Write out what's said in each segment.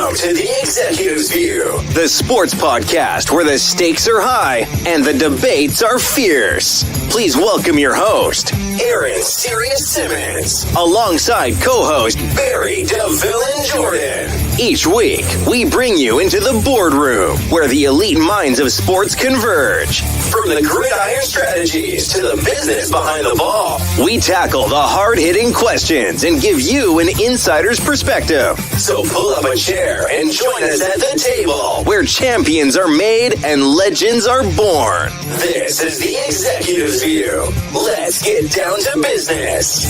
Welcome to the Executive's View, the sports podcast where the stakes are high and the debates are fierce. Please welcome your host, Aaron Sirius Simmons, alongside co-host Barry DeVille Jordan. Each week, we bring you into the boardroom where the elite minds of sports converge. From the gridiron strategies to the business behind the ball, we tackle the hard-hitting questions and give you an insider's perspective. So pull up a chair and join us at the table where champions are made and legends are born. This is the Executive's View. Let's get down to business.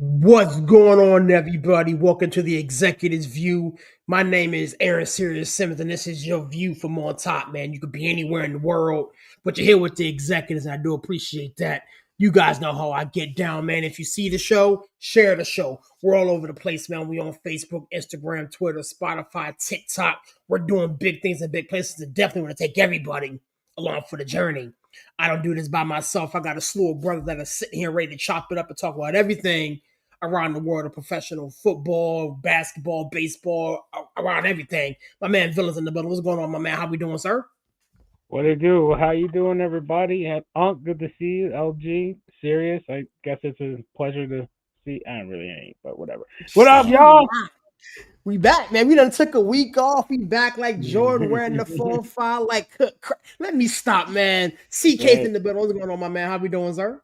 What's going on, everybody? Welcome to the Executive's View. My name is Aaron Sirius Simmons, and this is your view from on top, man. You could be anywhere in the world, but you're here with the executives, and I do appreciate that. You guys know how I get down, man. If you see the show, share the show. We're all over the place, man. We on Facebook, Instagram, Twitter, Spotify, TikTok. We're doing big things in big places, and definitely want to take everybody along for the journey. I don't do this by myself. I got a slew of brothers that are sitting here ready to chop it up and talk about everything around the world of professional football, basketball, baseball, around everything. My man Villa's in the building. What's going on, my man? How we doing, sir? What it do? How you doing, everybody? And Unc, good to see you. LG, Sirius. I guess it's a pleasure to see. I really ain't, but whatever. What up, y'all? We back, man. We done took a week off. We back like Jordan wearing the 4-5. Like, let me stop, man. CK's in the building. What's going on, my man? How we doing, sir?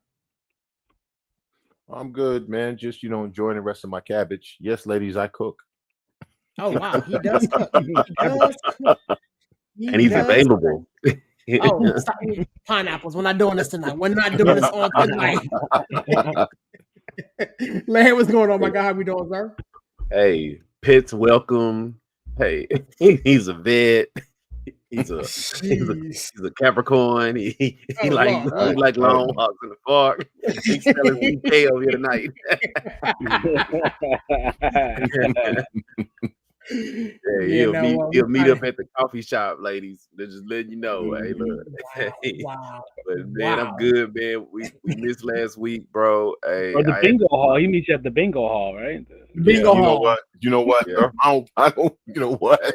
I'm good, man. Just, enjoying the rest of my cabbage. Yes, ladies, I cook. Oh, wow. He does cook. He does cook. And he's available. Oh, stop. Pineapples. We're not doing this tonight. We're not doing this on tonight. Larry, what's going on, my guy? How we doing, sir? Hey, Pitt's welcome. Hey, he's a vet. He's a Capricorn. He like long walks in the park. He's selling PK over here tonight. He'll meet up at the coffee shop, ladies. They're just letting you know. Hey, look. Wow. But man, I'm good, man. We missed last week, bro. Hey, or the bingo hall. He meets you at the bingo hall, right? Bingo hall. You know what? Yeah. I don't. You know what?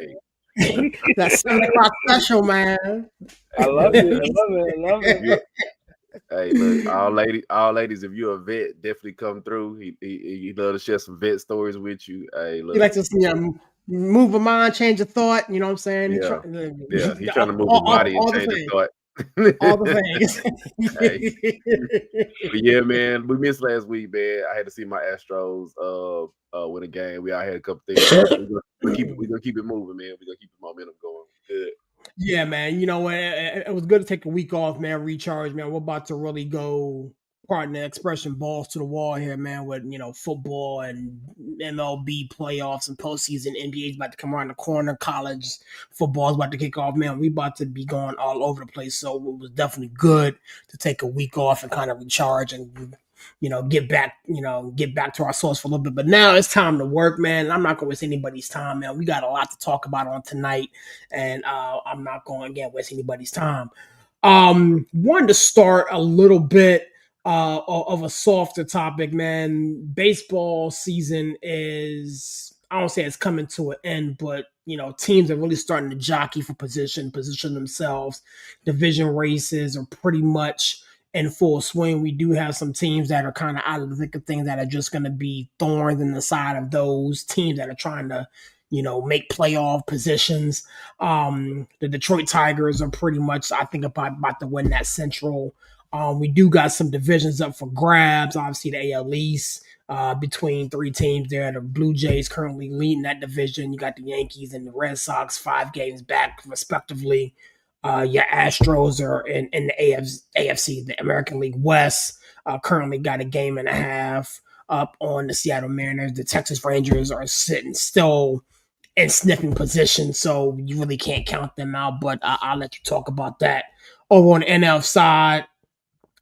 That's 7 o'clock special, man. I love it. Yeah. Hey, look, all ladies, if you're a vet, definitely come through. He love to share some vet stories with you. Hey, look. He likes to see him move a mind, change a thought. You know what I'm saying? He's trying to move the body and change the thought. All the things. But yeah, man, we missed last week, man. I had to see my Astros win a game. We all had a couple things. We're gonna keep it moving, man. We're gonna keep the momentum going. Good. Yeah, man. You know what? It was good to take a week off, man. Recharge, man. We're about to really go, pardon the expression, balls to the wall here, man. With football and MLB playoffs and postseason. NBA's about to come around the corner. College football's about to kick off, man. We about to be going all over the place. So it was definitely good to take a week off and kind of recharge and get back to our source for a little bit. But now it's time to work, man. I'm not going to waste anybody's time, man. We got a lot to talk about on tonight, and I'm not going to waste anybody's time. Wanted to start a little bit of a softer topic, man. Baseball season is, I don't say it's coming to an end, but teams are really starting to jockey for position themselves. Division races are pretty much in full swing. We do have some teams that are kind of out of the thick of things that are just going to be thorns in the side of those teams that are trying to, make playoff positions. The Detroit Tigers are pretty much, I think, about to win that Central. We do got some divisions up for grabs. Obviously, the AL East between three teams there. The Blue Jays currently leading that division. You got the Yankees and the Red Sox 5 games back, respectively. Your Astros are in the AFC, the American League West, currently got a game and a half up on the Seattle Mariners. The Texas Rangers are sitting still in sniffing position, so you really can't count them out, but I'll let you talk about that. Over on the NL side,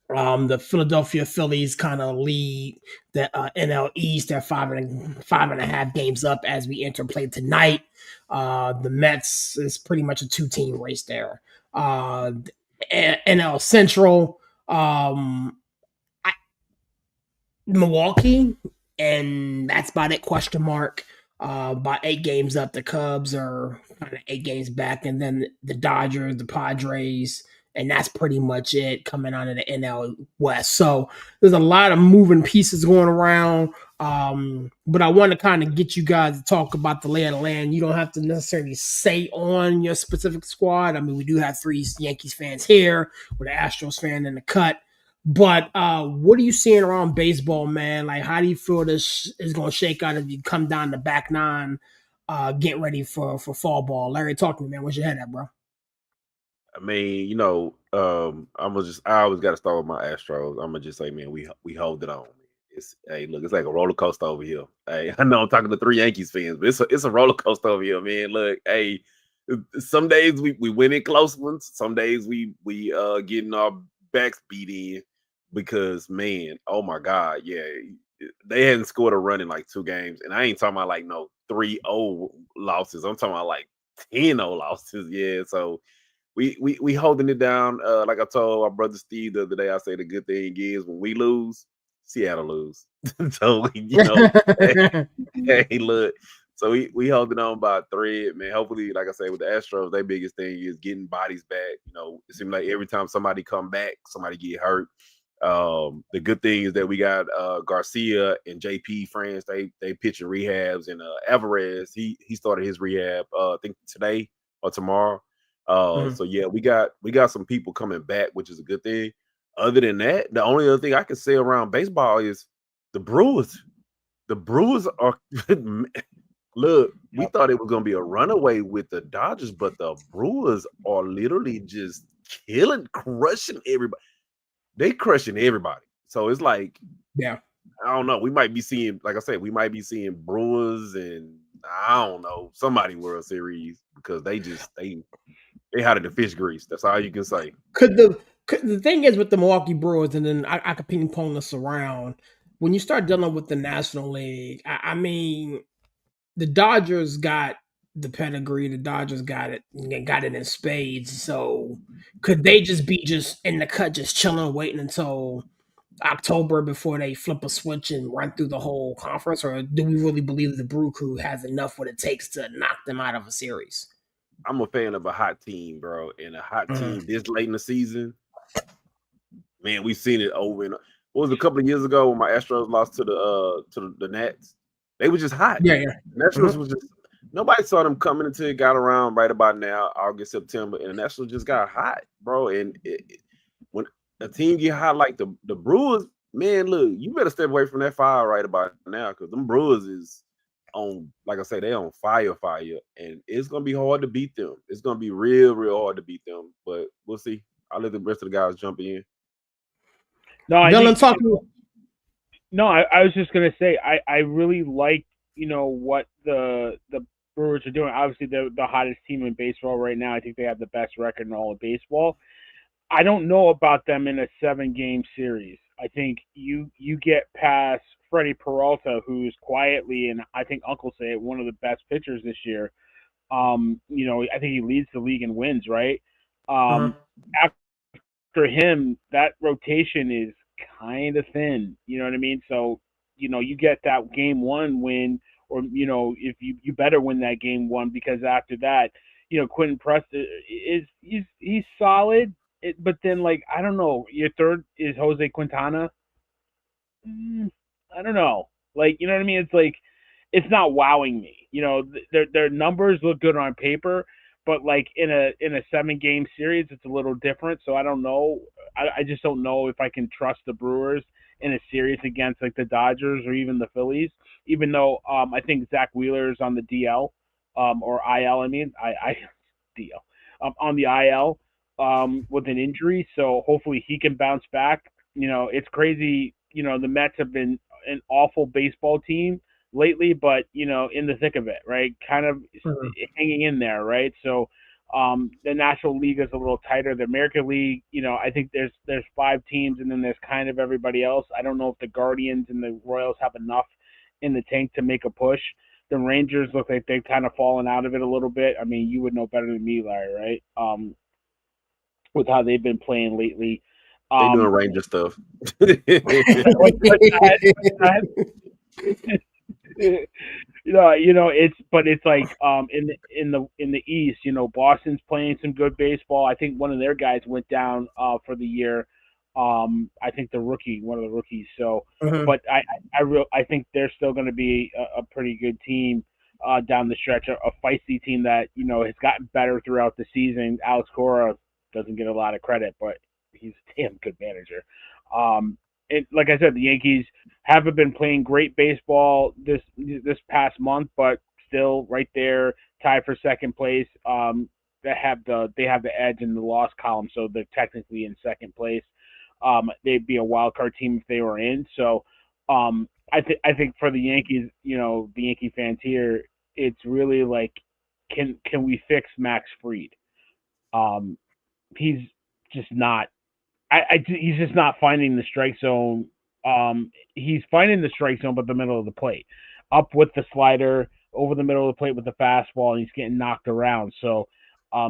the Philadelphia Phillies kind of lead the NL East. They're 5.5 games up as we enter play tonight. The Mets is pretty much a 2-team race there. NL Central, Milwaukee, and that's about it. Question mark. About 8 games up. The Cubs are kind of 8 games back, and then the Dodgers, the Padres, and that's pretty much it coming out of the NL West. So there's a lot of moving pieces going around. But I want to kind of get you guys to talk about the lay of the land. You don't have to necessarily say on your specific squad. I mean, we do have 3 Yankees fans here with an Astros fan in the cut. But what are you seeing around baseball, man? Like, how do you feel this is going to shake out if you come down the back 9, get ready for fall ball? Larry, talk to me, man. Where's your head at, bro? I mean, I always got to start with my Astros. I'm gonna just say, man, we hold it on. Look, it's like a roller coaster over here. Hey, I know I'm talking to 3 Yankees fans, but it's a roller coaster over here, man. Look, hey, some days we win in close ones. Some days we getting our backs beat in because, man, oh my God, yeah, they hadn't scored a run in like 2 games, and I ain't talking about like no 3-0 losses. I'm talking about like 10-0 losses. Yeah, so we holding it down. Like I told our brother Steve the other day, I say the good thing is when we lose, Seattle lose. So hey, look. So we holding on by a thread, man. Hopefully, like I say, with the Astros, their biggest thing is getting bodies back. It seems like every time somebody come back, somebody get hurt. The good thing is that we got Garcia and JP France. They pitching rehabs, and Alvarez he started his rehab. I think today or tomorrow. So yeah, we got some people coming back, which is a good thing. Other than that, the only other thing I can say around baseball is the Brewers. The Brewers are look, we thought it was gonna be a runaway with the Dodgers, but the Brewers are literally just crushing everybody. They crushing everybody. So it's like, Yeah. I don't know. We might be seeing, like I said, we might be seeing Brewers and I don't know, somebody World Series because they had it in fish grease. That's all you can say. The thing is with the Milwaukee Brewers, and then I could ping pong this around. When you start dealing with the National League, I mean, the Dodgers got the pedigree. The Dodgers got it in spades. So could they just be just in the cut, just chilling, waiting until October before they flip a switch and run through the whole conference, or do we really believe the Brew Crew has enough what it takes to knock them out of a series? I'm a fan of a hot team, bro, and a hot team this late in the season. Man, we've seen it over and what was a couple of years ago when my Astros lost to the Nats. They were just hot. Yeah. The Nationals was just nobody saw them coming until it got around right about now, August, September, and the Nationals just got hot, bro. And when a team get hot like the Brewers, man, look, you better step away from that fire right about now because them Brewers is on, like I say, they on fire, and it's gonna be hard to beat them. It's gonna be real hard to beat them, but we'll see. I'll let the rest of the guys jump in. No, I was just gonna say I really like what the Brewers are doing. Obviously, they're the hottest team in baseball right now. I think they have the best record in all of baseball. I don't know about them in a 7-game series. I think you get past Freddie Peralta, who's quietly, and I think Uncle say it, one of the best pitchers this year. I think he leads the league in wins, right? After him, that rotation is kind of thin. You know what I mean? So, you get that game 1 win, or if you better win that game 1 because after that, Quentin Preston he's solid. But then, like, I don't know, your third is Jose Quintana. I don't know. Like, you know what I mean? It's like, it's not wowing me. Their numbers look good on paper, but like in a 7-game series, it's a little different. So I don't know. I just don't know if I can trust the Brewers in a series against like the Dodgers or even the Phillies. Even though I think Zach Wheeler is on the DL or IL. I mean, I DL on the IL with an injury. So hopefully he can bounce back. It's crazy. The Mets have been an awful baseball team lately, but in the thick of it, right? Kind of hanging in there, right? So the National League is a little tighter. The American League, I think there's 5 teams, and then there's kind of everybody else. I don't know if the Guardians and the Royals have enough in the tank to make a push. The Rangers look like they've kind of fallen out of it a little bit. I mean, you would know better than me, Larry, right? with how they've been playing lately. They doing Ranger stuff. It's like in the East, Boston's playing some good baseball. I think one of their guys went down for the year. I think one of the rookies. So, but I think they're still going to be a pretty good team down the stretch, a feisty team that has gotten better throughout the season. Alex Cora doesn't get a lot of credit, but he's a damn good manager. Like I said, the Yankees haven't been playing great baseball this past month, but still right there, tied for second place. They have the edge in the loss column, so they're technically in second place. They'd be a wild card team if they were in. So I think for the Yankees, the Yankee fans here, it's really like, can we fix Max Fried? He's just not. He's just not finding the strike zone. He's finding the strike zone, but the middle of the plate, up with the slider, over the middle of the plate with the fastball, and he's getting knocked around. So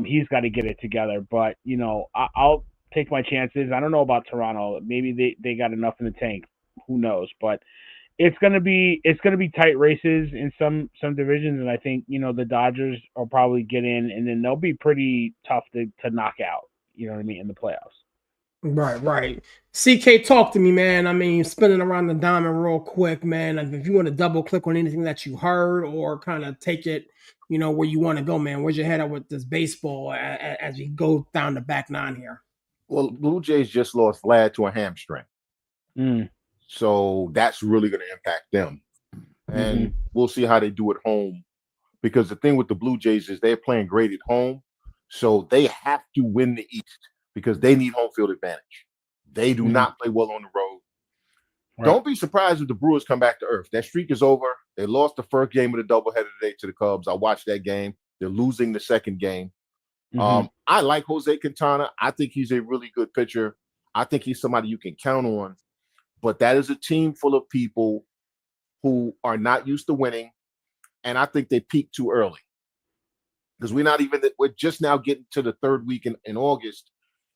he's got to get it together. But I'll take my chances. I don't know about Toronto. Maybe they got enough in the tank. Who knows? But it's gonna be tight races in some divisions, and I think the Dodgers will probably get in, and then they'll be pretty tough to knock out. You know what I mean, in the playoffs. Right. CK, talk to me, man. I mean, spinning around the diamond real quick, man. If you want to double click on anything that you heard or kind of take it, where you want to go, man. Where's your head at with this baseball as we go down the back nine here? Well, Blue Jays just lost Vlad to a hamstring. So that's really going to impact them. And we'll see how they do at home. Because the thing with the Blue Jays is they're playing great at home. So they have to win the East because they need home field advantage. They do not play well on the road. Right. Don't be surprised if the Brewers come back to earth. That streak is over. They lost the first game of the doubleheader today to the Cubs. I watched that game. They're losing the second game. I like Jose Quintana. I think he's a really good pitcher. I think he's somebody you can count on. But that is a team full of people who are not used to winning. And I think they peaked too early. Because we're just now getting to the third week in August.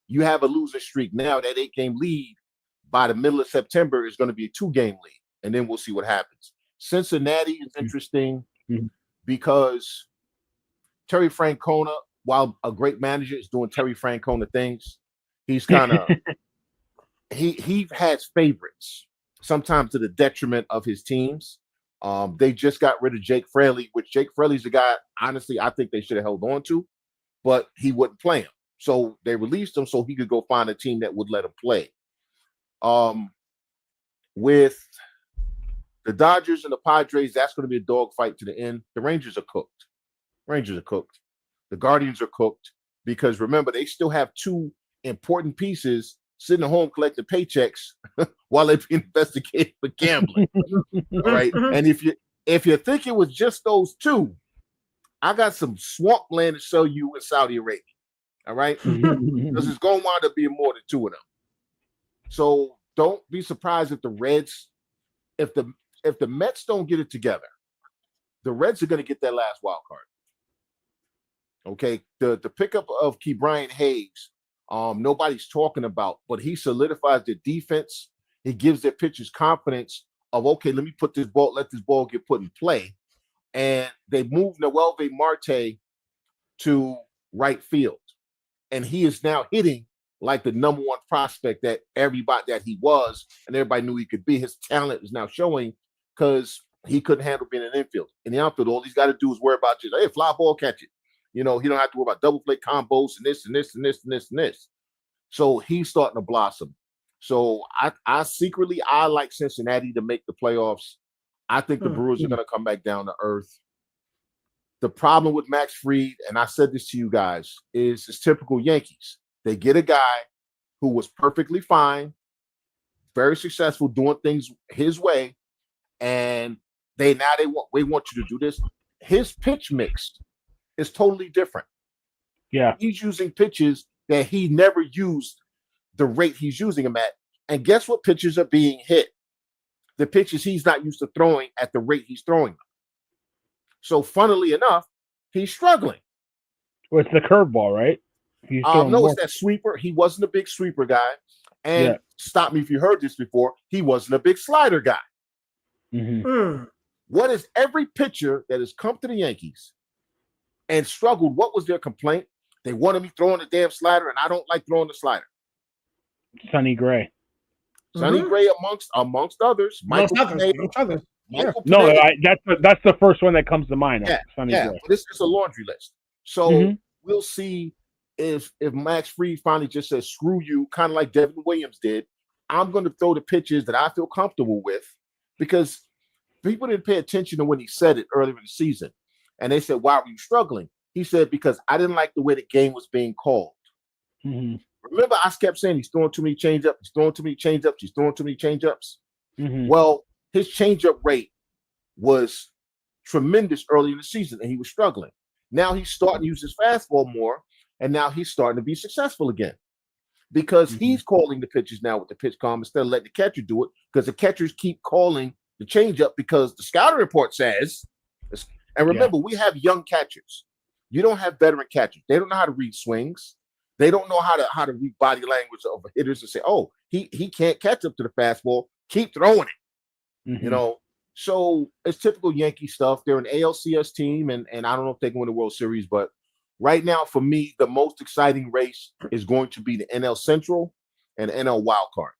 You have a losing streak now. That 8-game lead by the middle of September is going to be a 2-game lead. And then we'll see what happens. Cincinnati is interesting because Terry Francona, while a great manager, is doing Terry Francona things. He's kind of he has favorites, sometimes to the detriment of his teams. They just got rid of Jake Fraley, which Jake Fraley's the guy, honestly, I think they should have held on to, but he wouldn't play him. So they released him so he could go find a team that would let him play. With the Dodgers and the Padres, that's going to be a dogfight to the end. The Rangers are cooked. The Guardians are cooked because, remember, they still have two important pieces sitting at home collecting paychecks while they're being investigated for gambling. All right. And if you think it was just those two, I got some swamp land to sell you in Saudi Arabia. All right. Because it's going to wind up being more than two of them. So don't be surprised if the Reds, if the Mets don't get it together, the Reds are going to get that last wild card. Okay. The pickup of Ke'Bryan Hayes, nobody's talking about, but he solidifies the defense. He gives their pitchers confidence of, okay, let this ball get put in play. And they moved Noelvi Marte to right field. And he is now hitting like the number one prospect that he was, and everybody knew he could be. His talent is now showing because he couldn't handle being an infield. In the outfield, all he's got to do is worry about just, hey, fly ball, catch it. He don't have to worry about double play combos and this and this and this and this and this. So he's starting to blossom. So I secretly like Cincinnati to make the playoffs. I think the Brewers are going to come back down to earth. The problem with Max Fried, and I said this to you guys, is it's typical Yankees. They get a guy who was perfectly fine, very successful, doing things his way, and they want you to do this. His pitch mix is totally different. Yeah. He's using pitches that he never used the rate he's using them at. And guess what pitches are being hit? The pitches he's not used to throwing at the rate he's throwing them. So funnily enough, he's struggling. Well, it's the curveball, right? No, it's that sweeper. He wasn't a big sweeper guy. And stop me if you heard this before. He wasn't a big slider guy. What is every pitcher that has come to the Yankees and struggled? What was their complaint? They wanted me throwing the damn slider, and I don't like throwing the slider. Sonny Gray. Sonny Gray amongst others. Michael Pineda. No, that's the first one that comes to mind. Sonny Gray. This is a laundry list. So we'll see if Max Fried finally just says screw you, kind of like Devin Williams did. I'm going to throw the pitches that I feel comfortable with, because people didn't pay attention to when he said it earlier in the season. And they said, why were you struggling? He said, because I didn't like the way the game was being called. Remember, I kept saying he's throwing too many changeups, he's throwing too many changeups, he's throwing too many changeups. Well, his changeup rate was tremendous early in the season, and he was struggling. Now he's starting to use his fastball more, and now he's starting to be successful again, because he's calling the pitches now with the pitch calm instead of letting the catcher do it, because the catchers keep calling the changeup because the scouting report says. And remember, we have young catchers. You don't have veteran catchers. They don't know how to read swings. They don't know how to read body language of hitters and say, oh, he can't catch up to the fastball. Keep throwing it. You know, so it's typical Yankee stuff. They're an ALCS team, and I don't know if they can win the World Series, but right now, for me, the most exciting race is going to be the NL Central and NL Wild Card.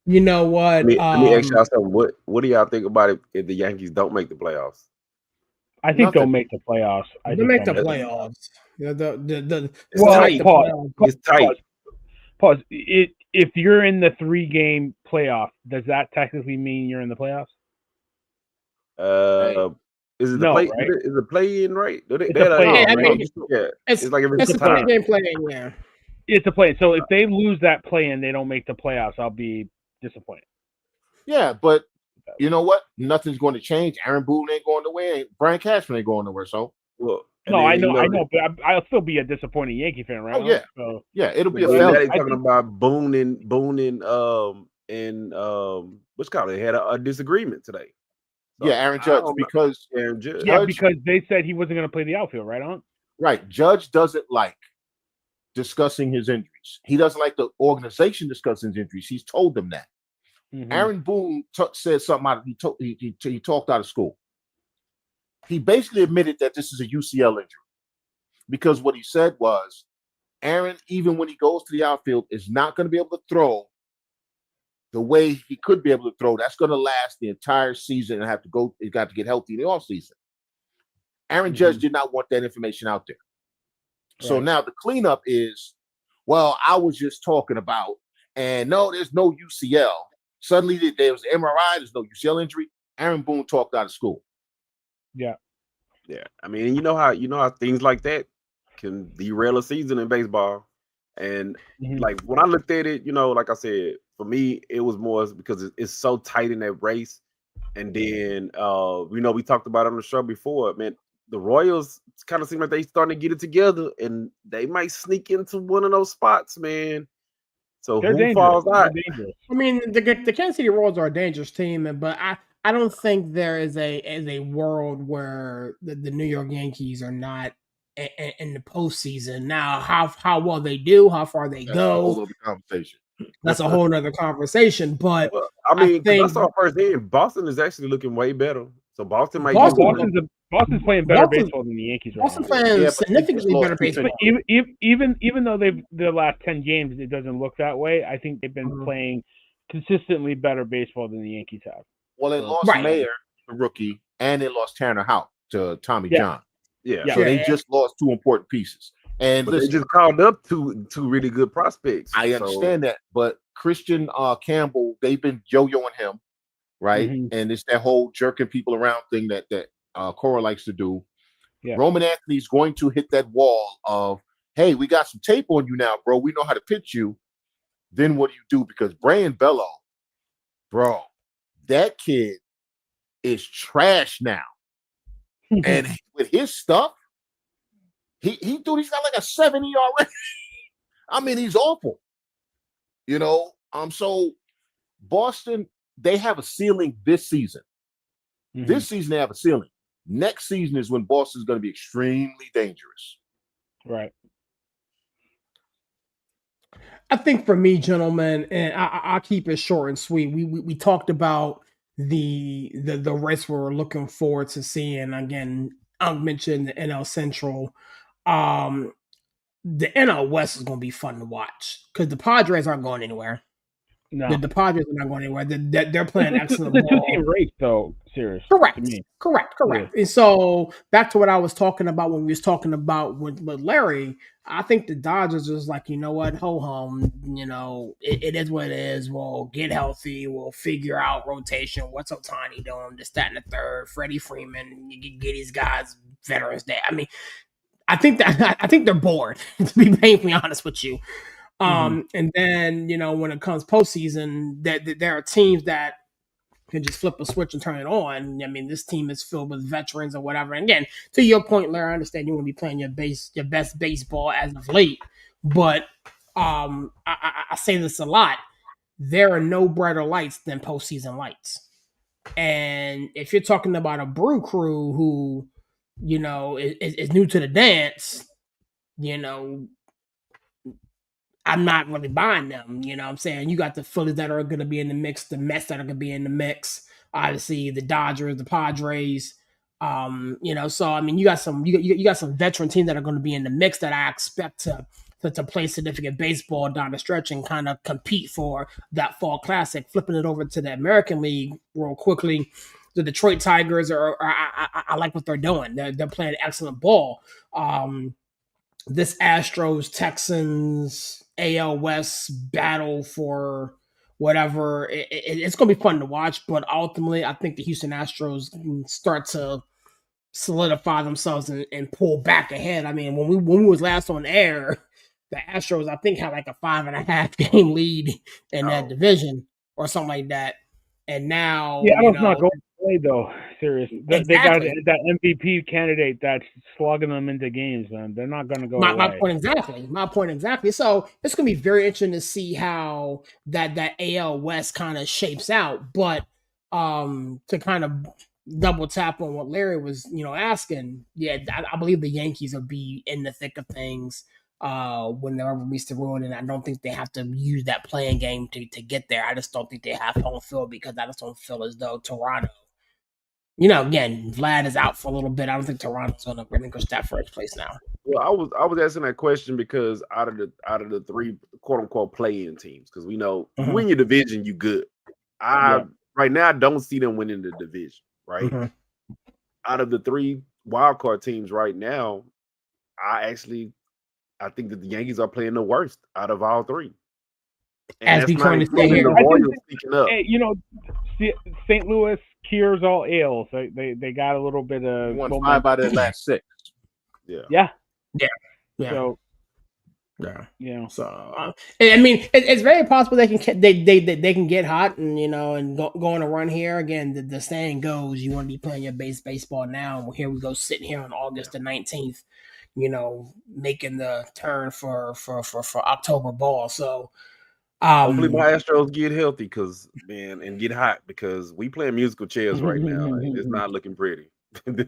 You know what? Let me ask y'all something. What do y'all think about it if the Yankees don't make the playoffs? I think they'll make the playoffs. They'll make the playoffs. It's tight. Pause. If you're in the 3-game playoff, does that technically mean you're in the playoffs? Is it the play? Right? Is it play in right? It's like it's a 3-game play-in. Yeah, it's a play. So if they lose that play-in, they don't make the playoffs. I'll be disappointed. Yeah, but you know what? Nothing's going to change. Aaron Boone ain't going nowhere. Brian Cashman ain't going nowhere. So, well, I know, but I'll still be a disappointed Yankee fan, right? Oh yeah, so, it'll be a failure. Talking about Boone and what's called it? They had a disagreement today. So, Aaron Judge, because they said he wasn't going to play the outfield, right on? Right. Judge doesn't like discussing his injuries. He doesn't like the organization discussing his injuries. He's told them that. Aaron Boone said something out. He talked out of school. He basically admitted that this is a UCL injury, because what he said was, Aaron, even when he goes to the outfield, is not going to be able to throw the way he could be able to throw. That's going to last the entire season and he's got to get healthy in the offseason. Aaron Judge did not want that information out there. Right. So now the cleanup is, well, I was just talking about, and no, there's no UCL. Suddenly there was an MRI, there's no UCL injury. Aaron Boone talked out of school. Yeah. I mean, you know how things like that can derail a season in baseball. And like when I looked at it, like I said, for me, it was more because it's so tight in that race. And then we talked about it on the show before, man. The Royals kind of seem like they starting to get it together, and they might sneak into one of those spots, man. So who falls out? I mean, the Kansas City Royals are a dangerous team, but I don't think there is a world where the New York Yankees are not in the postseason. Now, how well they do, how far they go, a whole other conversation. That's a whole other conversation. But I mean, I saw firsthand, Boston is actually looking way better. So Boston's playing better baseball than the Yankees right now. Playing significantly better baseball. Even though the last 10 games, it doesn't look that way. I think they've been playing consistently better baseball than the Yankees have. Well, they lost Mayer, the rookie, and they lost Tanner Houck to Tommy John. Yeah. So they just lost 2 important pieces. And they just called up two really good prospects. I understand that, but Christian Campbell, they've been yo-yoing him, right? And it's that whole jerking people around thing that Cora likes to do. Yeah. Roman Anthony's going to hit that wall of, hey, we got some tape on you now, bro. We know how to pitch you. Then what do you do? Because Brian Bello, bro, that kid is trash now. And with his stuff, he's got like a 7 ERA. I mean, he's awful. So Boston, they have a ceiling this season. This season they have a ceiling. Next season is when Boston's going to be extremely dangerous. Right. I think for me, gentlemen, and I'll keep it short and sweet. We talked about the race we're looking forward to seeing. Again, I'll mention the NL Central. Um, the NL West is going to be fun to watch because the Padres aren't going anywhere. No. The Padres are not going anywhere. They're playing It's excellent a ball. two-team race, though. Serious. To Correct. me. Correct. Yeah. And so back to what I was talking about when we was talking about with Larry, I think the Dodgers is like, you know what, ho hum, it is what it is. We'll get healthy. We'll figure out rotation. What's Otani doing? This, that, and the third. Freddie Freeman. You can get these guys veterans there. I mean, I think they're bored, to be painfully honest with you. And then, when it comes postseason, that there are teams that can just flip a switch and turn it on. I mean, this team is filled with veterans or whatever. And again, to your point, Larry, I understand you want to be playing your best baseball as of late, but I say this a lot. There are no brighter lights than postseason lights. And if you're talking about a Brew Crew who, is new to the dance, I'm not really buying them. You know what I'm saying? You got the Phillies that are going to be in the mix, the Mets that are going to be in the mix, obviously the Dodgers, the Padres. So I mean, you got some veteran teams that are going to be in the mix that I expect to play significant baseball down the stretch and kind of compete for that fall classic. Flipping it over to the American League real quickly, the Detroit Tigers I like what they're doing. They're playing excellent ball. This Astros Texans AL West battle for whatever, it's going to be fun to watch. But ultimately, I think the Houston Astros start to solidify themselves and pull back ahead. I mean, when we was last on air, the Astros I think had like a 5.5 game lead in that division or something like that. And now, Yeah, I was not going to play though. Serious. Exactly. They got that MVP candidate that's slugging them into games, man. They're not going to go away. My point exactly. So it's going to be very interesting to see how that AL West kind of shapes out. But to kind of double tap on what Larry was, asking, yeah, I believe the Yankees will be in the thick of things when they ever reach the ruin, and I don't think they have to use that playing game to get there. I just don't think they have home field because I just don't feel as though Toronto. Again, Vlad is out for a little bit. I don't think Toronto's going to relinquish that first place now. Well, I was asking that question because out of the three quote unquote play-in teams, because we know you win your division, you good. Right now I don't see them winning the division. Right, out of the three wild card teams right now, I think that the Yankees are playing the worst out of all three. And as we currently stay here, the Royals speaking up. Hey, St. Louis cures all ails. They got a little bit of won 5 out of the last 6. Yeah. So, yeah. So I mean, it's very possible they can get hot and go on a run here. Again, the saying goes, you want to be playing your baseball now. And here we go, sitting here on August the 19th, making the turn for October ball. So hopefully my Astros get healthy and get hot because we playing musical chairs right now and it's not looking pretty.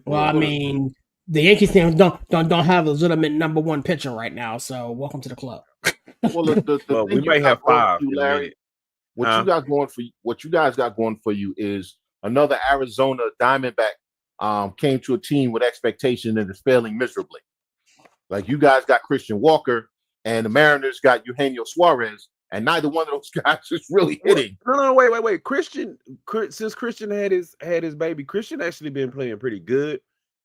Well, I mean, the Yankees team don't have a legitimate number one pitcher right now, so welcome to the club. Well, we might have 5. You, Larry, what you guys got going for you is another Arizona Diamondback came to a team with expectation and is failing miserably. Like you guys got Christian Walker and the Mariners got Eugenio Suarez, and neither one of those guys is really hitting. No, wait. Since Christian had his baby, Christian actually been playing pretty good.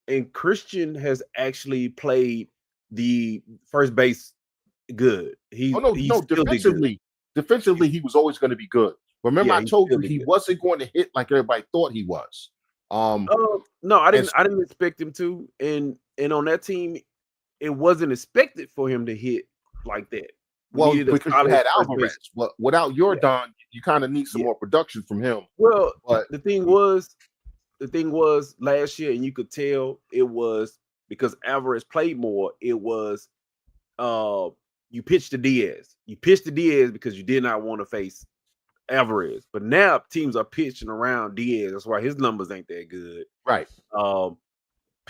And Christian has actually played the first base good. Defensively, he was always going to be good. Remember, I told you he wasn't going to hit like everybody thought he was. No, I didn't expect him to. And on that team, it wasn't expected for him to hit like that. Well, because you had Alvarez, but without Yordan, you kind of need some more production from him. Well, but the thing was last year, and you could tell it was because Alvarez played more. It was you pitched to Diaz. You pitched to Diaz because you did not want to face Alvarez. But now teams are pitching around Diaz. That's why his numbers ain't that good. Right.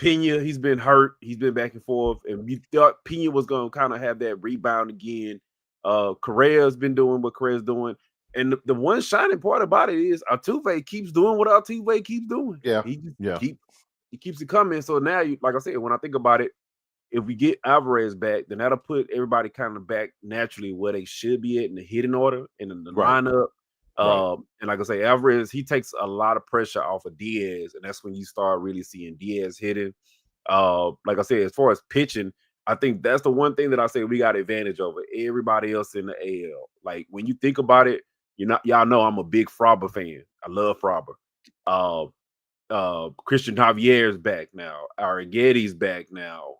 Pena, he's been hurt. He's been back and forth. And we thought Pena was going to kind of have that rebound again. Correa's been doing what Correa's doing. And the one shining part about it is Altuve keeps doing what Altuve keeps doing. Yeah. He keeps it coming. So now, like I said, when I think about it, if we get Alvarez back, then that'll put everybody kind of back naturally where they should be at in the hitting order and in the lineup. And like I say, Alvarez, he takes a lot of pressure off of Diaz, and that's when you start really seeing Diaz hitting. Like I said, as far as pitching, I think that's the one thing that I say we got advantage over everybody else in the AL. Like when you think about it, y'all know I'm a big Frauber fan. I love Frauber. Christian Javier's back now. Arrietty's back now.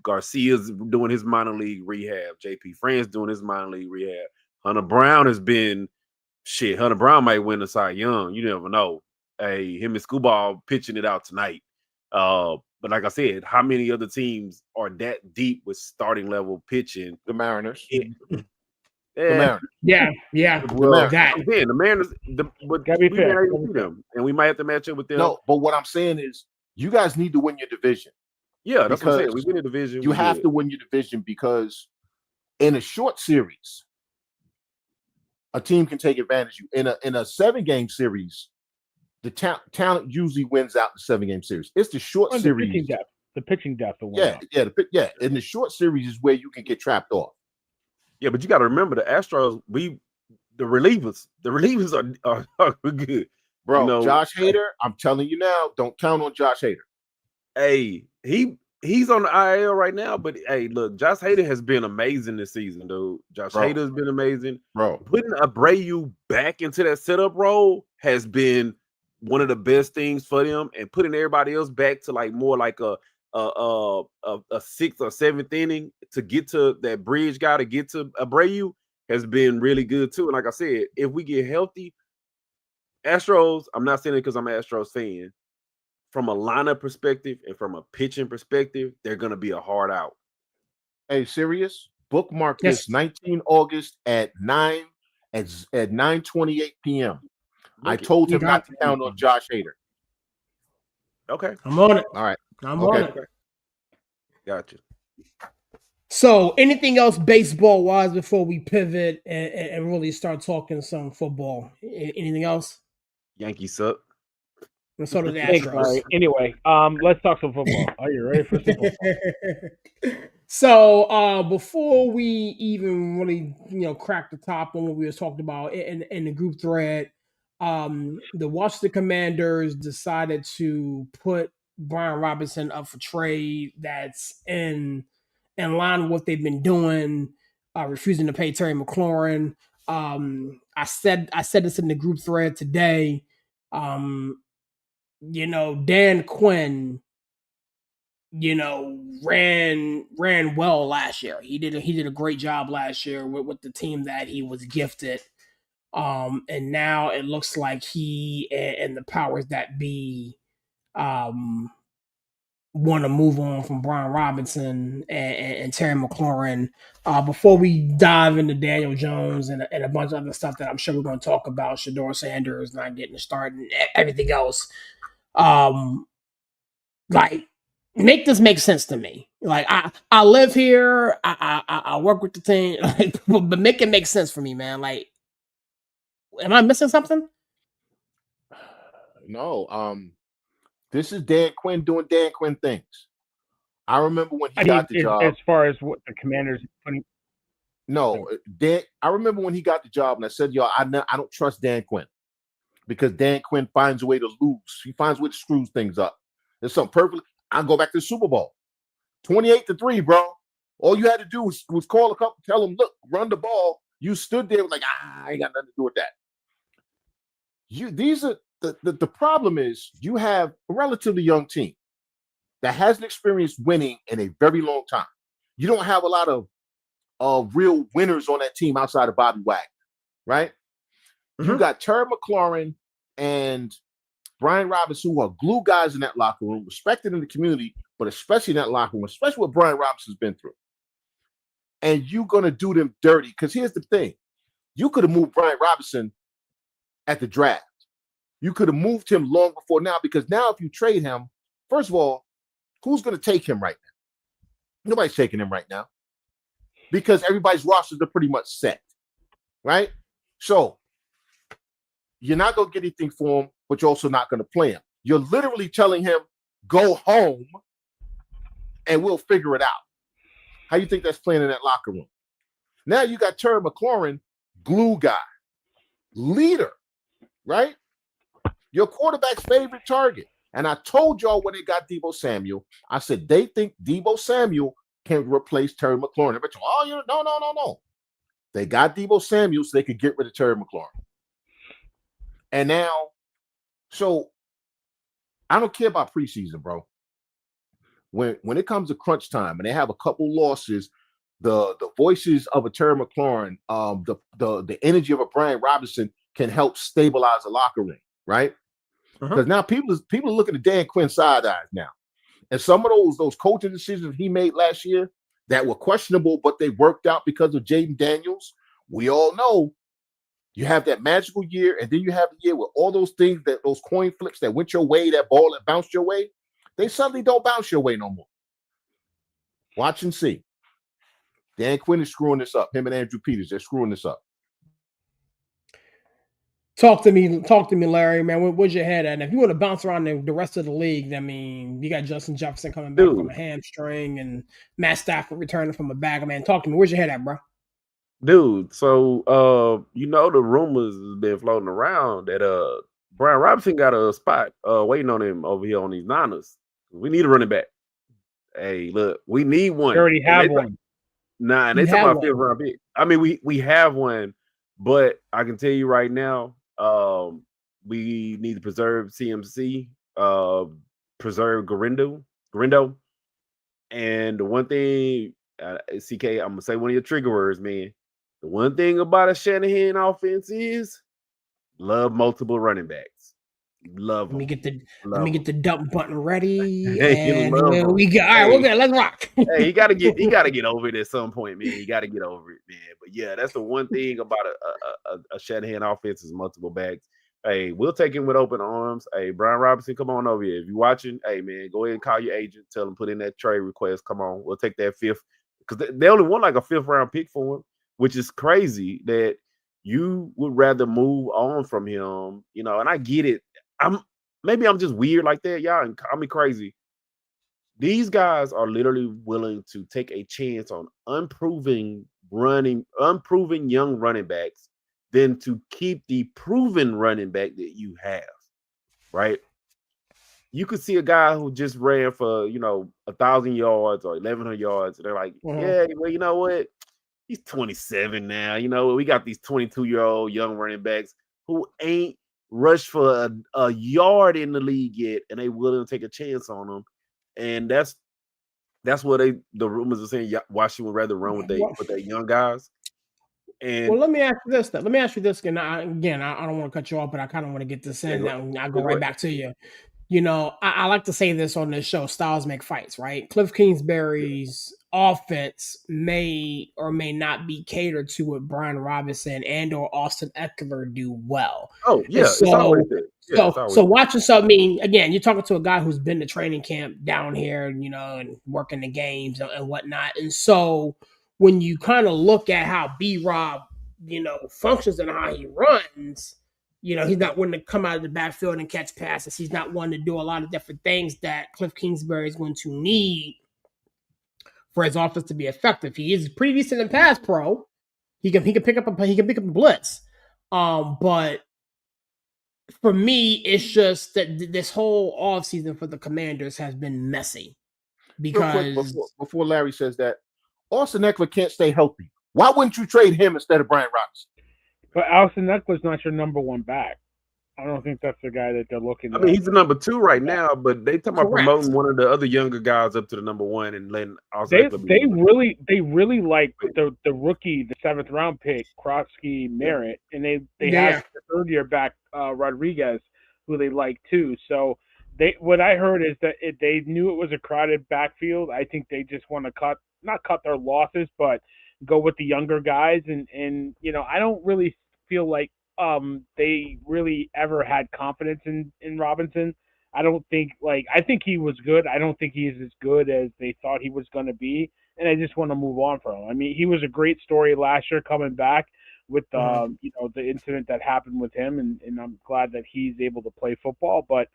Garcia's doing his minor league rehab. JP France doing his minor league rehab. Hunter Brown has been shit. Hunter Brown might win the Cy Young. You never know. Hey, him and Scuball pitching it out tonight. But like I said, how many other teams are that deep with starting level pitching? The Mariners. The Mariners. Yeah. Well, the Mariners. Gotta be fair. Them, and we might have to match up with them. No, but what I'm saying is, you guys need to win your division. Yeah, that's what I'm saying. We win the division. You have to win your division because in a short series, a team can take advantage of you. In a 7-game series, the talent usually wins out the 7-game series. It's the short series. The pitching depth. Yeah. In the short series is where you can get trapped off. Yeah, but you got to remember the Astros. The relievers are good, bro. Josh Hader. I'm telling you now, don't count on Josh Hader. Hey, he's on the IL right now, but hey, look, Josh Hader has been amazing this season, dude. Hader has been amazing, bro. Putting Abreu back into that setup role has been one of the best things for them, and putting everybody else back to like more like a 6th or 7th inning to get to that bridge guy to get to Abreu has been really good too. And like I said, if we get healthy, Astros, I'm not saying it because I'm an Astros fan. From a lineup perspective and from a pitching perspective, they're going to be a hard out. Hey, Sirius, bookmark this 19 August at 9:28 p.m. I told him not to count on Josh Hader. Okay. I'm on it. All right. I'm on it. Gotcha. So anything else baseball-wise before we pivot and really start talking some football? Anything else? Yankees suck. So did the Astros. Anyway, let's talk some football. Are you ready for some football? So before we even really crack the top on what we were talking about in the group thread, the Washington Commanders decided to put Brian Robinson up for trade. That's in line with what they've been doing, refusing to pay Terry McLaurin. I said this in the group thread today. Dan Quinn, ran well last year. He did a great job last year with the team that he was gifted. And now it looks like he and the powers that be want to move on from Brian Robinson and Terry McLaurin. Before we dive into Daniel Jones and a bunch of other stuff that I'm sure we're going to talk about, Shedeur Sanders not getting a start and everything else. Like, make this make sense to me. Like, I live here, I work with the team, but make it make sense for me, man. Like, am I missing something? No. This is Dan Quinn doing Dan Quinn things. I remember when he got the job. As far as what the Commanders putting. No, I remember when he got the job, and I said, "Yo, I don't trust Dan Quinn because Dan Quinn finds a way to lose. He finds a way to screw things up. There's something perfect. I'll go back to the Super Bowl, 28-3, bro. All you had to do was call a couple, tell them, look, run the ball. You stood there like, I ain't got nothing to do with that. These are the problem is you have a relatively young team that hasn't experienced winning in a very long time. You don't have a lot of real winners on that team outside of Bobby Wagner, right? Mm-hmm. You got Terry McLaurin and Brian Robinson, who are glue guys in that locker room, respected in the community, but especially in that locker room, especially what Brian Robinson's been through. And you're going to do them dirty. Because here's the thing. You could have moved Brian Robinson at the draft. You could have moved him long before now, because now if you trade him, first of all, Who's going to take him right now? Nobody's taking him right now because everybody's rosters are pretty much set, right? So you're not going to get anything for him, but you're also not going to play him. You're literally telling him, go home and we'll figure it out. How you think that's playing in that locker room? Now you got Terry McLaurin, glue guy, leader, right? Your quarterback's favorite target. And I told y'all when they got Deebo Samuel, I said they think Deebo Samuel can replace Terry McLaurin. But no. They got Deebo Samuel so they could get rid of Terry McLaurin. And now, so I don't care about preseason, bro. When it comes to crunch time and they have a couple losses, the voices of a Terry McLaurin, the energy of a Brian Robinson can help stabilize the locker room, right? Because now people are looking at Dan Quinn side eyes now, and some of those coaching decisions he made last year that were questionable, but they worked out because of Jaden Daniels. We all know you have that magical year, and then you have the year with all those things those coin flips that went your way, that ball that bounced your way. They suddenly don't bounce your way no more. Watch and see. Dan Quinn is screwing this up. Him and Andrew Peters, they're screwing this up. Talk to me, Larry, man. Where's your head at? And if you want to bounce around the rest of the league, I mean, you got Justin Jefferson coming back from a hamstring and Matt Stafford returning from a bag. Man, talk to me. Where's your head at, bro? Dude, so the rumors has been floating around that Brian Robinson got a spot waiting on him over here on these Niners. We need a running back. Hey, look, we need one. We already have one. And they talking about 5th round pick. I mean, we have one, but I can tell you right now, we need to preserve CMC, preserve Garindo. And the one thing, CK, I'm gonna say one of your trigger words, man. The one thing about a Shanahan offense is love multiple running backs. Love them. Let me get the dump button ready. And we got all right, we're good. Let's rock. Hey, he gotta get over it at some point, man. You gotta get over it, man. But yeah, that's the one thing about a Shanahan offense is multiple backs. Hey, we'll take him with open arms. Hey, Brian Robinson, come on over here. If you're watching, hey man, go ahead and call your agent. Tell him put in that trade request. Come on, we'll take that 5th because they only want like a 5th round pick for him, which is crazy that you would rather move on from him. And I get it. Maybe I'm just weird like that, y'all, and call me crazy. These guys are literally willing to take a chance on unproven young running backs than to keep the proven running back that you have, right? You could see a guy who just ran for 1,000 yards or 1,100 yards, and they're like, yeah, well, you know what? He's 27 now. We got these 22-year-old young running backs who ain't rushed for a yard in the league yet, and they willing to take a chance on them. And that's what the rumors are saying. Washington would rather run with their young guys. And well, let me ask you this. And I don't want to cut you off, but I kind of want to get this in. I'll go right back to you. I like to say this on this show: styles make fights, right? Cliff Kingsbury's offense may or may not be catered to what Brian Robinson and or Austin Eckler do well. Oh yeah, so watch yourself. I mean, again, you're talking to a guy who's been to training camp down here, and working the games and whatnot. And so when you kind of look at how B-Rob, functions and how he runs. He's not one to come out of the backfield and catch passes. He's not one to do a lot of different things that Cliff Kingsbury is going to need for his offense to be effective. He is pretty decent in pass pro. He can pick up a blitz. But for me, it's just that this whole offseason for the Commanders has been messy. Because before Larry says that, Austin Eckler can't stay healthy. Why wouldn't you trade him instead of Brian Robinson? But Austin Eckler's not your number one back. I don't think that's the guy that they're looking at. I mean, he's the number 2 right now, but they talking about promoting one of the other younger guys up to the number 1 and letting Austin Eckler be. They really like the rookie, the 7th round pick, Krotsky Merritt, and they have the 3rd year back Rodriguez, who they like too. So what I heard is that they knew it was a crowded backfield. I think they just want to not cut their losses, but go with the younger guys. And I don't really feel like they really ever had confidence in Robinson. I don't think I think he was good. I don't think he's as good as they thought he was going to be, and I just want to move on from him. I mean, he was a great story last year coming back with the incident that happened with him, and I'm glad that he's able to play football. But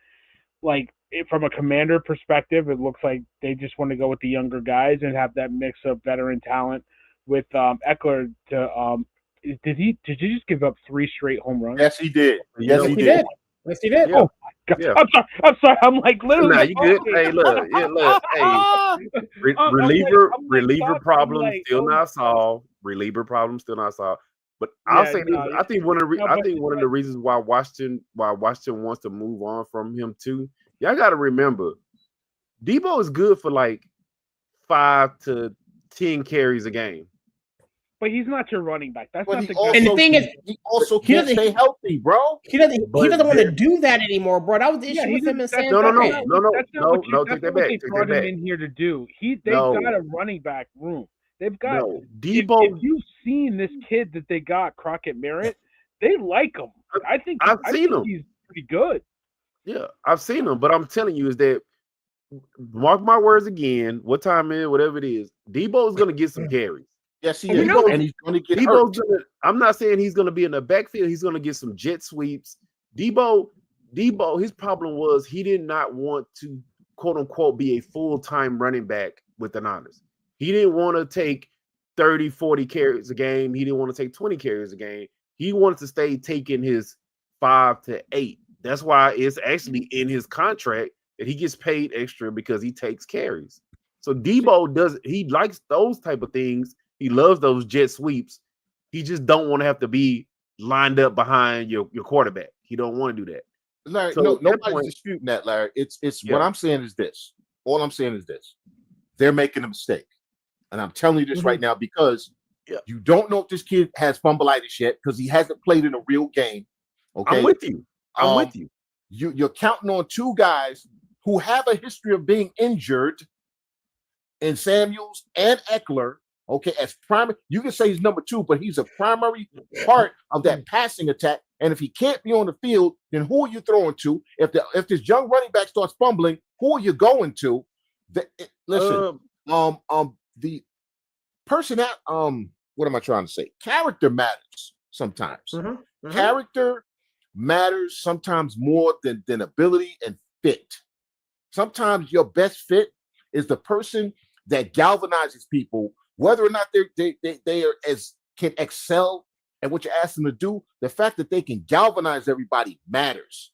from a Commander perspective, it looks like they just want to go with the younger guys and have that mix of veteran talent with Eckler to did he just give up 3 straight home runs? Yes, he did. Yes, he did. Yes, he did. Yeah. Oh my God. Yeah. I'm sorry. I'm like literally. Nah, you good? Hey, look. Hey, reliever problem still not solved. Reliever problem still not solved. But I'll say this: I think one of the reasons why Washington wants to move on from him too. Y'all got to remember, Debo is good for 5 to 10 carries a game. But he's not your running back. That's not the guy. And the thing is, he also can't stay healthy, bro. He doesn't want to do that anymore, bro. That was the issue with him and Sam. No. Take that back. They brought him in here to do. They've got a running back room. They've got Debo. If you've seen this kid that they got, Crockett Merritt, they like him. I think I've seen him. He's pretty good. Yeah, I've seen him, but I'm telling you is that, mark my words again, what time is whatever it is, Debo is going to get some carries. Yes, he is. And he's going to get hurt. I'm not saying he's going to be in the backfield. He's going to get some jet sweeps. Debo, his problem was he did not want to, quote unquote, be a full-time running back with the Niners. He didn't want to take 30, 40 carries a game. He didn't want to take 20 carries a game. He wanted to stay taking his 5 to 8. That's why it's actually in his contract that he gets paid extra because he takes carries. So Debo he likes those type of things. He loves those jet sweeps. He just don't want to have to be lined up behind your quarterback. He don't want to do that. Larry, so nobody's disputing that, Larry. It's what I'm saying is this. All I'm saying is this. They're making a mistake. And I'm telling you this right now because you don't know if this kid has fumbleitis yet because he hasn't played in a real game. Okay. I'm with you. With you. You're counting on 2 guys who have a history of being injured in Samuels and Eckler. Okay, as primary, you can say he's number 2, but he's a primary part of that passing attack. And if he can't be on the field, then who are you throwing to? If this young running back starts fumbling, who are you going to? Listen, the person that what am I trying to say? Character matters sometimes. Character matters sometimes more than ability and fit. Sometimes your best fit is the person that galvanizes people. Whether or not they are can excel at what you ask them to do, the fact that they can galvanize everybody matters.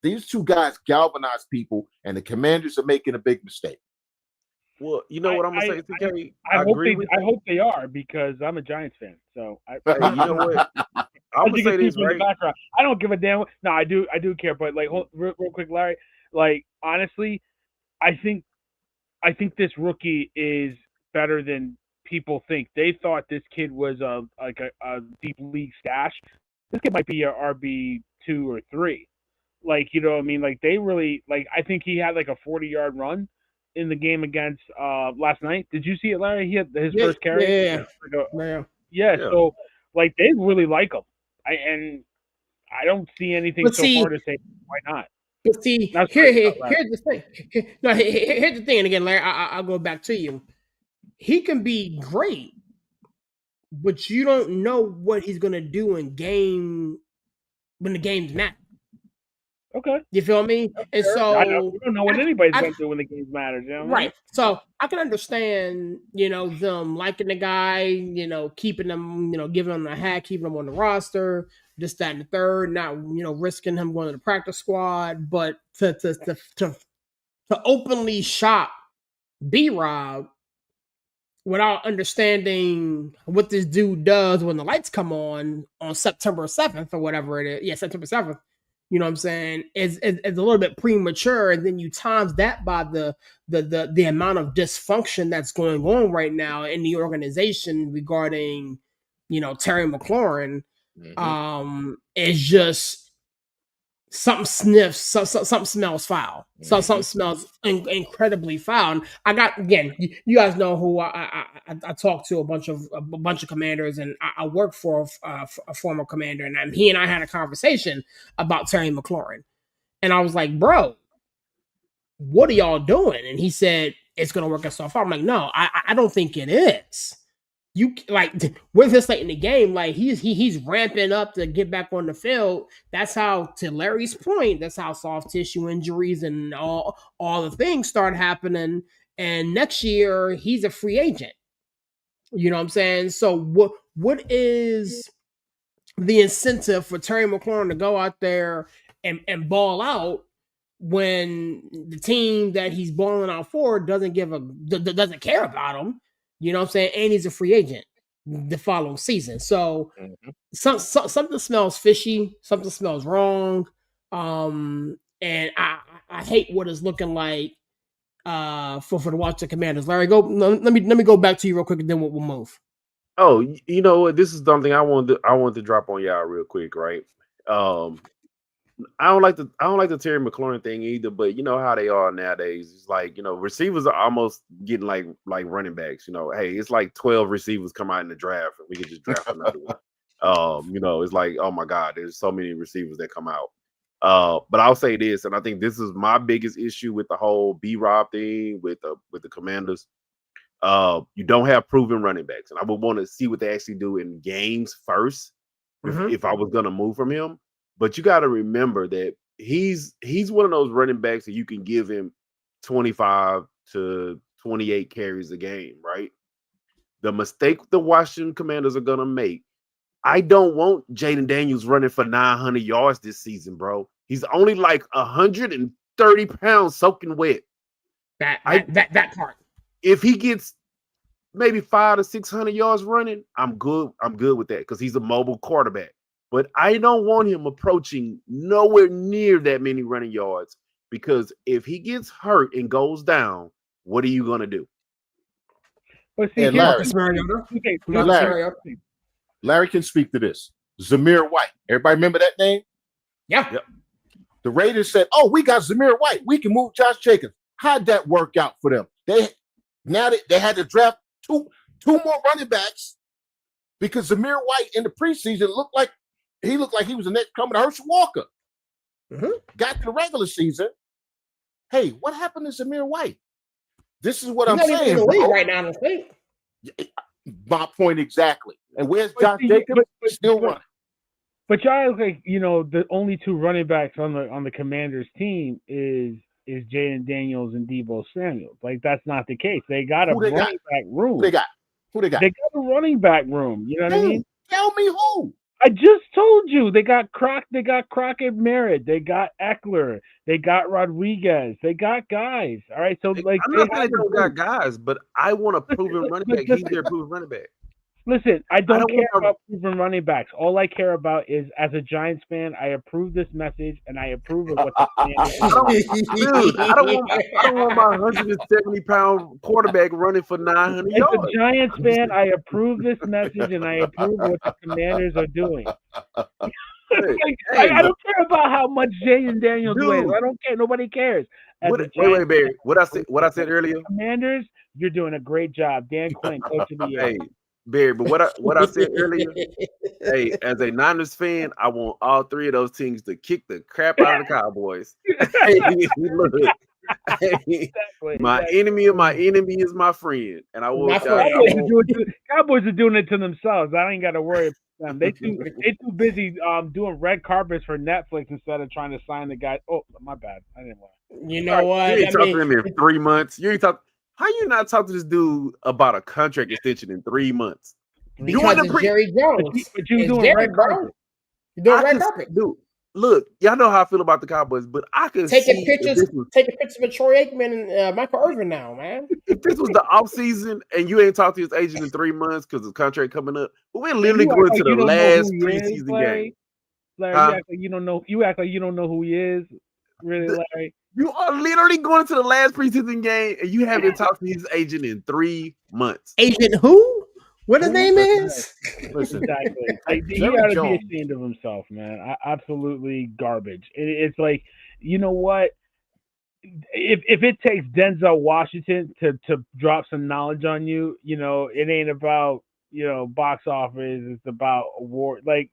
These 2 guys galvanize people, and the Commanders are making a big mistake. Well, you know what I'm gonna say, TK? I hope they are because I'm a Giants fan. So you know what? I'm gonna say this right. Background. I don't give a damn. No, I do care, but real quick, Larry. Honestly, I think this rookie is better than people think. They thought this kid was a deep league stash. This kid might be a RB 2 or 3. You know what I mean? They really I think he had a 40-yard run in the game against last night. Did you see it, Larry? He had his first carry. Yeah. So they really like him. I don't see anything far to say why not. But see, here's the thing. Here's the thing. And again, Larry, I'll go back to you. He can be great, but you don't know what he's gonna do when the game's matter. Okay. You feel me? And so we don't know what anybody's gonna do when the games matter. You know what I mean? So I can understand, them liking the guy, keeping them, giving him a hat, keeping him on the roster, this, that, and the third, not risking him going to the practice squad, but to openly shop B-Rob without understanding what this dude does when the lights come on September 7th or whatever it is. Yeah, September 7th. You know what I'm saying? It's a little bit premature, and then you times that by the amount of dysfunction that's going on right now in the organization regarding, Terry McLaurin. It's just something sniffs, something smells foul. So something smells incredibly foul. And you guys know who I talked to a bunch of commanders, and I work for a former commander, and he and I had a conversation about Terry McLaurin, and I was like, bro, what are y'all doing? And he said, it's going to work itself out. I'm like, no, I don't think it is. You like with this late in the game, like he's ramping up to get back on the field. That's how, to Larry's point, that's how soft tissue injuries and all the things start happening. And next year he's a free agent. You know what I'm saying? So what is the incentive for Terry McLaurin to go out there and ball out when the team that he's balling out for doesn't care about him? You know what I'm saying? And he's a free agent the following season. So something smells fishy. Something smells wrong. And I hate what it's looking like for the Washington Commanders. Larry, let me go back to you real quick, and then we'll move. Oh, you know what? This is something I wanted to drop on y'all real quick, right? I don't like the Terry McLaurin thing either, but you know how they are nowadays. It's like, you know, receivers are almost getting like running backs. You know, hey, it's like 12 receivers come out in the draft, and we can just draft another one. You know, it's like, oh my God, there's so many receivers that come out. But I'll say this, and I think this is my biggest issue with the whole B-Rob thing with the Commanders. You don't have proven running backs, and I would want to see what they actually do in games first if I was going to move from him. But you got to remember that he's one of those running backs that you can give him 25 to 28 carries a game, right? The mistake the Washington Commanders are going to make, I don't want Jaden Daniels running for 900 yards this season, bro. He's only like 130 pounds soaking wet. That part. If he gets maybe 500 to 600 yards running, I'm good. I'm good with that because he's a mobile quarterback. But I don't want him approaching nowhere near that many running yards, because if he gets hurt and goes down, what are you going to do? But see, Larry can speak to this. Zamir White. Everybody remember that name? Yeah. Yep. The Raiders said, oh, we got Zamir White. We can move Josh Jacobs. How'd that work out for them? They had to draft two more running backs because Zamir White in the preseason looked like he was the next coming to Herschel Walker. Got to the regular season. Hey, what happened to Zamir White? This is what I'm saying. In the league right now, I think. My point exactly. And where's Josh Jacobs? Still running. But y'all, like, you know, the only two running backs on the Commanders team is Jaden Daniels and Deebo Samuel. Like, that's not the case. They got a running back room. Who they got? They got a running back room. You know what I mean? Tell me who. I just told you. They got Crockett Merritt. They got Eckler. They got Rodriguez. They got guys. All right. So like, I'm not saying they don't got guys, but I want a proven running back. He's their proven running back. Listen, I don't care about proven running backs. All I care about is, as a Giants fan, I approve this message and I approve of what the Dude, I don't want my 170-pound quarterback running for 900 yards. As a Giants fan, I approve this message and I approve what the Commanders are doing. I don't care about how much Jaden Daniels weighs. I don't care. Nobody cares. Wait, Barry. What I said earlier? Commanders, you're doing a great job. Dan Quinn, coach of the year. Hey, Barry, but what I said earlier, hey, as a Niners fan, I want all three of those teams to kick the crap out of the Cowboys. Hey, look, exactly. My enemy of my enemy is my friend, and I will. Cowboys are doing it to themselves. I ain't got to worry about them. They too busy doing red carpets for Netflix instead of trying to sign the guy. Oh, my bad. I didn't want. You know what? You ain't talking to him in 3 months. You ain't talk. How you not talk to this dude about a contract extension in 3 months? Because it's Jerry Jones. But you doing red carpet. You're doing red carpet. Dude, look, y'all know how I feel about the Cowboys, but I can taking pictures of Troy Aikman and Michael Irvin now, man. If this was the offseason and you ain't talked to his agent in 3 months because the contract coming up, but we're literally going to the last preseason game. Larry, you act like you don't know who he is. Really, Larry? You are literally going to the last preseason game and you haven't talked to his agent in 3 months. Agent who? What his name is? Listen, exactly. He ought to be ashamed of himself, man. Absolutely garbage. It's like, you know what? If it takes Denzel Washington to drop some knowledge on you, you know, it ain't about, you know, box office. It's about award. Like,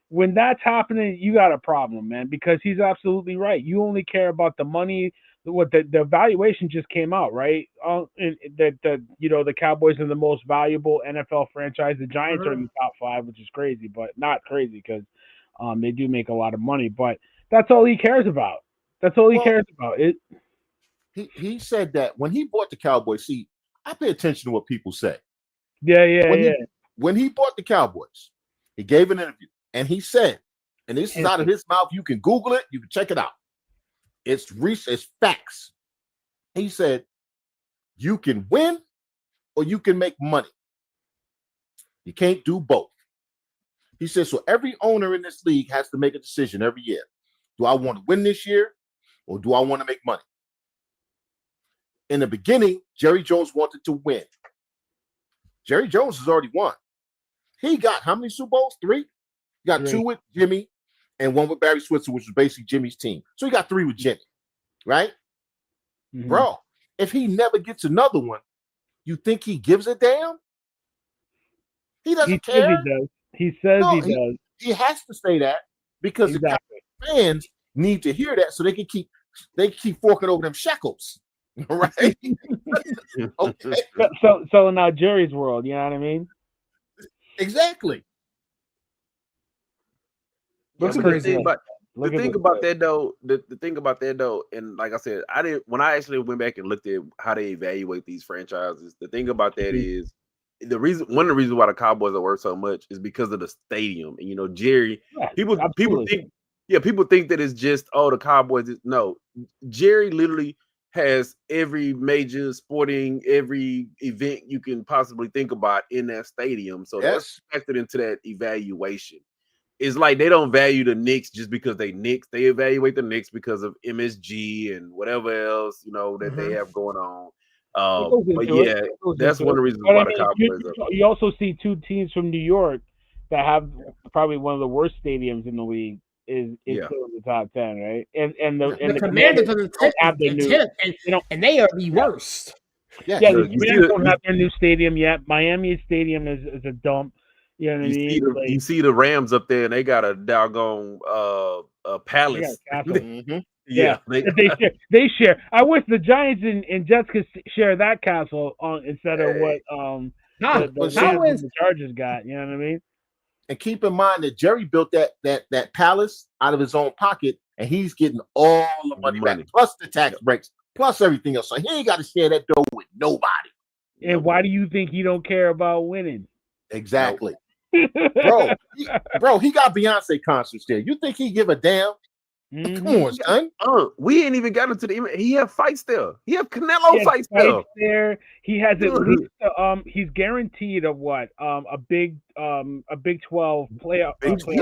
when that's happening, you got a problem, man, because he's absolutely right. You only care about the money. What the valuation just came out, right? That the Cowboys are the most valuable NFL franchise. The Giants are in the top 5, which is crazy, but not crazy because they do make a lot of money. But that's all he cares about. That's all he cares about. He said that when he bought the Cowboys. See, I pay attention to what people say. When he bought the Cowboys, he gave an interview and he said, and this is out of his mouth. You can Google it. You can check it out. It's facts. He said, you can win or you can make money. You can't do both. He said, so every owner in this league has to make a decision every year. Do I want to win this year or do I want to make money? In the beginning, Jerry Jones wanted to win. Jerry Jones has already won. He got how many Super Bowls? 3? He got 2 with Jimmy and 1 with Barry Switzer, which was basically Jimmy's team. So he got 3 with Jimmy, right? Mm-hmm. Bro, if he never gets another one, you think he gives a damn? He doesn't care. He says he does. He has to say that because the fans need to hear that so they can keep forking over them shekels. Right? Okay. So now Jerry's world, you know what I mean? Exactly. The thing about that though, and like I said, when I actually went back and looked at how they evaluate these franchises, the thing about that is one of the reasons why the Cowboys are worth so much is because of the stadium. And Jerry, people think that it's just the Cowboys. No, Jerry literally has every major sporting, every event you can possibly think about in that stadium. So that's factored into that evaluation. It's like they don't value the Knicks just because they Knicks. They evaluate the Knicks because of MSG and whatever else, that they have going on. That's one of the reasons why the Cowboys are. You also see 2 teams from New York that have probably one of the worst stadiums in the league is still in the top 10, right? And the Commanders are the 10th, and they are the worst. The Commanders don't have their new stadium yet. Miami's stadium is a dump. You know what I mean? You see the Rams up there, and they got a doggone palace. Mm-hmm. Yeah, they share. I wish the Giants and Jets could share that castle instead of what the Chargers got. You know what I mean? And keep in mind that Jerry built that palace out of his own pocket, and he's getting all the money back, plus the tax breaks, plus everything else. So he ain't got to share that dough with nobody. And why do you think he don't care about winning? Exactly. Bro, he got Beyonce concerts there. You think he give a damn? Mm-hmm. Come on, son. We ain't even got into he have fights there. He have Canelo fights there. He has at least he's guaranteed a big 12 playoff.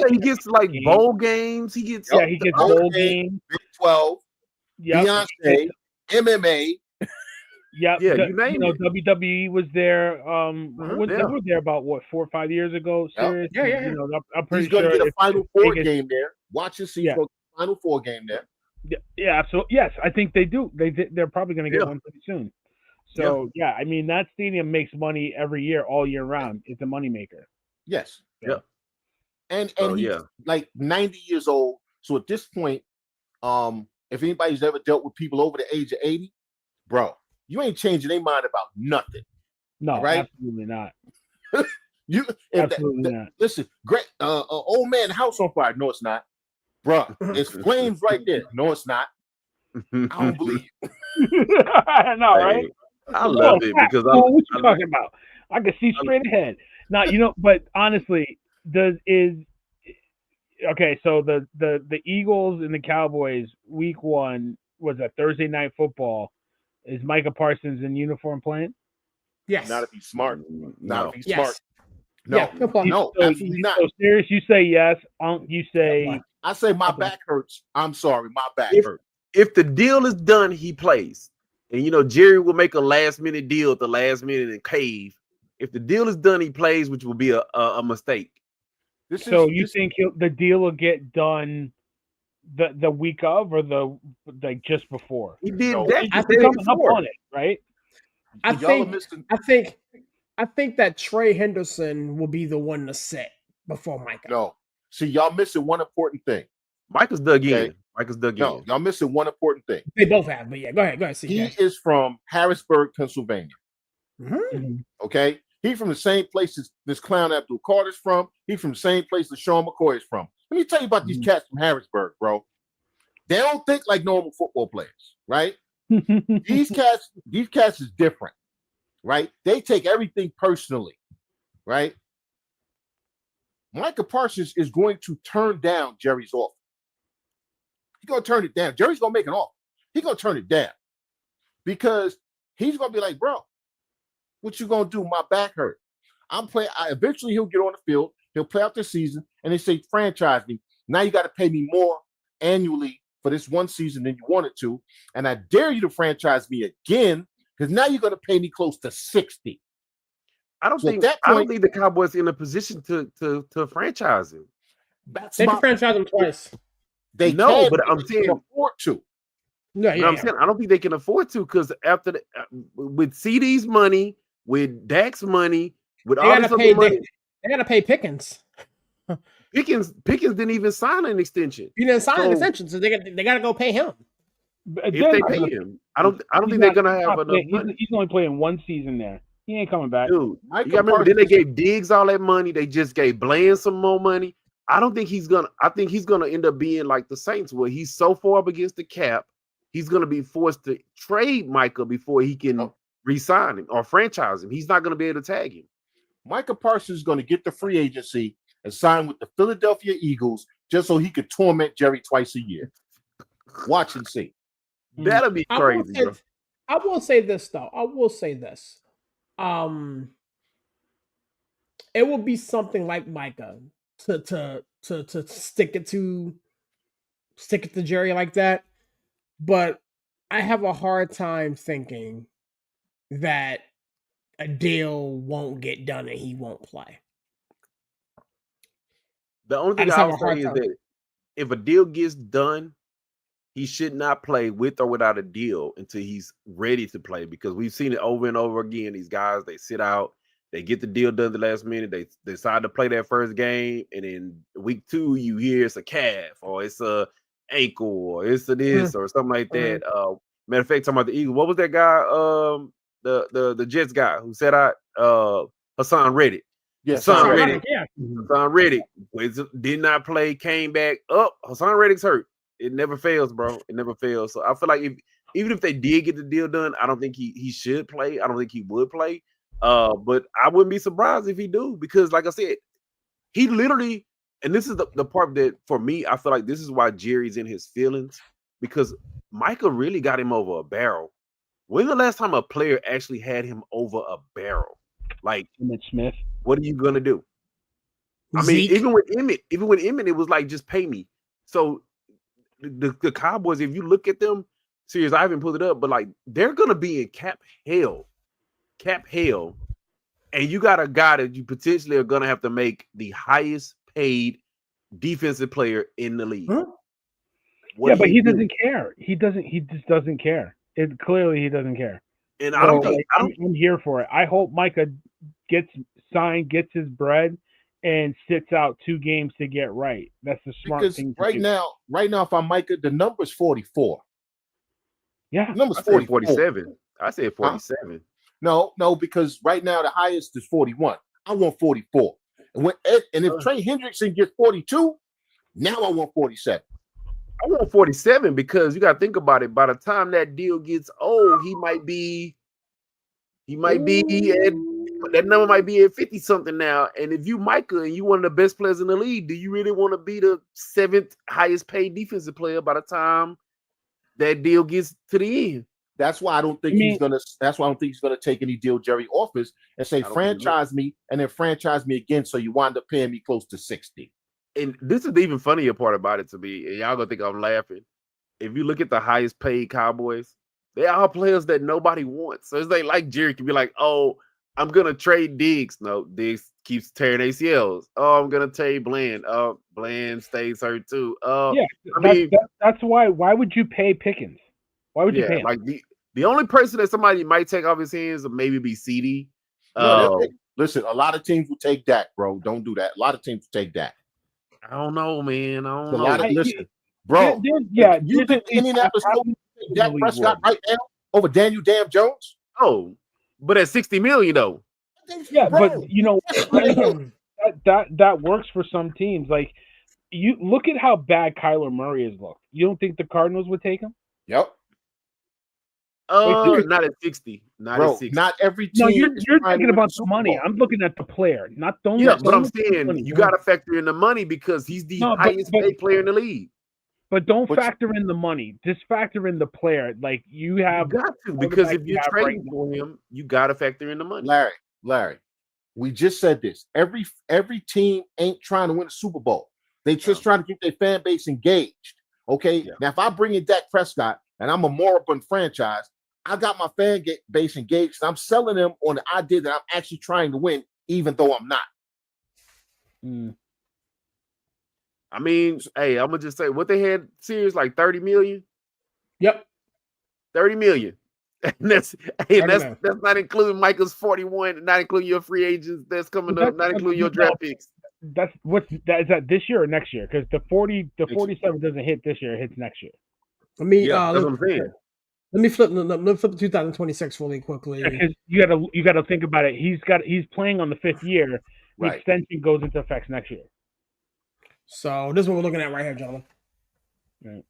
He gets like bowl games. He gets bowl games. Big 12. Yep. Beyonce, MMA. Yep. WWE was there. They were there about 4 or 5 years ago. Serious. Yeah. I'm pretty he's going to get a Final Four game there. Watch and see. Final Four game there. Yeah, absolutely. Yes, I think they do. They're probably going to get one pretty soon. So I mean that stadium makes money every year, all year round. It's a moneymaker. Yes. Yeah. And he's like 90 years old. So at this point, if anybody's ever dealt with people over the age of 80, bro, you ain't changing their mind about nothing. No, right? Absolutely not. Not. Listen, great. Old man, house on fire. No, it's not. Bruh, it's flames right there. No, it's not. I don't believe you. No, right? I love it because what you talking about? I can see straight ahead. Now, but honestly, so the Eagles and the Cowboys week 1 was a Thursday night football. Is Micah Parsons in uniform playing? Yes. Not if he's smart. Not if he's smart. No, absolutely not. So serious, you say yes. You say I say my back hurts. I'm sorry, my back hurts. If the deal is done, he plays. And Jerry will make a last minute deal at the last minute and cave. If the deal is done, he plays, which will be a mistake. You think the deal will get done the week of or just before? He did that. He's coming up on it, right? I think that Trey Henderson will be the one to set before Micah. No. See, y'all missing one important thing. Michael's dug in. Michael's dug in. No, y'all missing one important thing. They both have, but yeah, go ahead, CJ. He is from Harrisburg, Pennsylvania. Mm-hmm. Okay, he's from the same place as this clown Abdul Carter's from. He's from the same place that Sean McCoy is from. Let me tell you about these cats from Harrisburg, bro. They don't think like normal football players, right? These cats is different, right? They take everything personally, right? Micah Parsons is going to turn down Jerry's offer. He's going to turn it down. Jerry's going to make an offer. He's going to turn it down because he's going to be like, bro, what you going to do? My back hurt. I'm playing. Eventually, he'll get on the field. He'll play out the season, and they say, franchise me. Now you got to pay me more annually for this one season than you wanted to. And I dare you to franchise me again because now you're going to pay me close to 60. I don't think the Cowboys are in a position to franchise him. They can franchise him twice. They know, but I'm saying afford to. I'm saying I don't think they can afford to because after with CD's money, with Dak's money, with all this other money, they got to pay Pickens. Pickens didn't even sign an extension. He didn't sign an extension, so they got to go pay him. If they pay him, I don't think they're gonna have enough money. He's only playing one season there. He ain't coming back. Dude, you gotta remember, then they gave Diggs all that money. They just gave Bland some more money. I think he's gonna end up being like the Saints, where he's so far up against the cap, he's gonna be forced to trade Micah before he can re-sign him or franchise him. He's not gonna be able to tag him. Micah Parsons is gonna get the free agency and sign with the Philadelphia Eagles just so he could torment Jerry twice a year. Watch and see. That'll be crazy. I will say this though. I will say this. It will be something like Micah to stick it to Jerry like that. But I have a hard time thinking that a deal won't get done and he won't play. The only thing I would say is that if a deal gets done, he should not play with or without a deal until he's ready to play, because we've seen it over and over again. These guys, they sit out, they get the deal done the last minute, they decide to play that first game, and in week 2, you hear it's a calf or it's a ankle or it's a this or something like that. Matter of fact, talking about the Eagles, what was that guy? The Jets guy who said Hassan Reddick. Yes, Hassan Reddick. Yeah. Hassan Reddick did not play, came back up. Hassan Reddick's hurt. It never fails, bro. It never fails. So I feel like even if they did get the deal done, I don't think he should play. I don't think he would play. But I wouldn't be surprised if he do, because like I said, he literally, and this is the part that for me, I feel like this is why Jerry's in his feelings, because Micah really got him over a barrel. When's the last time a player actually had him over a barrel? Like Emmitt Smith. What are you gonna do? I mean, even with Emmitt, it was like, just pay me. So the Cowboys, if you look at them, serious, I haven't pulled it up, but like they're gonna be in cap hell, and you got a guy that you potentially are gonna have to make the highest paid defensive player in the league. Huh? Yeah, but he doesn't care. He just doesn't care. Clearly he doesn't care. And I'm here for it. I hope Micah gets signed, gets his bread, and sits out 2 games to get right. That's the smart thing to do. Right now, if I'm Micah, the number's 44. Yeah. The number's 47. I said 47. No, because right now the highest is 41. I want 44. And if Trey Hendrickson gets 42, now I want 47. I want 47 because you got to think about it. By the time that deal gets old, he might be at, that number might be at 50 something now. And if you Micah and you one of the best players in the league, do you really want to be the 7th highest paid defensive player by the time that deal gets to the end? That's why I don't think he's gonna take any deal Jerry offers and say franchise me and then franchise me again, so you wind up paying me close to 60. And this is the even funnier part about it to me, and y'all gonna think I'm laughing. If you look at the highest paid Cowboys, they are players that nobody wants. So it's like Jerry can be like, "Oh, I'm gonna trade Diggs." No, Diggs keeps tearing ACLs. Oh, I'm gonna trade Bland. Oh, Bland stays hurt too. That's why. Why would you pay Pickens? Why would you pay him? Like the only person that somebody might take off his hands would maybe be CD. Listen, a lot of teams will take Dak, bro. Don't do that. A lot of teams will take Dak. I don't know, man. I don't It's a know. lot of listen, bro. You think Indianapolis Dak Prescott right now over Daniel Damn Jones? Oh, but at $60 million though. Yeah, bro, but you know that works for some teams. Like you look at how bad Kyler Murray has looked. You don't think the Cardinals would take him? Yep. Not at 60. Not bro, at 60. not every team. No, you're thinking about the Super money. Bowl. I'm looking at the player, not don't. Yeah, don't but I'm look at the saying money. you got to factor in the money because he's the highest paid player in the league. But don't factor in the money. Just factor in the player. Like you have You got to, because if you're trading for him, you got to factor in the money. Larry, we just said this. Every team ain't trying to win a Super Bowl. They just trying to keep their fan base engaged. Okay. Yeah. Now, if I bring in Dak Prescott and I'm a moribund franchise, I got my fan base engaged. I'm selling them on the idea that I'm actually trying to win, even though I'm not. I mean, hey, I'm gonna just say what they had serious like 30 million. Yep. 30 million. And that's not including Michael's 41, not including your free agents that's coming up, not including your draft picks. Is that this year or next year? Because the 47 doesn't hit this year, it hits next year. Let me that's what I'm saying. Let me flip to 2026 really quickly. Yeah, you gotta think about it. He's playing on the 5th year. The extension goes into effect next year. So this is what we're looking at right here, gentlemen. Right.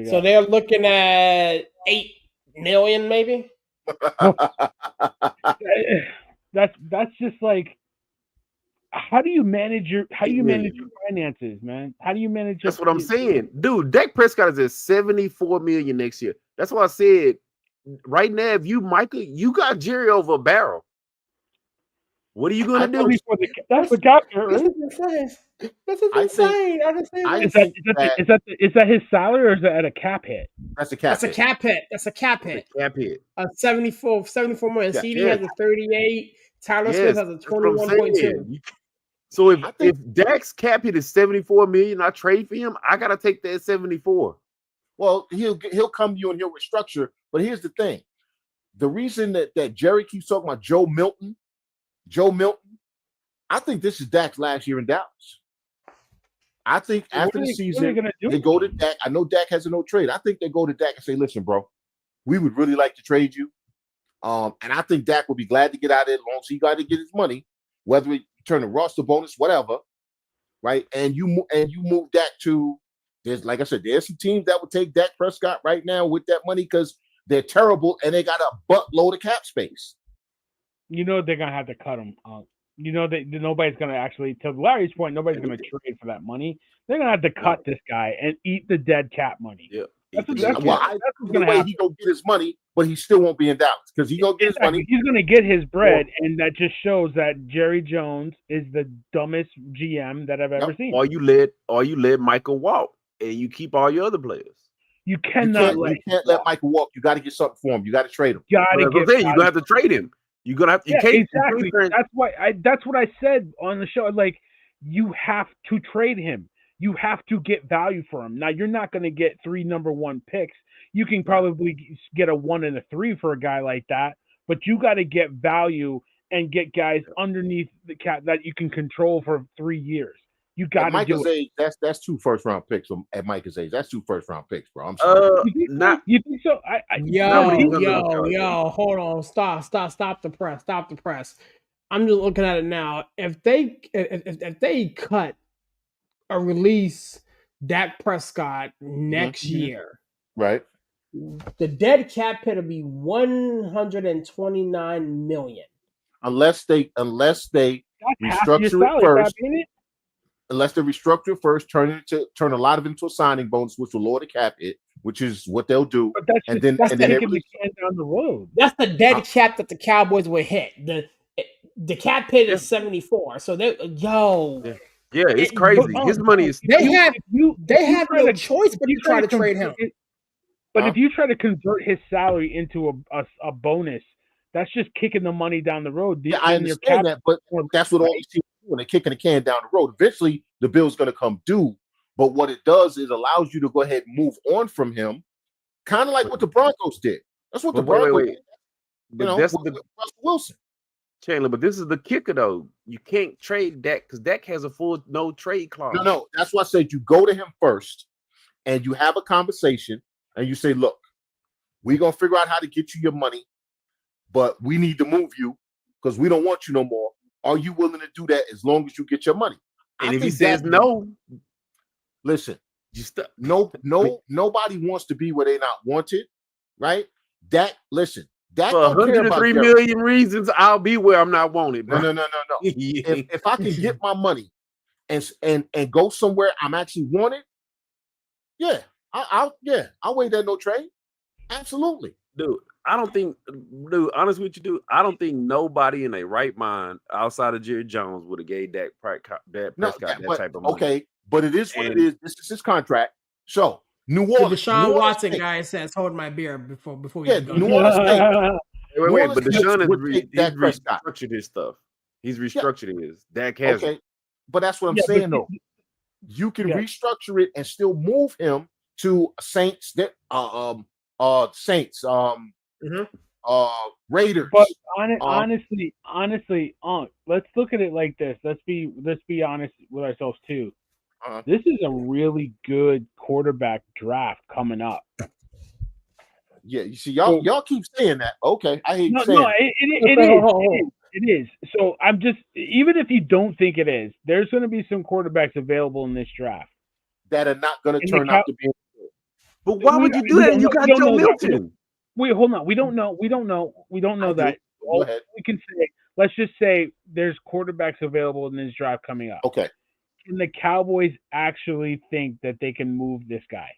So they're looking at 8 million, maybe. That's just like, how do you manage your finances, man? How do you manage? That's what I'm saying, dude. Dak Prescott is at 74 million next year. That's why I said right now, if you Michael, you got Jerry over a barrel. What are you gonna do? That's the cap hit, right? This is insane. Is that his salary or is that a cap hit? That's a cap hit. That's a cap hit. Cap hit. 74 million. CD has a 38. Tyler Smith has a 21.2. So if Dak's cap hit is 74 million, I trade for him, I gotta take that 74. Well, he'll come to you and he'll restructure. But here's the thing: the reason that Jerry keeps talking about Joe Milton, I think this is Dak's last year in Dallas. I think after the season, they go to Dak. I know Dak has a no trade. I think they go to Dak and say, "Listen, bro, we would really like to trade you." And I think Dak would be glad to get out of there as long as he got to get his money, whether he turn a roster bonus, whatever, right? And you move Dak to. There's, like I said, there's some teams that would take Dak Prescott right now with that money because they're terrible and they got a buttload of cap space. You know they're gonna have to cut him. You know that nobody's gonna actually, to Larry's point, nobody's gonna trade for that money. They're gonna have to cut this guy and eat the dead cap money. Yeah. That's what's gonna happen. He gonna get his money, but he still won't be in Dallas because he's gonna get his money. He's gonna get his bread, and that just shows that Jerry Jones is the dumbest GM that I've ever seen. Or you let Michael walk and you keep all your other players. You can't let Michael walk. You got to get something for him. You got to trade him. You're gonna have to trade him. You're gonna have to. Exactly. That's what I said on the show. Like, you have to trade him. You have to get value for him. Now, you're not going to get 3 number 1 picks. You can probably get a 1 and a 3 for a guy like that, but you got to get value and get guys underneath the cap that you can control for 3 years. You got to do it. That's 2 first-round picks at Mike's age. That's 2 first-round picks, bro. I'm sorry. You think so? Yo, hold on. Stop the press. I'm just looking at it now. If they cut or release Dak Prescott next year, right? The dead cap hit will be $129 million. Unless they restructure it first. Unless they restructure it first, turn a lot of it into a signing bonus, which will lower the cap hit, which is what they'll do. But that's kicking the can down the road. That's the dead cap that the Cowboys would hit. The cap hit is 74. So Yeah, it's crazy. His money is. They have no choice but to try to trade him. But if you try to convert his salary into a bonus, that's just kicking the money down the road. Yeah, I understand that, but that's what all these teams do when they're kicking the can down the road. Eventually, the bill's going to come due. But what it does is allows you to go ahead and move on from him, kind of like what the Broncos did. That's what the Broncos did. That's Russell Wilson. Chandler, but this is the kicker though. You can't trade Dak because Dak has a full no trade clause. No. That's why I said you go to him first and you have a conversation and you say, look, we're gonna figure out how to get you your money, but we need to move you because we don't want you no more. Are you willing to do that as long as you get your money? And if he says no, listen, just nobody wants to be where they're not wanted, right? That for 103 million reasons, I'll be where I'm not wanted. Bro. No. if I can get my money and go somewhere I'm actually wanted, yeah, I'll weigh that no trade. Absolutely, dude. Honest with you, dude, I don't think nobody in their right mind outside of Jerry Jones would have gave Dak Prescott that type of money. Okay, but it is what it is. This is his contract. So New Orleans, the Deshaun Watson guy says, "Hold my beer before you go." New Orleans State. Wait, but Deshaun has restructured his stuff. He's restructured his. Dak has. Okay, but that's what I'm saying though. You can restructure it and still move him to Saints. Raiders. But honestly, let's look at it like this. Let's be honest with ourselves too. This is a really good quarterback draft coming up. Yeah, you see, y'all keep saying that. Okay, I hate saying it is. So I'm just, even if you don't think it is, there's going to be some quarterbacks available in this draft that are not going to turn out to be. But why would you do that? You got Joe Milton. Wait, hold on. We don't know that. Go ahead. We can say, let's just say there's quarterbacks available in this draft coming up. Okay. Can the Cowboys actually think that they can move this guy?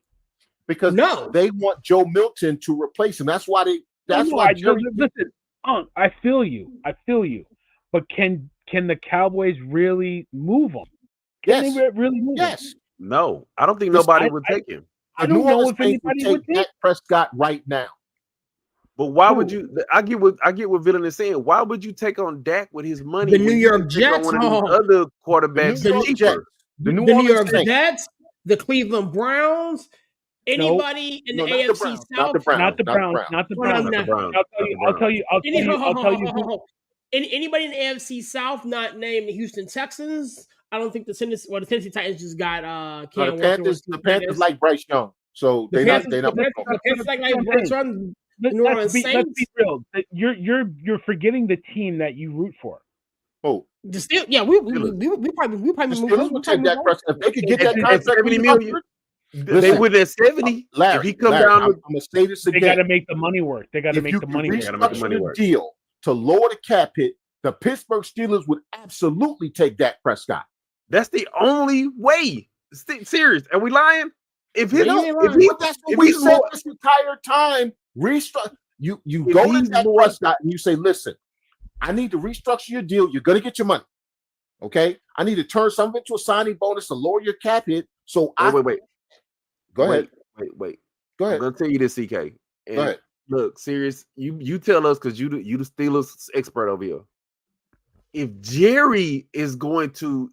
Because they want Joe Milton to replace him. That's why listen, I feel you. But can the Cowboys really move him? Can they really move him? No, I don't think nobody would take him. I don't know if anybody would take Dak Prescott right now. But why would you? I get what Villain is saying. Why would you take on Dak with his money? The New York Jets, other quarterbacks, the New York Jets, the Cleveland Browns. Anybody in the AFC South? Not the Browns. I'll tell you. Anybody in the AFC South not named the Houston Texans? I don't think the Tennessee Titans just got the Panthers like Bryce Young, so they're not. The Panthers like Bryce Young. Let's be real. You're forgetting the team that you root for. Oh, the Steelers. Yeah, we probably would take that person if they could get that contract. 70 million. They would at 70. Larry, if he comes down, I'm gonna say this again. They got to make the money work. They got to make the money work. The deal to lower the cap hit. The Pittsburgh Steelers would absolutely take Dak Prescott. That's the only way. Serious? Are we lying? That's what we said this entire time. Restructure. You go to Dak Prescott and you say, "Listen, I need to restructure your deal. You're going to get your money. Okay? I need to turn something into a signing bonus to lower your cap hit." So wait. Go ahead. Wait. Go ahead. I'm gonna tell you this, CK. And go ahead. Look, serious. You tell us because you the Steelers expert over here. If Jerry is going to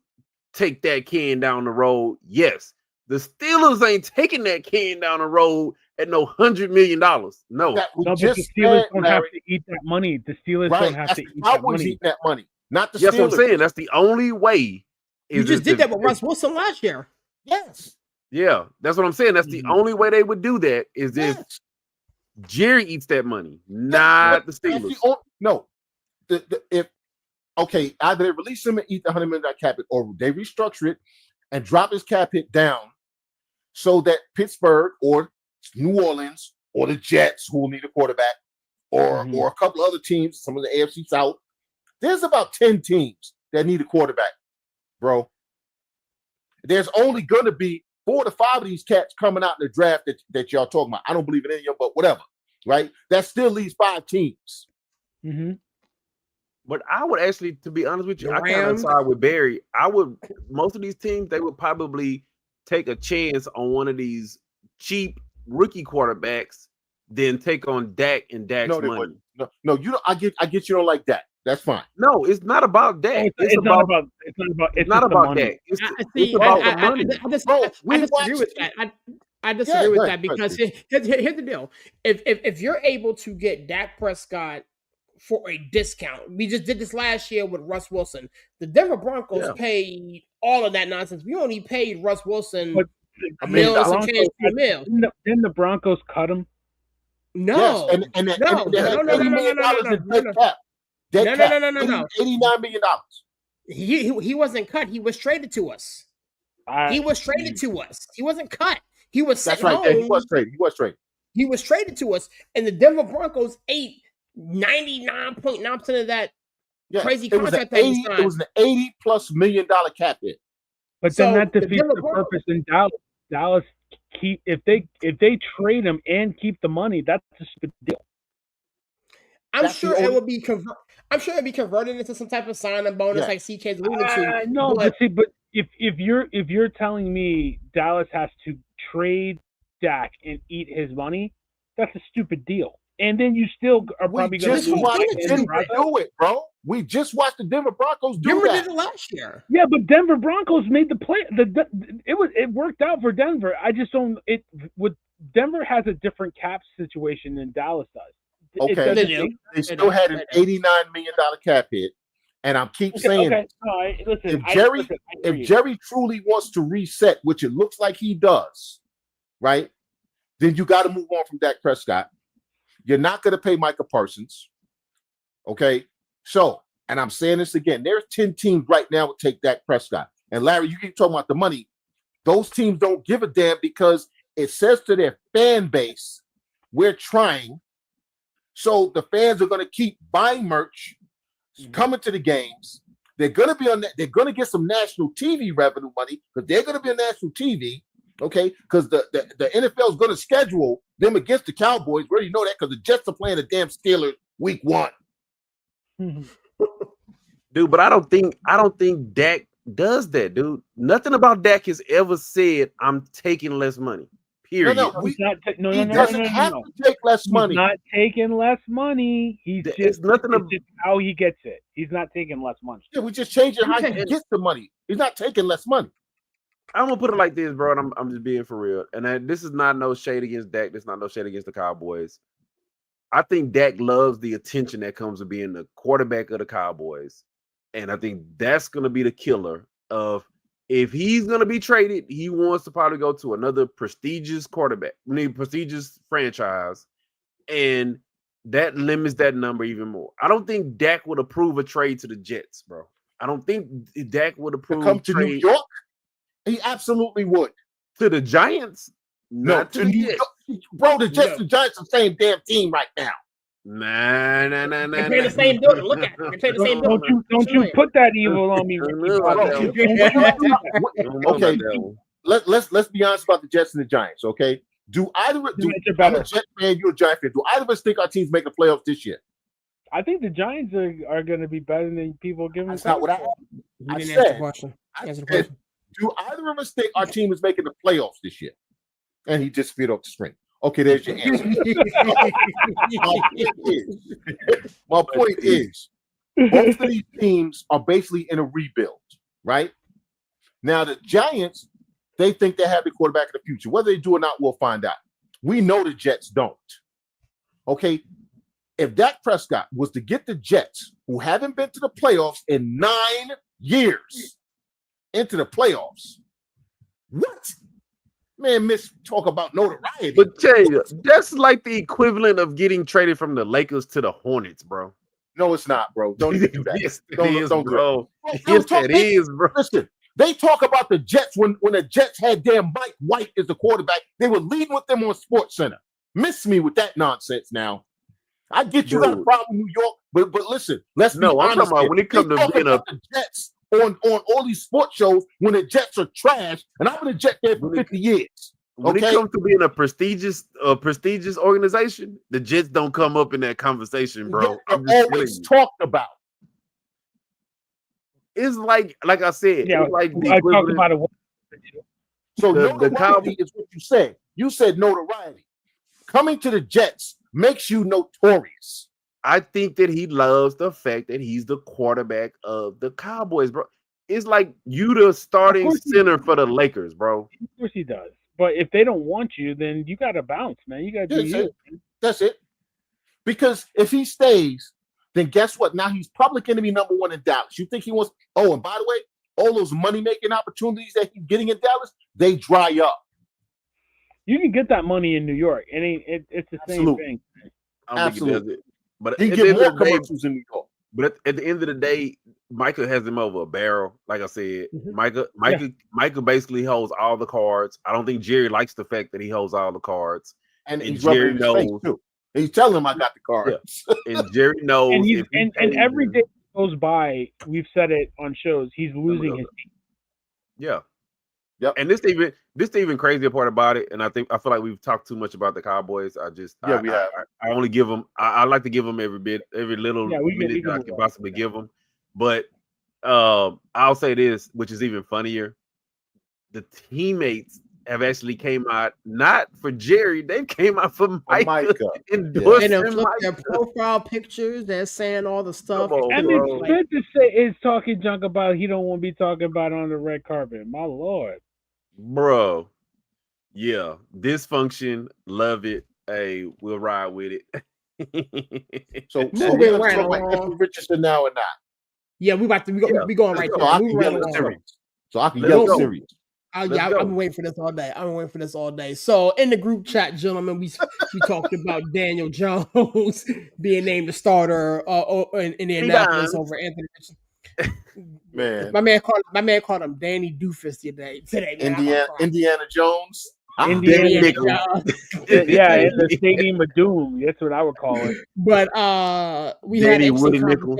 take that can down the road, yes. The Steelers ain't taking that can down the road at no $100 million. No. The Steelers don't have to eat that money. The Steelers don't have to eat that money. Eat that money, not the Steelers. That's what I'm saying. That's the only way. You just did that with Russ Wilson last year. Yes. Yeah, that's what I'm saying. That's the only way they would do that is if Jerry eats that money, not the Steelers. Either they release him and eat the $100 million cap hit, or they restructure it and drop his cap hit down so that Pittsburgh or New Orleans or the Jets, who will need a quarterback, or a couple other teams, some of the AFC South. There's about 10 teams that need a quarterback, bro. There's only going to be 4 to 5 of these cats coming out in the draft that y'all talking about. I don't believe in any of them, but whatever, right? That still leaves 5 teams. Mm-hmm. But I would actually, to be honest with you, I kind of side with Barry. Most of these teams, they would probably take a chance on one of these cheap rookie quarterbacks, then take on Dak and Dak's money. No, you don't. I get you don't like that. That's fine. No, it's not about Dak. It's not about Dak. It's about the money. I disagree with that. I disagree with that because here's the deal. If you're able to get Dak Prescott for a discount. We just did this last year with Russ Wilson. The Denver Broncos paid all of that nonsense. We only paid Russ Wilson $1 million. Didn't the Broncos cut him? No, yes, and they had $80 million in dead cap. Dead cap. No. $89 million. He wasn't cut. He was traded to us. He was traded to us. He wasn't cut. He was sent home. Yeah, he was traded. He was traded to us, and the Denver Broncos ate 99.9% of that crazy contract that he signed. It was an $80+ million cap hit. But then that defeats the purpose in Dallas. Dallas if they trade him and keep the money, that's a stupid deal. I'm sure it would be converted into some type of sign-in bonus like CK's alluded to. No, but if you're telling me Dallas has to trade Dak and eat his money, that's a stupid deal. And then you still are probably going to do it, bro. We just watched the Denver Broncos do Denver that. did it last year. Yeah, but Denver Broncos made the play. It worked out for Denver. I just don't. Denver has a different cap situation than Dallas does. Okay, they still had an $89 million cap hit, and I keep saying, listen, if Jerry truly wants to reset, which it looks like he does, right? Then you got to move on from Dak Prescott. You're not going to pay Micah Parsons, okay? So, and I'm saying this again, there's 10 teams right now would take Dak Prescott. And Larry, you keep talking about the money. Those teams don't give a damn because it says to their fan base, we're trying. So the fans are going to keep buying merch, coming to the games. They're going to be on that. They're going to get some national TV revenue money because they're going to be on national TV, okay? Because the NFL is going to schedule them against the Cowboys. We already know that because the Jets are playing the damn Steelers week 1. Dude, but I don't think Dak does that, dude. Nothing about Dak has ever said I'm taking less money. Period. He doesn't have to take less money. He's not taking less money. It's just how he gets it. He's not taking less money. Yeah, we just changing how he gets the money. He's not taking less money. I'm gonna put it like this, bro, and I'm just being for real. And this is not no shade against Dak. This is not no shade against the Cowboys. I think Dak loves the attention that comes with being the quarterback of the Cowboys. And I think that's going to be the killer of if he's going to be traded, he wants to probably go to another prestigious prestigious franchise. And that limits that number even more. I don't think Dak would approve a trade to the Jets, bro. I don't think Dak would approve come to New York. He absolutely would. To the Giants? Not to New York. Bro, the Jets and Giants are the same damn team right now. Nah. They play the same building. Look at it. They play the same building. Don't you put that evil on me. Okay, let's be honest about the Jets and the Giants, okay? I'm a Jet fan, you're a Giant fan. Do either of us think our team's making the playoffs this year? I think the Giants are going to be better than people give them. That's not what I said. Do either of us think our team is making the playoffs this year? And he just spit off the screen. Okay, there's your answer. My point is, both of these teams are basically in a rebuild, right? Now, the Giants, they think they have the quarterback of the future. Whether they do or not, we'll find out. We know the Jets don't. Okay, if Dak Prescott was to get the Jets, who haven't been to the playoffs in 9 years, into the playoffs, what? Man, talk about notoriety. But Jay, that's like the equivalent of getting traded from the Lakers to the Hornets, bro. No, it's not, bro. Don't even do that. Yes, don't is, bro. Yes, it is, bro. Listen, they talk about the Jets when the Jets had damn Mike White as the quarterback. They were leading with them on SportsCenter. Miss me with that nonsense now. I get you got a problem in New York, but listen, let's be honest. I'm talking about when it comes to being the Jets on all these sports shows when the Jets are trash, and I've been a Jet fan for 50 years. When it comes to being a prestigious organization, the Jets don't come up in that conversation, bro. They're always talked about. It's like I said, it's like I talked about it. So notoriety is what you said. You said notoriety. Coming to the Jets makes you notorious. I think that he loves the fact that he's the quarterback of the Cowboys, bro. It's like you the starting center for the Lakers, bro. Of course he does. But if they don't want you, then you got to bounce, man. You got to do it. That's it. Because if he stays, then guess what? Now he's probably going to be number one in Dallas. You think he wants? Oh, and by the way, all those money-making opportunities that he's getting in Dallas, they dry up. You can get that money in New York, and it's the same thing. I don't think he does it. But he get more commercials in New York. But at the end of the day, Michael has him over a barrel. Like I said, Michael basically holds all the cards. I don't think Jerry likes the fact that he holds all the cards. And Jerry knows too. He's telling him I got the cards. Yeah. And Jerry knows. And every day goes by, we've said it on shows, he's losing his team. Yeah. Yep. And this even crazier part about it, and I feel like we've talked too much about the Cowboys. We have. I only give them. I like to give them every little minute that I can possibly give them. But I'll say this, which is even funnier: the teammates have actually came out not for Jerry, they came out for Micah. They done flipped their profile pictures. They're saying all the stuff. And it's good to say is talking junk about he don't want to be talking about on the red carpet. My Lord. Bro, yeah, dysfunction, love it. Hey, we'll ride with it. so we're going to talk about Richardson now or not? Yeah, we going right there. So I can yell serious. I've been waiting for this all day. So in the group chat, gentlemen, we talked about Daniel Jones being named the starter in Indianapolis over Anthony Richardson. Man, my man called him Danny Doofus today. Man, Indiana Jones. Indiana Jones. Yeah, in the Stadium of Doom. That's what I would call it. But we had an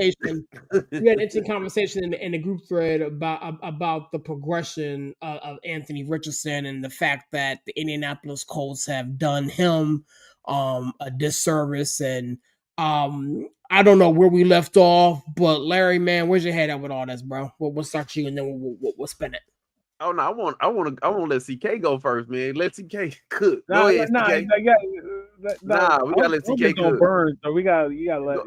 interesting conversation in the group thread about the progression of Anthony Richardson and the fact that the Indianapolis Colts have done him a disservice. And I don't know where we left off, but Larry, man, where's your head at with all this, bro? We'll start you and then we'll spin it. Oh no, I want to let CK go first, man. Let CK cook. Go ahead, CK. We gotta let CK cook. Burn, so you gotta let.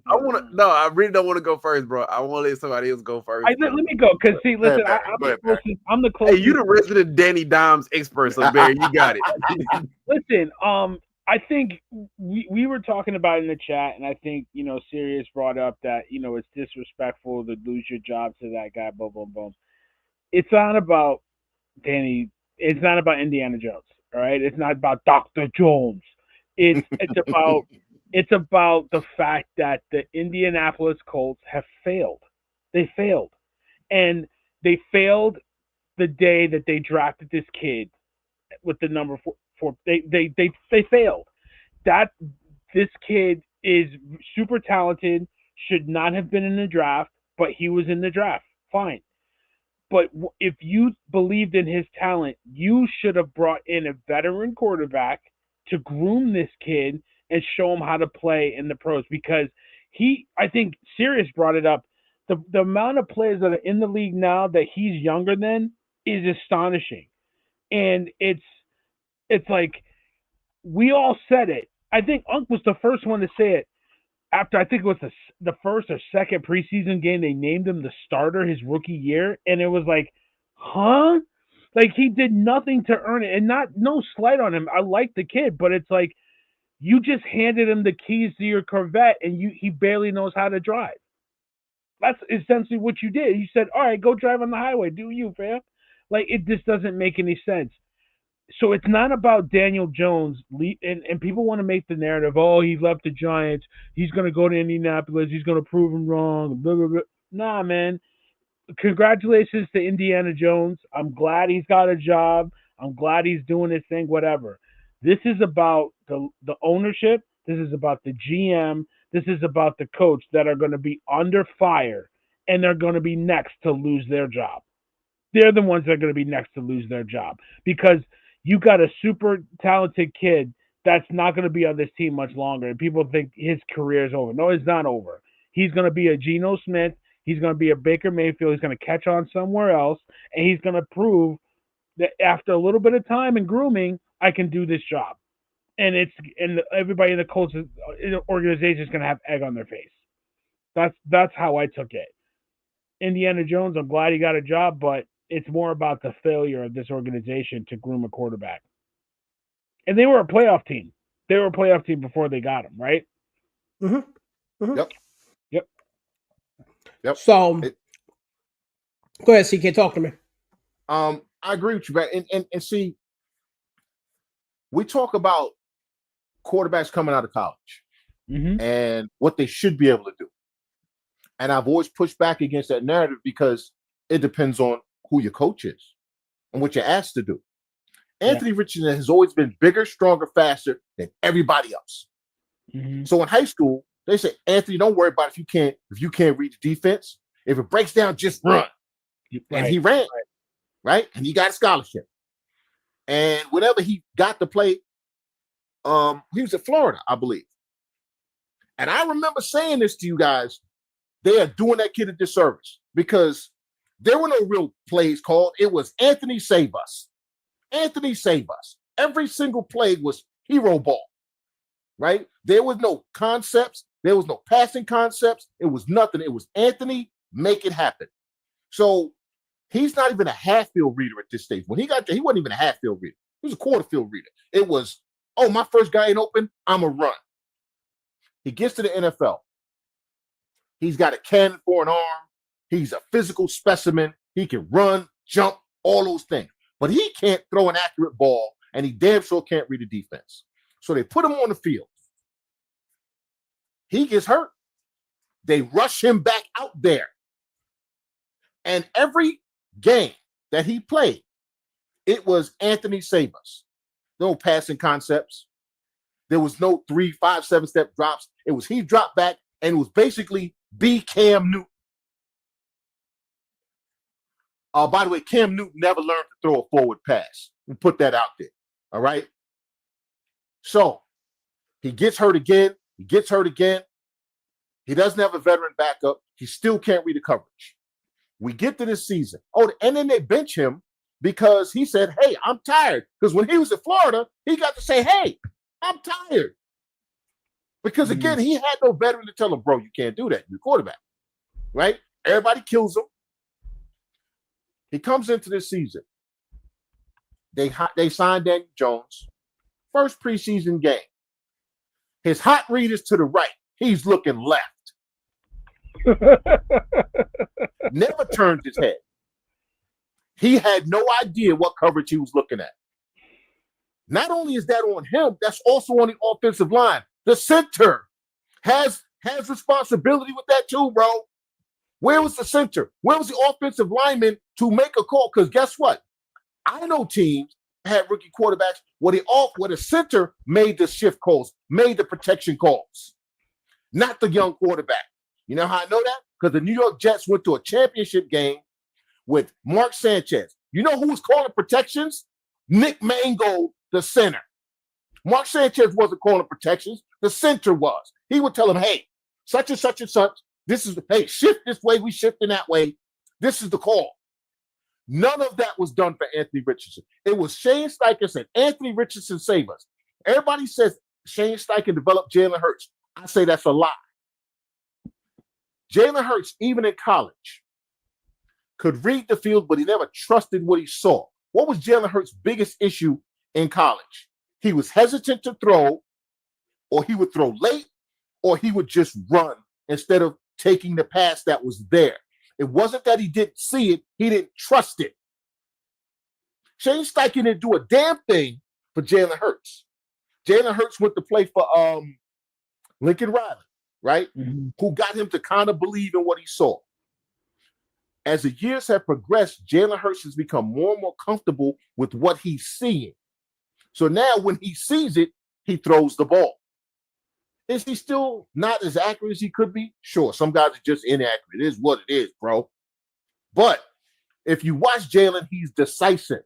I really don't want to go first, bro. I want to let somebody else go first. Let me go, because see, listen, I'm the closest. Hey, you the resident Danny Dimes expert, so Barry, you got it. Listen, I think we were talking about it in the chat, and I think Sirius brought up that it's disrespectful to lose your job to that guy. Boom, boom, boom. It's not about Danny. It's not about Indiana Jones. All right. It's not about Dr. Jones. It's about the fact that the Indianapolis Colts have failed. They failed, and they failed the day that they drafted this kid with the number 4. They failed. That this kid is super talented. Should not have been in the draft, but he was in the draft. Fine. But if you believed in his talent, you should have brought in a veteran quarterback to groom this kid and show him how to play in the pros. Because I think Sirius brought it up, the amount of players that are in the league now that he's younger than is astonishing. And it's like, we all said it. I think Unc was the first one to say it. After, I think it was the first or second preseason game, they named him the starter his rookie year, and it was like, huh? Like, he did nothing to earn it, and no slight on him. I like the kid, but it's like, you just handed him the keys to your Corvette, and he barely knows how to drive. That's essentially what you did. You said, all right, go drive on the highway. Do you, fam? Like, it just doesn't make any sense. So it's not about Daniel Jones, and people want to make the narrative, oh, he left the Giants, he's going to go to Indianapolis, he's going to prove him wrong, blah, blah, blah. Nah, man. Congratulations to Indiana Jones. I'm glad he's got a job. I'm glad he's doing his thing, whatever. This is about the ownership. This is about the GM. This is about the coach that are going to be under fire, and they're going to be next to lose their job. They're the ones that are going to be next to lose their job, because you got a super talented kid that's not going to be on this team much longer. And people think his career is over. No, it's not over. He's going to be a Geno Smith. He's going to be a Baker Mayfield. He's going to catch on somewhere else. And he's going to prove that after a little bit of time and grooming, I can do this job. And everybody in the Colts organization is going to have egg on their face. That's how I took it. Indiana Jones, I'm glad he got a job, but it's more about the failure of this organization to groom a quarterback. And they were a playoff team. They were a playoff team before they got him, right? Mm-hmm. Mm-hmm. Yep. Yep. So go ahead, CK, talk to me. I agree with you, man. And see, we talk about quarterbacks coming out of college and what they should be able to do. And I've always pushed back against that narrative because it depends on who your coach is and what you're asked to do. Anthony Richardson has always been bigger, stronger, faster than everybody else. So in high school, they say, Anthony, don't worry about if you can't read the defense. If it breaks down, just run. And he ran, right? And he got a scholarship. And whenever he got to play, he was at Florida, I believe. And I remember saying this to you guys. They are doing that kid a disservice because there were no real plays called. It was Anthony, save us. Anthony, save us. Every single play was hero ball, right? There was no concepts. There was no passing concepts. It was nothing. It was Anthony, make it happen. So he's not even a half field reader at this stage. When he got there, he wasn't even a half field reader. He was a quarter field reader. It was, oh, my first guy ain't open, I'm a run. He gets to the NFL. He's got a cannon for an arm. He's a physical specimen. He can run, jump, all those things. But he can't throw an accurate ball, and he damn sure can't read a defense. So they put him on the field. He gets hurt. They rush him back out there. And every game that he played, it was Anthony, save us. No passing concepts. There was no 3, 5, 7-step drops. It was he dropped back, and it was basically be Cam Newton. By the way, Cam Newton never learned to throw a forward pass. We put that out there. All right. So he gets hurt again. He doesn't have a veteran backup. He still can't read the coverage. We get to this season. Oh, and then they bench him because he said, hey, I'm tired. Because when he was in Florida, he got to say, hey, I'm tired. Because again, he had no veteran to tell him, bro, you can't do that. You're quarterback, right? Everybody kills him. He comes into this season. They signed Daniel Jones. First preseason game. His hot read is to the right. He's looking left. Never turned his head. He had no idea what coverage he was looking at. Not only is that on him, that's also on the offensive line. The center has responsibility with that too, bro. Where was the center? Where was the offensive lineman to make a call? Because guess what? I know teams had rookie quarterbacks where the center made the shift calls, made the protection calls, not the young quarterback. You know how I know that? Because the New York Jets went to a championship game with Mark Sanchez. You know who was calling protections? Nick Mangold, the center. Mark Sanchez wasn't calling protections. The center was. He would tell him, hey, such and such and such. This is, hey, shift this way. We shift in that way. This is the call. None of that was done for Anthony Richardson. It was Shane Steichen said, Anthony Richardson, save us. Everybody says Shane Steichen developed Jalen Hurts. I say that's a lie. Jalen Hurts, even in college, could read the field, but he never trusted what he saw. What was Jalen Hurts' biggest issue in college? He was hesitant to throw, or he would throw late, or he would just run instead of taking the pass that was there. It wasn't that he didn't see it, he didn't trust it. Shane Steichen didn't do a damn thing for Jalen Hurts. Jalen Hurts went to play for Lincoln Riley, right? Who got him to kind of believe in what he saw. As the years have progressed, Jalen Hurts has become more and more comfortable with what he's seeing. So now when he sees it, he throws the ball. Is he still not as accurate as he could be? Sure, some guys are just inaccurate. It is what it is, bro. But if you watch Jalen, he's decisive.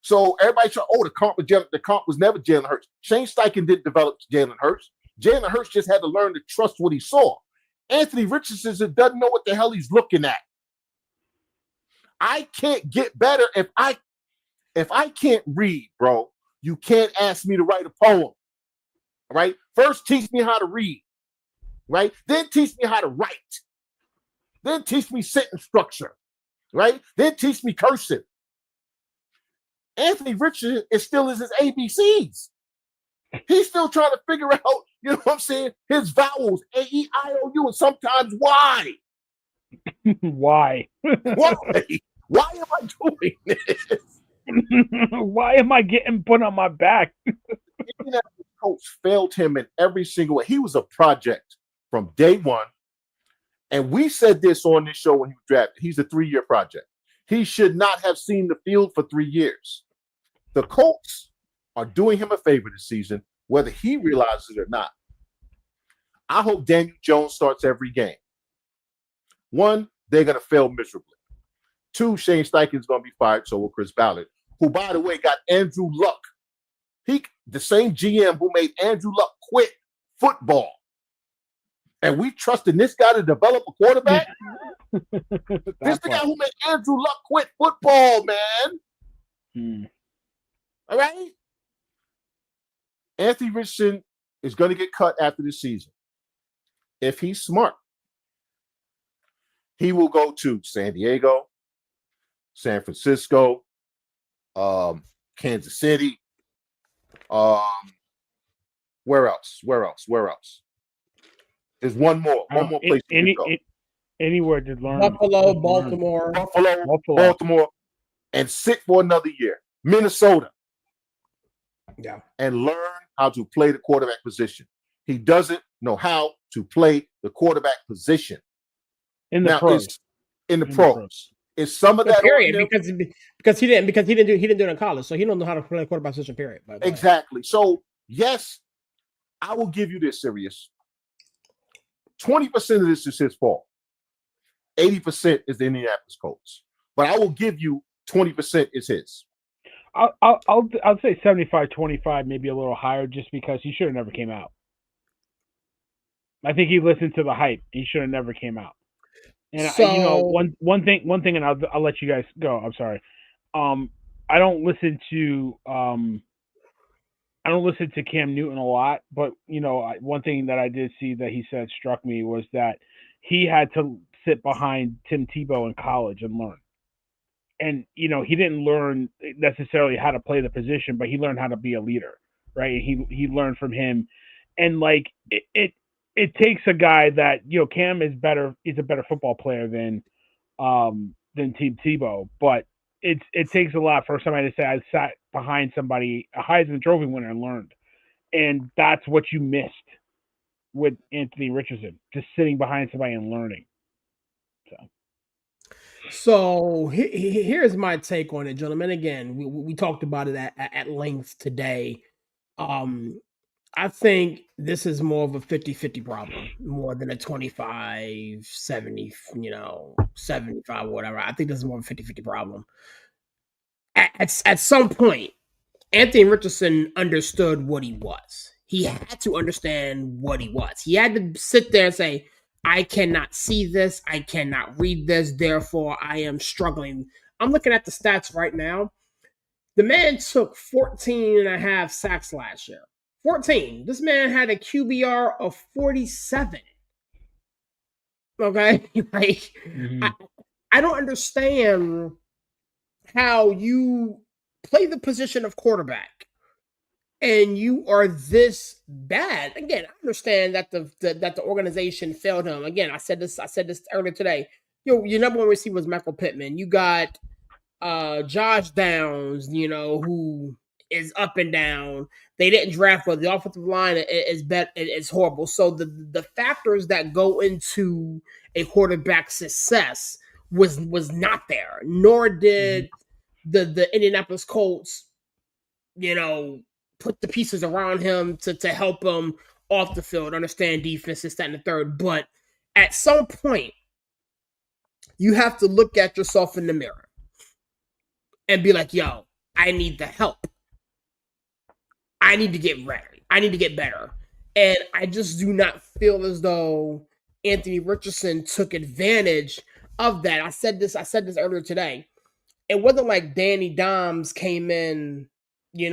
So everybody said, oh, the comp was never Jalen Hurts. Shane Steichen didn't develop Jalen Hurts. Jalen Hurts just had to learn to trust what he saw. Anthony Richardson doesn't know what the hell he's looking at. I can't get better if I can't read, bro. You can't ask me to write a poem. Right? First, teach me how to read. Right? Then teach me how to write. Then teach me sentence structure. Right? Then teach me cursive. Anthony Richardson is still in his ABCs. He's still trying to figure out, you know what I'm saying, his vowels, A, E, I, O, U, and sometimes Y. Why? Why? Why am I doing this? Why am I getting put on my back? Indianapolis coach failed him in every single way. He was a project from day one. And we said this on this show when he was drafted. He's a 3-year project. He should not have seen the field for 3 years. The Colts are doing him a favor this season, whether he realizes it or not. I hope Daniel Jones starts every game. 1, they're going to fail miserably. 2, Shane Steichen's going to be fired, so will Chris Ballard, who, by the way, got Andrew Luck. The same GM who made Andrew Luck quit football. And we trusted this guy to develop a quarterback? This the guy who made Andrew Luck quit football, man. All right? Anthony Richardson is going to get cut after this season. If he's smart, he will go to San Diego, San Francisco, Kansas City. Where else? There's one more place to go. Anywhere to learn. Buffalo, Baltimore. Baltimore, and sit for another year. Minnesota. Yeah. And learn how to play the quarterback position. He doesn't know how to play the quarterback position. In the pros. In the pros. Is some of that period because he didn't do it in college, so he don't know how to play a quarterback position. Period. Exactly. So yes, I will give you this, Sirius. 20% of this is his fault. 80% is the Indianapolis Colts. But I will give you 20% is his. I'll say 75-25, maybe a little higher, just because he should have never came out. I think he listened to the hype. He should have never came out. And one thing, and I'll let you guys go. I'm sorry. I don't listen to Cam Newton a lot, but one thing that I did see that he said struck me was that he had to sit behind Tim Tebow in college and learn. And he didn't learn necessarily how to play the position, but he learned how to be a leader, right? He learned from him, and like it takes a guy that Cam is better. He's a better football player than Tim Tebow, but it takes a lot for somebody to say I sat behind somebody, a Heisman Trophy winner, and learned. And that's what you missed with Anthony Richardson, just sitting behind somebody and learning. So here's my take on it, gentlemen. Again, we talked about it at length today. I think this is more of a 50-50 problem, more than a 25-70, 75, whatever. I think this is more of a 50-50 problem. At some point, Anthony Richardson understood what he was. He had to understand what he was. He had to sit there and say, I cannot see this. I cannot read this. Therefore, I am struggling. I'm looking at the stats right now. The man took 14 and a half sacks last year. 14. This man had a QBR of 47. Okay? Like, I don't understand how you play the position of quarterback and you are this bad. Again, I understand that the organization failed him. Again, I said this earlier today. Your number one receiver was Michael Pittman. You got Josh Downs, who is up and down. They didn't draft well. The offensive line is horrible. So the factors that go into a quarterback's success was not there. Nor did the Indianapolis Colts, put the pieces around him to help him off the field, understand defense, this, that, and the third. But at some point, you have to look at yourself in the mirror and be like, yo, I need the help. I need to get ready. I need to get better. And I just do not feel as though Anthony Richardson took advantage of that. I said this earlier today. It wasn't like Danny Dimes came in, in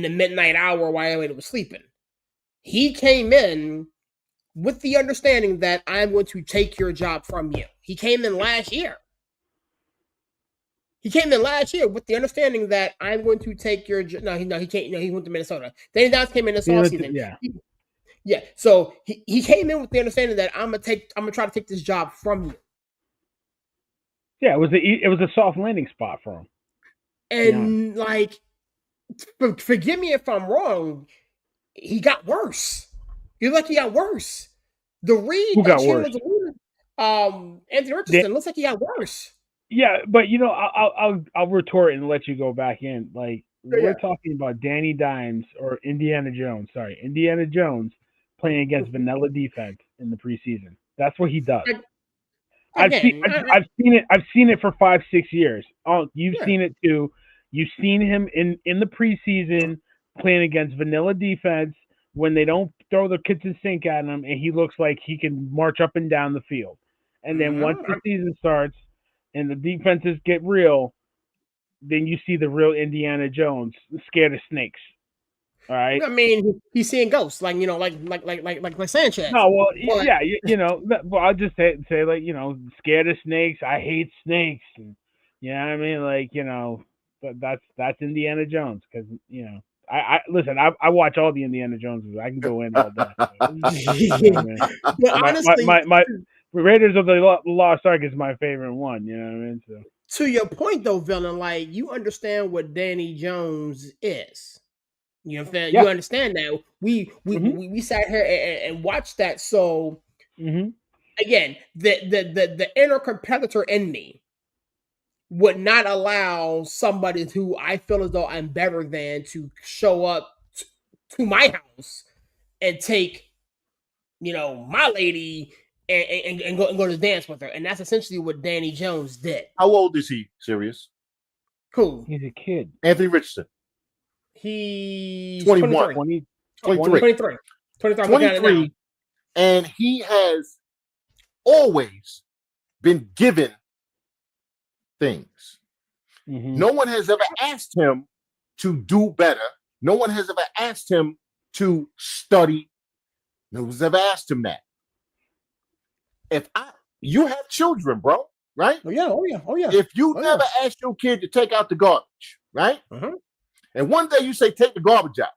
the midnight hour while everybody was sleeping. He came in with the understanding that I'm going to take your job from you. He came in last year. With the understanding that I'm going to take your job. No, he can't. No, he went to Minnesota. Danny Dimes came in this offseason. Yeah. So he came in with the understanding that I'm gonna try to take this job from you. Yeah, it was a soft landing spot for him. And like, forgive me if I'm wrong, he got worse. He got worse. The read Who that got Chandler worse? Anthony Richardson looks like he got worse. Yeah, but I'll retort and let you go back in. Like we're talking about Danny Dimes or Indiana Jones. Sorry, Indiana Jones playing against vanilla defense in the preseason. That's what he does. I've seen it. I've seen it for 5-6 years. Oh, you've seen it too. You've seen him in the preseason playing against vanilla defense when they don't throw the kitchen sink at him, and he looks like he can march up and down the field. And then once the season starts and the defenses get real, then you see the real Indiana Jones scared of snakes. All right. I mean, he's seeing ghosts, like Sanchez. No, well, yeah, well, I'll just say like scared of snakes. I hate snakes. And, you know what I mean? Like that's Indiana Jones because I listen. I watch all the Indiana Joneses. I can go in all day. But honestly, my Raiders of the Lost Ark is my favorite one. You know what I mean? So. To your point, though, villain, like you understand what Danny Jones is. You know what I'm saying? You understand that. We sat here and watched that. So again, the inner competitor in me would not allow somebody who I feel as though I'm better than to show up to my house and take, my lady and go to dance with her. And that's essentially what Danny Jones did. How old is he, Sirius? Cool. He's a kid. Anthony Richardson. He's 21. 23. And he has always been given things. No one has ever asked him to do better. No one has ever asked him to study. No one's ever asked him that. You have children, bro, right? Oh yeah. If you never ask your kid to take out the garbage, right? And one day you say, take the garbage out,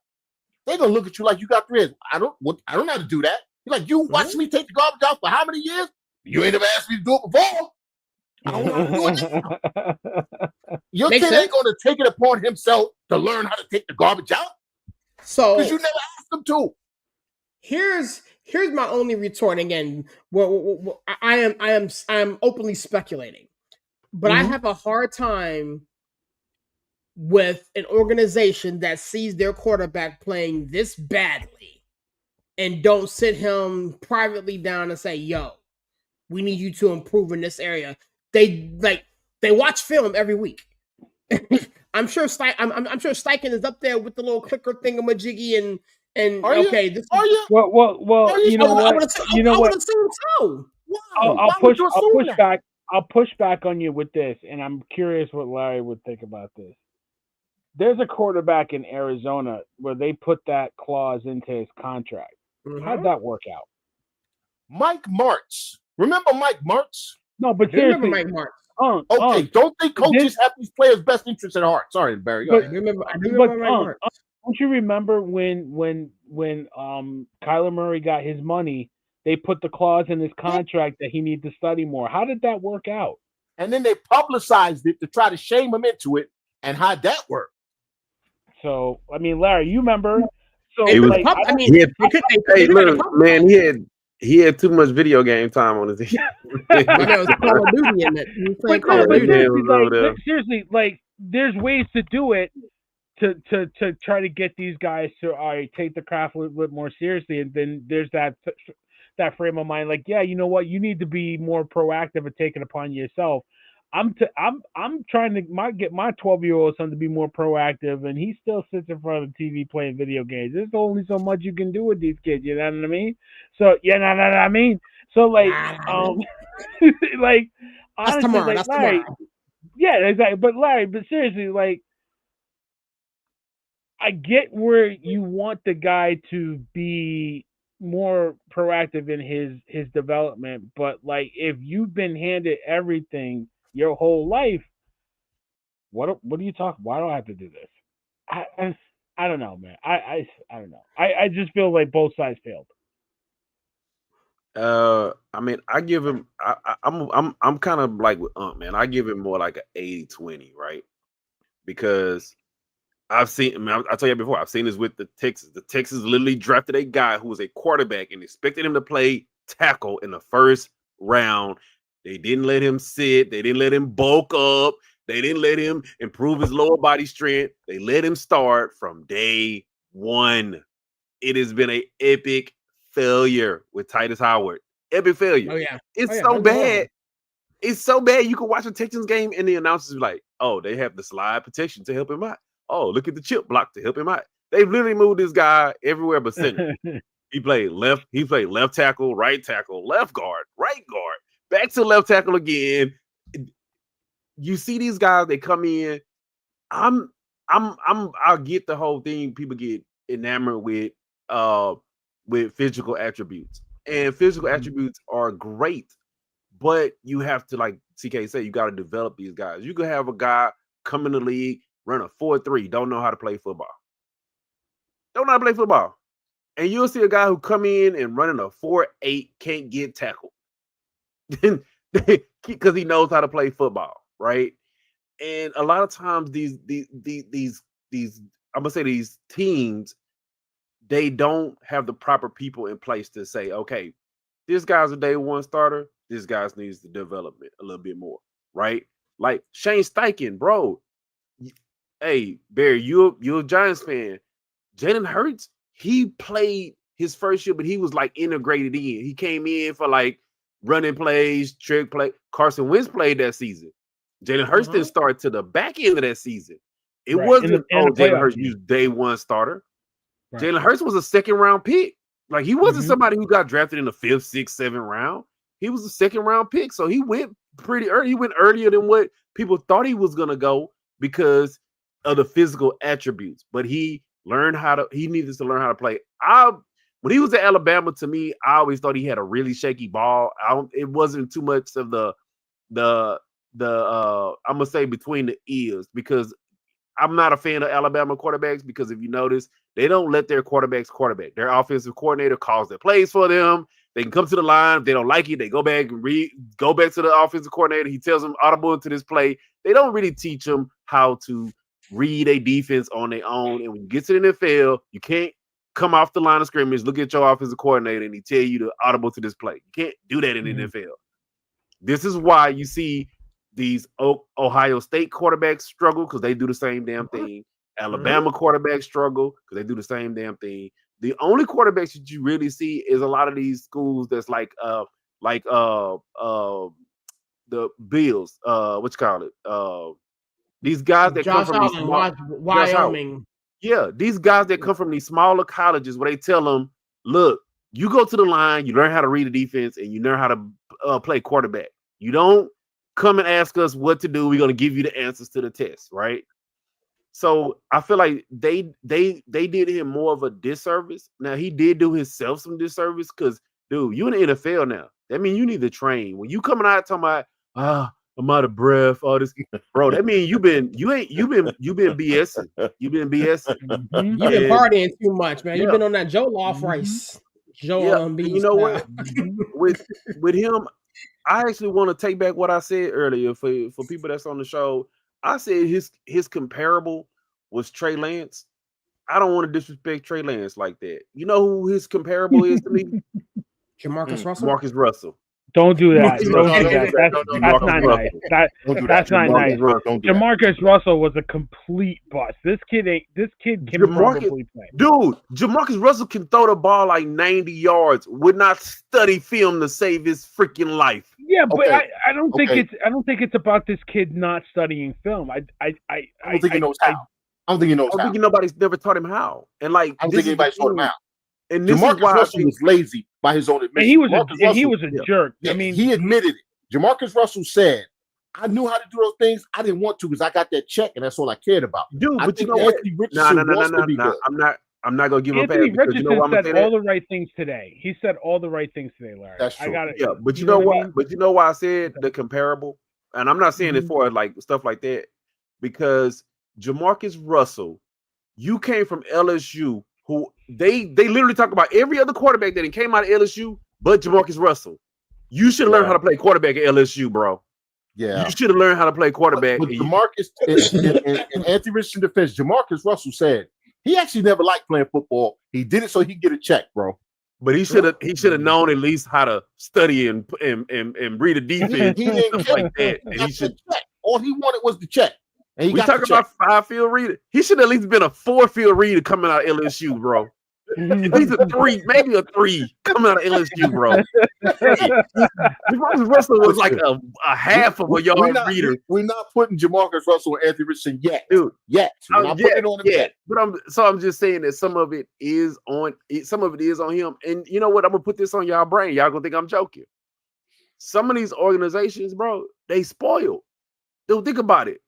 they're gonna look at you like you got 3 years. I don't know how to do that. You're like, you watched me take the garbage out for how many years? You ain't ever asked me to do it before. I don't know how to do it now. Your kid ain't gonna take it upon himself to learn how to take the garbage out. So because you never asked him to. Here's my only retort. Again, I am openly speculating, but I have a hard time with an organization that sees their quarterback playing this badly and don't sit him privately down and say, yo, we need you to improve in this area. They watch film every week. I'm sure Steichen is up there with the little clicker thingamajiggy and okay. Well, you know what? I would assume so. I'll push back on you with this, and I'm curious what Larry would think about this. There's a quarterback in Arizona where they put that clause into his contract. How'd that work out? Mike Martz. Remember Mike Martz? No, but seriously, remember Mike Martz. Okay, don't think coaches have these players' best interests at heart. Sorry, Barry. I remember Mike Martz. Don't you remember when Kyler Murray got his money, they put the clause in his contract that he needs to study more? How did that work out? And then they publicized it to try to shame him into it. And how'd that work? So, I mean, Larry, you remember? So, he had too much video game time on his hands. It was Call of Duty in it. He was playing Call of Duty. Seriously, like, there's ways to do it to try to get these guys to take the craft a little bit more seriously. And then there's that frame of mind, like, yeah, you know what? You need to be more proactive and take it upon yourself. I'm trying to get my 12-year-old son to be more proactive, and he still sits in front of the TV playing video games. There's only so much you can do with these kids, you know what I mean? So like, like, honestly, that's Larry, tomorrow. Yeah, exactly. But Larry, seriously, like, I get where you want the guy to be more proactive in his development, but like, if you've been handed everything your whole life, what are you talking? Why do I have to do this? I don't know, man. I don't know. I just feel like both sides failed. I mean, I give him. I'm kind of like with man. I give him more like an 80-20, right? Because I've seen. I mean, I tell you before. I've seen this with the Texans. The Texans literally drafted a guy who was a quarterback and expected him to play tackle in the first round. They didn't let him sit. They didn't let him bulk up. They didn't let him improve his lower body strength. They let him start from day one. It has been an epic failure with Titus Howard. Epic failure. Oh yeah, It's so bad. It's so bad. You can watch a Texans game and the announcers be like, "Oh, they have the slide protection to help him out. Oh, look at the chip block to help him out." They've literally moved this guy everywhere but center. He played left tackle, right tackle, left guard, right guard, back to left tackle again. You see these guys, they come in. I'll get the whole thing. People get enamored with physical attributes. And physical attributes are great, but you have to, like CK said, you got to develop these guys. You could have a guy come in the league, run a 4.3, don't know how to play football. Don't know how to play football. And you'll see a guy who come in and running a 4.8 can't get tackled. Because he knows how to play football, right? And a lot of times these I'm gonna say these teams, they don't have the proper people in place to say, okay, this guy's a day one starter. This guy needs to develop it a little bit more, right? Like Shane Steichen, bro. Hey, Barry, you're a Giants fan. Jalen Hurts, he played his first year, but he was like integrated in. He came in for like running plays, trick play. Carson Wentz played that season. Jalen Hurts didn't start to the back end of that season. It wasn't Jalen Hurts used day one starter. Right. Jalen Hurts was a second round pick. Like he wasn't somebody who got drafted in the 5th, 6th, 7th round. He was a second round pick. So he went pretty early. He went earlier than what people thought he was gonna go because of the physical attributes. But he needed to learn how to play. When he was at Alabama, to me, I always thought he had a really shaky ball. It wasn't too much of the I'm gonna say between the ears, because I'm not a fan of Alabama quarterbacks, because if you notice, they don't let their quarterbacks quarterback. Their offensive coordinator calls their plays for them. They can come to the line. If they don't like it, they go back and go back to the offensive coordinator. He tells them audible into this play. They don't really teach them how to read a defense on their own. And when you get to the NFL, you can't come off the line of scrimmage, look at your offensive coordinator, and he tell you to audible to this play. You can't do that in the NFL. This is why you see these Ohio State quarterbacks struggle, because they do the same damn thing. Alabama quarterbacks struggle because they do the same damn thing. The only quarterbacks that you really see is a lot of these schools that's like the Bills, what you call it? These guys that come from these Wyoming. Yeah, these guys that come from these smaller colleges where they tell them, look, you go to the line, you learn how to read the defense, and you learn how to play quarterback. You don't come and ask us what to do. We're going to give you the answers to the test, right? So I feel like they did him more of a disservice. Now, he did do himself some disservice because, dude, you in the NFL now. That means you need to train. When you coming out talking about, I'm out of breath, all this, bro, that means you've been BSing. You've been BSing. You've been partying too much, man. You've been on that Joe Loft Rice. Joe on you know what? with him, I actually want to take back what I said earlier for people that's on the show. I said his comparable was Trey Lance. I don't want to disrespect Trey Lance like that. You know who his comparable is to me? Jamarcus Russell. Marcus Russell. Don't do that. Don't do that. That's not nice. That's not nice. Jamarcus Russell was a complete bust. This kid can probably play. Dude, Jamarcus Russell can throw the ball like 90 yards. Would not study film to save his freaking life. Yeah, but I don't think it's about this kid not studying film. I don't think he knows how. I don't think he knows how. I don't think nobody's never taught him how. And like, I don't think anybody's taught him how. And this is why Russell was lazy by his own admission. And he was a jerk. I mean, he admitted it. Jamarcus Russell said, "I knew how to do those things. I didn't want to because I got that check, and that's all I cared about." Dude, but you know what? No. I'm not gonna give him a pass because you know what I'm saying. All the right things today. He said all the right things today, Larry. That's true. Yeah, but you know what? But you know why I said the comparable, and I'm not saying it for like stuff like that, because Jamarcus Russell, you came from LSU. Who they literally talk about every other quarterback that came out of LSU but Jamarcus Russell. You should learn how to play quarterback at LSU, bro. Yeah. You should have learned how to play quarterback. But Jamarcus, in Anthony Richardson defense, Jamarcus Russell said he actually never liked playing football. He did it so he could get a check, bro. But he should have known at least how to study and read a defense. He didn't care like that. And he should. All he wanted was the check. And we talking about 5-field reader. He should at least been a 4-field reader coming out of LSU, bro. He's a 3, maybe a 3 coming out of LSU, bro. Jamarcus Russell was like a half of a yard reader. We're not putting Jamarcus Russell and Anthony Richardson yet, dude. Yet, we're not putting it on him yet. But I'm just saying that some of it is on him. And you know what? I'm gonna put this on y'all brain. Y'all gonna think I'm joking. Some of these organizations, bro, they spoiled. Dude, think about it.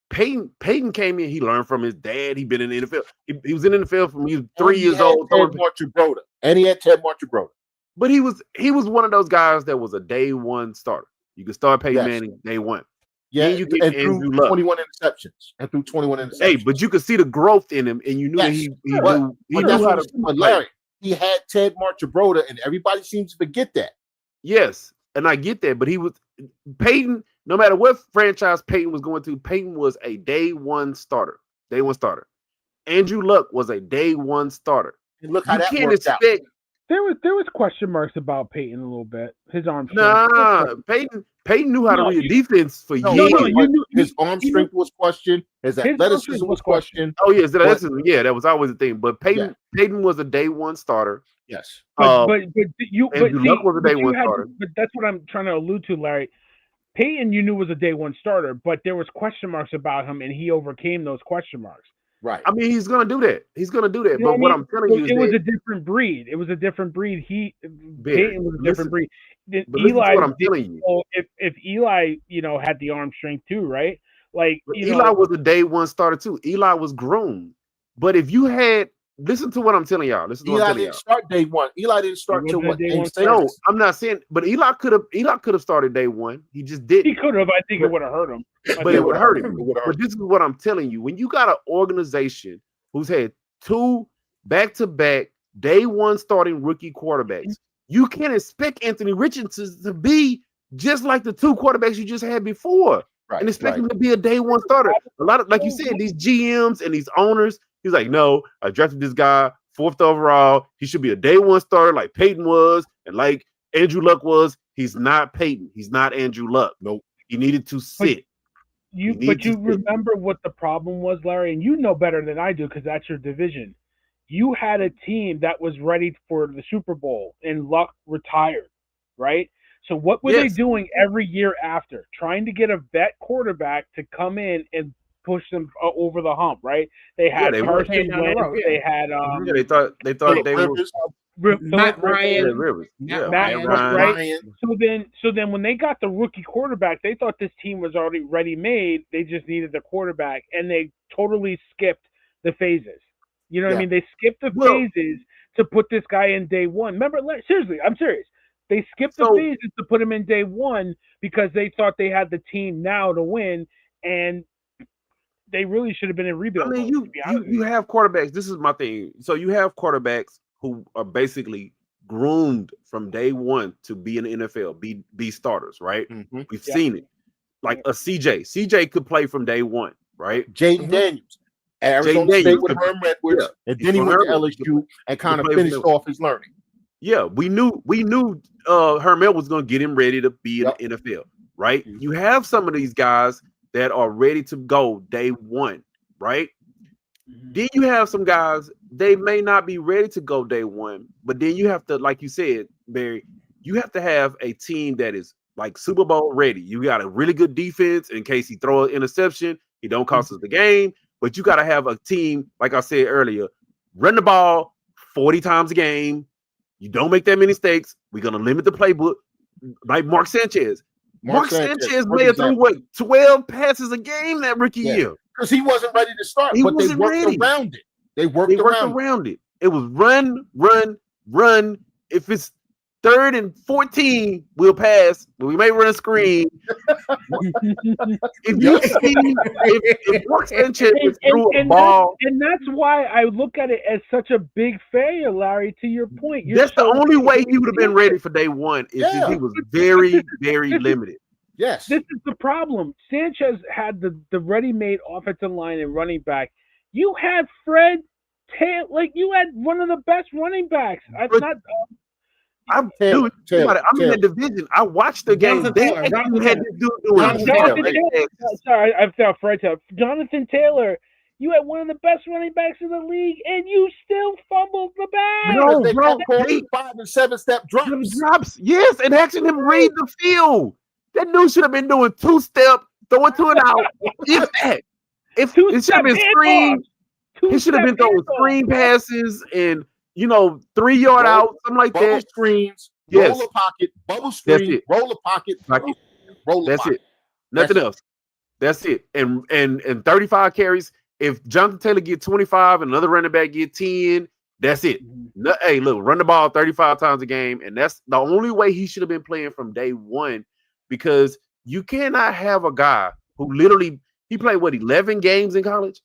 Peyton came in. He learned from his dad. He been in the NFL. He was in the NFL from he was 3 years old. And he had Ted Marchibroda. But he was one of those guys that was a day one starter. You could start Peyton Manning day one. Yeah, you get Andrew Luck. 21 interceptions. Hey, but you could see the growth in him, and you knew that he knew how to. But Larry, he had Ted Marchibroda, and everybody seems to forget that. Yes, and I get that, but he was Peyton. No matter what franchise Peyton was going to, Peyton was a day one starter. Andrew Luck was a day one starter. And look how that worked out. There was question marks about Peyton a little bit. His arm strength. Nah, Peyton knew how to read defense for years. His arm strength was questioned. His athleticism was questioned. Oh yes, that was always a thing. But Peyton was a day one starter. Yes, Luck was a day one starter. But that's what I'm trying to allude to, Larry. Peyton, you knew was a day one starter, but there was question marks about him, and he overcame those question marks. Right. I mean, he's gonna do that. But what I'm telling you is it was a different breed. Peyton was a different breed. Eli, what I'm telling you. If Eli, had the arm strength too, right? Like Eli was a day one starter too. Eli was groomed. But if you had listen to what I'm telling y'all. Eli didn't start day one. Eli didn't start till what? No, I'm not saying. But Eli could have started day one. He just didn't. He could have. I think it would have hurt him. But it would hurt him. But this is what I'm telling you. When you got an organization who's had 2 back-to-back day one starting rookie quarterbacks, you can't expect Anthony Richardson to be just like the 2 quarterbacks you just had before, and expect him to be a day one starter. A lot of, like you said, these GMs and these owners. He's like, no, I drafted this guy 4th overall. He should be a day one starter like Peyton was and like Andrew Luck was. He's not Peyton. He's not Andrew Luck. Nope. He needed to sit. You remember what the problem was, Larry, and you know better than I do because that's your division. You had a team that was ready for the Super Bowl and Luck retired, right? So what were they doing every year after? Trying to get a vet quarterback to come in and push them over the hump, right? They had Carson Wentz. They had they thought they were Matt Ryan. Matt Ryan. So then when they got the rookie quarterback, they thought this team was already ready made. They just needed the quarterback, and they totally skipped the phases. You know what I mean? They skipped the phases to put this guy in day one. Remember, seriously, I'm serious. They skipped the phases to put him in day one because they thought they had the team now to win, and they really should have been in rebuild. I mean, you have quarterbacks. This is my thing. So you have quarterbacks who are basically groomed from day one to be in the NFL, be starters, right? Mm-hmm. We've seen it. Like a CJ. CJ could play from day one, right? Jaden Daniels. Arizona State with Herm Edwards, and then he went to LSU and kind of finished off his learning. Yeah, we knew Herm Edwards was going to get him ready to be in the NFL, right? Mm-hmm. You have some of these guys that are ready to go day one, right? Mm-hmm. Then you have some guys, they may not be ready to go day one, but then you have to, like you said, Barry, you have to have a team that is like Super Bowl ready. You got a really good defense in case he throw an interception, he don't cost us the game, but you got to have a team, like I said earlier, run the ball 40 times a game. You don't make that many mistakes. We're going to limit the playbook like Mark Sanchez. Mark Sanchez may have thrown 12 passes a game that rookie year because he wasn't ready to start. But they worked around it. They worked around it. It was run. If it's 3rd and 14, we'll pass, but we may run a screen. If you see, if Mark Sanchez threw a ball, and that's why I look at it as such a big failure, Larry. To your point, that's the only way he would have been ready for day one. Is if he was very, very limited. Yes, this is the problem. Sanchez had the ready-made offensive line and running back. You had Fred Taylor, like you had one of the best running backs. I'm in the division. I watched the game. They actually had this dude doing Sorry, I felt Fred Taylor. Jonathan Taylor. You had one of the best running backs in the league, and you still fumbled the bag. No, they called 5 and 7 step drops. Yes, and asking him read the field. That dude should have been doing 2-step, throwing to an out. If that, it should have been screen. He should have been throwing screen passes and 3-yard out, something like bubble that. Screens, roll a pocket, bubble screen, roll a pocket, roll a pocket. It. Nothing else. That's it. And 35 carries. If Jonathan Taylor get 25 and another running back get 10, that's it. Hey, look, run the ball 35 times a game, and that's the only way he should have been playing from day one, because you cannot have a guy who literally he played 11 games in college.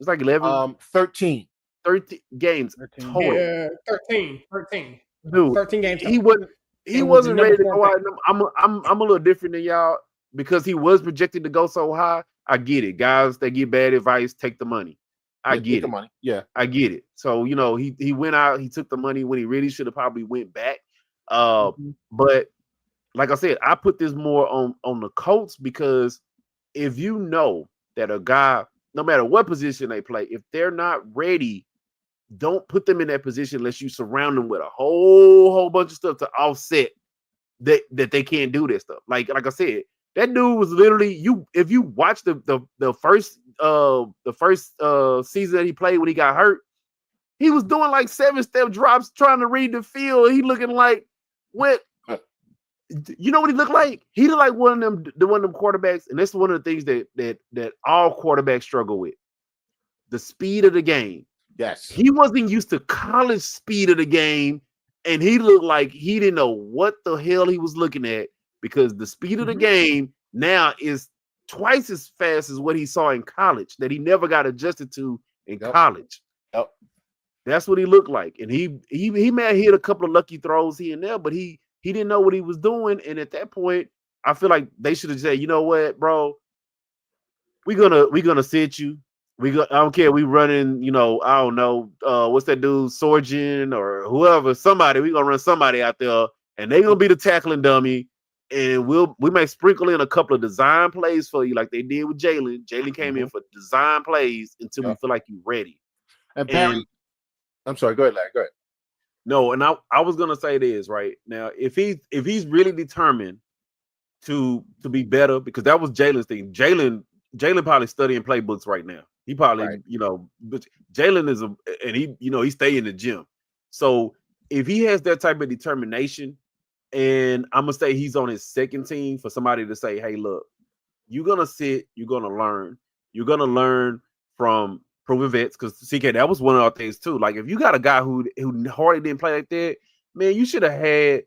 It's like 11, 13 games total. Yeah, 13. Dude, 13 games. He wasn't ready to go out. I'm a little different than y'all because he was projected to go so high. I get it, guys. They give bad advice. Take the money. I get it. The money. Yeah, I get it. So he went out. He took the money when he really should have probably went back. But like I said, I put this more on the Colts, because if you know that a guy, no matter what position they play, if they're not ready, don't put them in that position unless you surround them with a whole bunch of stuff to offset that they can't do this stuff. Like I said, that dude was literally if you watch the first season that he played when he got hurt, he was doing like 7-step drops trying to read the field. He looking like what? You know what he looked like? He looked like one of them quarterbacks, and that's one of the things that all quarterbacks struggle with: the speed of the game. Yes, he wasn't used to college speed of the game, and he looked like he didn't know what the hell he was looking at, because the speed of the game now is twice as fast as what he saw in college that he never got adjusted to in college. Yep. That's what he looked like, and he may have hit a couple of lucky throws here and there, but he didn't know what he was doing. And at that point, I feel like they should have said, you know what, bro, we're gonna sit you. I don't care. We running, I don't know, what's that dude, Sorgen or whoever, somebody. We're gonna run somebody out there, and they're gonna be the tackling dummy. And we may sprinkle in a couple of design plays for you, like they did with Jalen. Jalen came in for design plays until we feel like you're ready. And Barry, I'm sorry, go ahead, Larry. Go ahead. No, and I was gonna say this right now. If he's really determined to be better, because that was Jalen's thing. Jalen probably studying playbooks right now. He probably, but Jalen is and he stay in the gym. So if he has that type of determination, and I'm gonna say he's on his second team, for somebody to say, hey, look, you're gonna sit, you're gonna learn from proven vets, because CK, that was one of our things too. Like, if you got a guy who hardly didn't play like that, man, you should have had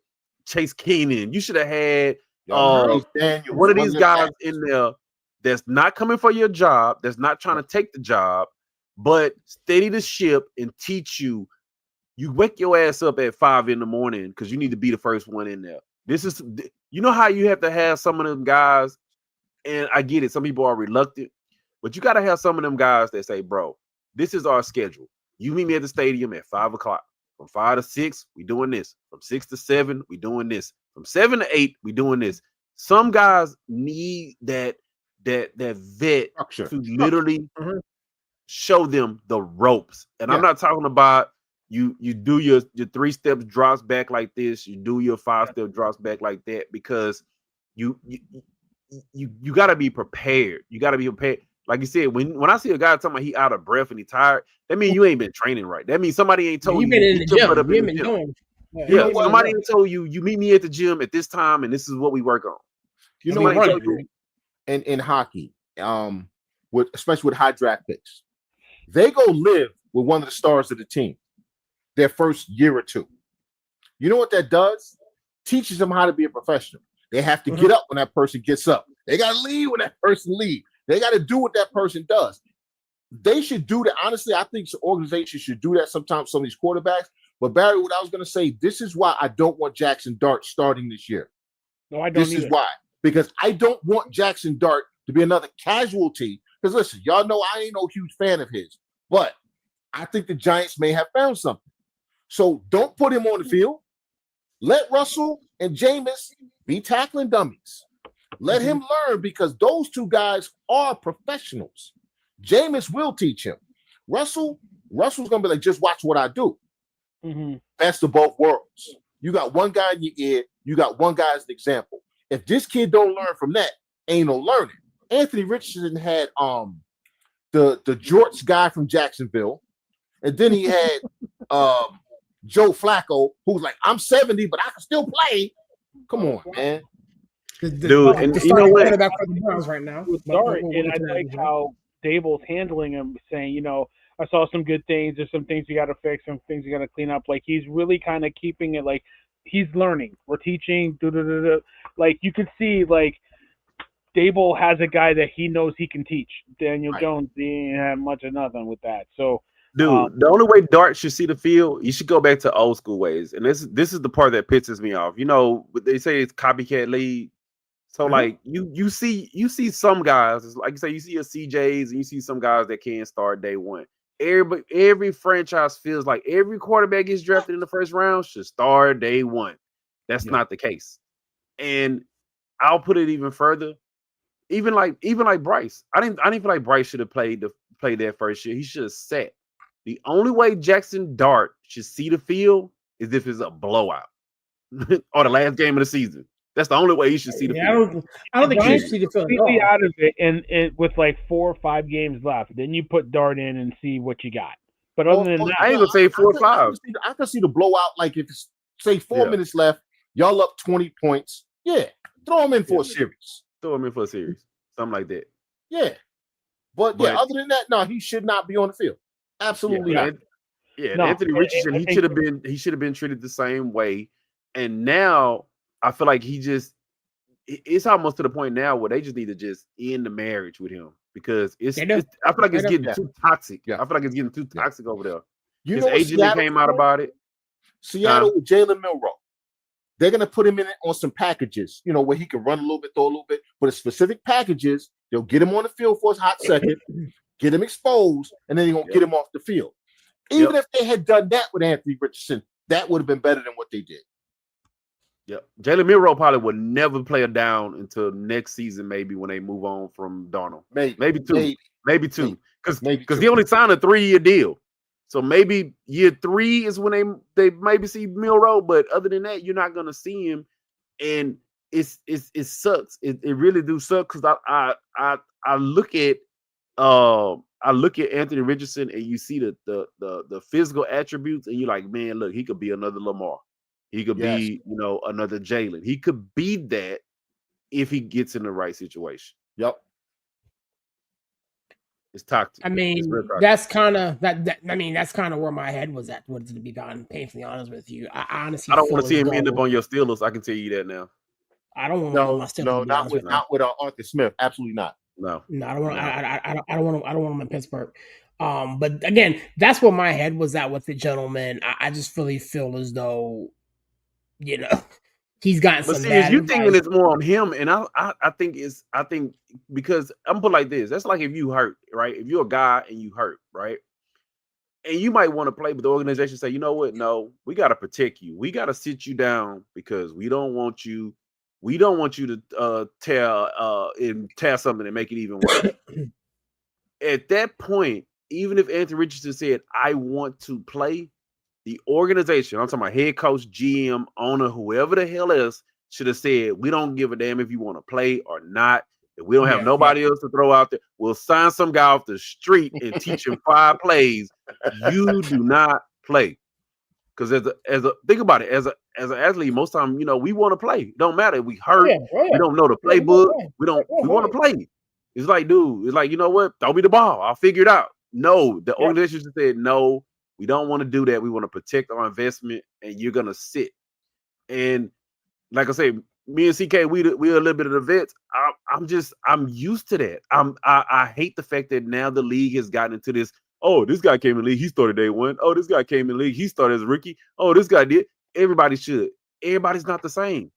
Chase Keenan. You should have had one of these guys in there that's not coming for your job, that's not trying to take the job, but steady the ship and teach you. You wake your ass up at 5 a.m. because you need to be the first one in there. This is, how you have to have some of them guys, and I get it, some people are reluctant, but you got to have some of them guys that say, bro, this is our schedule. You meet me at the stadium at 5 o'clock. From 5 to 6, we doing this. From 6 to 7, we doing this. From 7 to 8, we doing this. Some guys need that vet structure to literally show them the ropes. And I'm not talking about you do your 3-step drops back like this, you do your 5-step drops back like that, because you got to be prepared. You got to be prepared. Like you said, when I see a guy talking about he out of breath and he tired, that means you ain't been training right. That means somebody ain't told you. Been in the gym. Somebody ain't told you meet me at the gym at this time and this is what we work on. In hockey, especially with high draft picks, they go live with one of the stars of the team their first year or two. You know what that does? teaches them how to be a professional. They have to get up when that person gets up. They got to leave when that person leaves. They got to do what that person does. They should do that. Honestly, I think organizations should do that sometimes, some of these quarterbacks. But Barry, what I was going to say, this is why I don't want Jackson Dart starting this year. No, I don't. This is why. Because I don't want Jackson Dart to be another casualty. Because listen, y'all know I ain't no huge fan of his. But I think the Giants may have found something. So don't put him on the field. Let Russell and Jameis be tackling dummies. Let him learn, because those two guys are professionals. Jameis will teach him. Russell's going to be like, just watch what I do. Best of both worlds. You got one guy in your ear. You got one guy as an example. If this kid don't learn from that, ain't no learning. Anthony Richardson had the Jorts guy from Jacksonville, and then he had Joe Flacco, who's like, I'm 70, but I can still play. Come on, man. Dude, and you know what? Back for the Browns right now. Sorry, and I like how Dable's handling him, saying, you know, I saw some good things. There's some things you got to fix, some things you got to clean up. Like, he's really kind of keeping it like he's learning. We're teaching. Like, you could see, like, Dable has a guy that he knows he can teach. Daniel Jones didn't have much of nothing with that. So, dude, the only way Dart should see the field, you should go back to old school ways. And this is the part that pisses me off. You know, they say it's copycat league. So like you see some guys, like you say, you see a CJs and you see some guys that can start day one. Every franchise feels like every quarterback gets drafted in the first round should start day one. That's not the case. And I'll put it even further. Even like Bryce. I didn't feel like Bryce should have played that first year. He should have sat. The only way Jackson Dart should see the field is if it's a blowout or the last game of the season. That's the only way he should see the field. I don't think he should see the field. Completely out of it, and with like 4 or 5 games left, then you put Dart in and see what you got. But other than that, I ain't gonna say 4 or 5. I can see the blowout. Like if it's say 4 minutes left, y'all up 20 points. Yeah, throw him in for a series. Throw him in for a series, something like that. Yeah, but other than that, no, he should not be on the field. Absolutely not. Yeah, no, Anthony Richardson, he should have been treated the same way, and now I feel like it's almost to the point now where they just need to just end the marriage with him, because I feel like it's getting too toxic. I feel like it's getting too toxic over there. His agent came out about it. Seattle with Jalen Milroe. They're gonna put him in on some packages, you know, where he can run a little bit, throw a little bit, but it's specific packages. They'll get him on the field for a hot second, get him exposed, and then they're gonna get him off the field. Even if they had done that with Anthony Richardson, that would have been better than what they did. Yep. Jalen Milroe probably would never play a down until next season, maybe when they move on from Darnold. Maybe two. Because he only signed a 3-year deal. So maybe year 3 is when they maybe see Milroe, but other than that, you're not gonna see him. And it sucks. It really do suck, because I look at Anthony Richardson and you see the physical attributes, and you're like, man, look, he could be another Lamar. He could be, you know, another Jalen. He could be that if he gets in the right situation. Yep. It's toxic. I mean, that's kind of that's kind of where my head was at. What is it to be painfully honest with you? I honestly, I don't want to see him end up on your Steelers. I can tell you that now. I don't want to. Not with Arthur Smith. Absolutely not. No, I don't want. I don't want him in Pittsburgh. But again, that's where my head was at with the gentleman. I just really feel as though, you know, he's gotten some. But you thinking it's more on him, and I think because I'm gonna put it like this. That's like if you hurt, right? If you're a guy and you hurt, right? And you might want to play, but the organization say, you know what? No, we got to protect you. We got to sit you down because we don't want you. We don't want you to tear something and make it even worse. At that point, even if Anthony Richardson said, I want to play, the organization, I'm talking about head coach, GM, owner, whoever the hell else, should have said, we don't give a damn if you want to play or not. If we don't have nobody else to throw out there, we'll sign some guy off the street and teach him 5 plays. You do not play. Because as a think about it, as an athlete, most time, you know, we want to play. It don't matter if we hurt, we don't know the playbook, we want to play. It's like, dude, it's like, you know what? Throw me the ball. I'll figure it out. No, the organization just said, no, we don't want to do that. We want to protect our investment, and you're gonna sit. And like I say, me and CK, we a little bit of the vets. I'm used to that. I hate the fact that now the league has gotten into this. Oh, this guy came in the league, he started day one. Oh, this guy came in the league, he started as a rookie. Oh, this guy did. Everybody should. Everybody's not the same.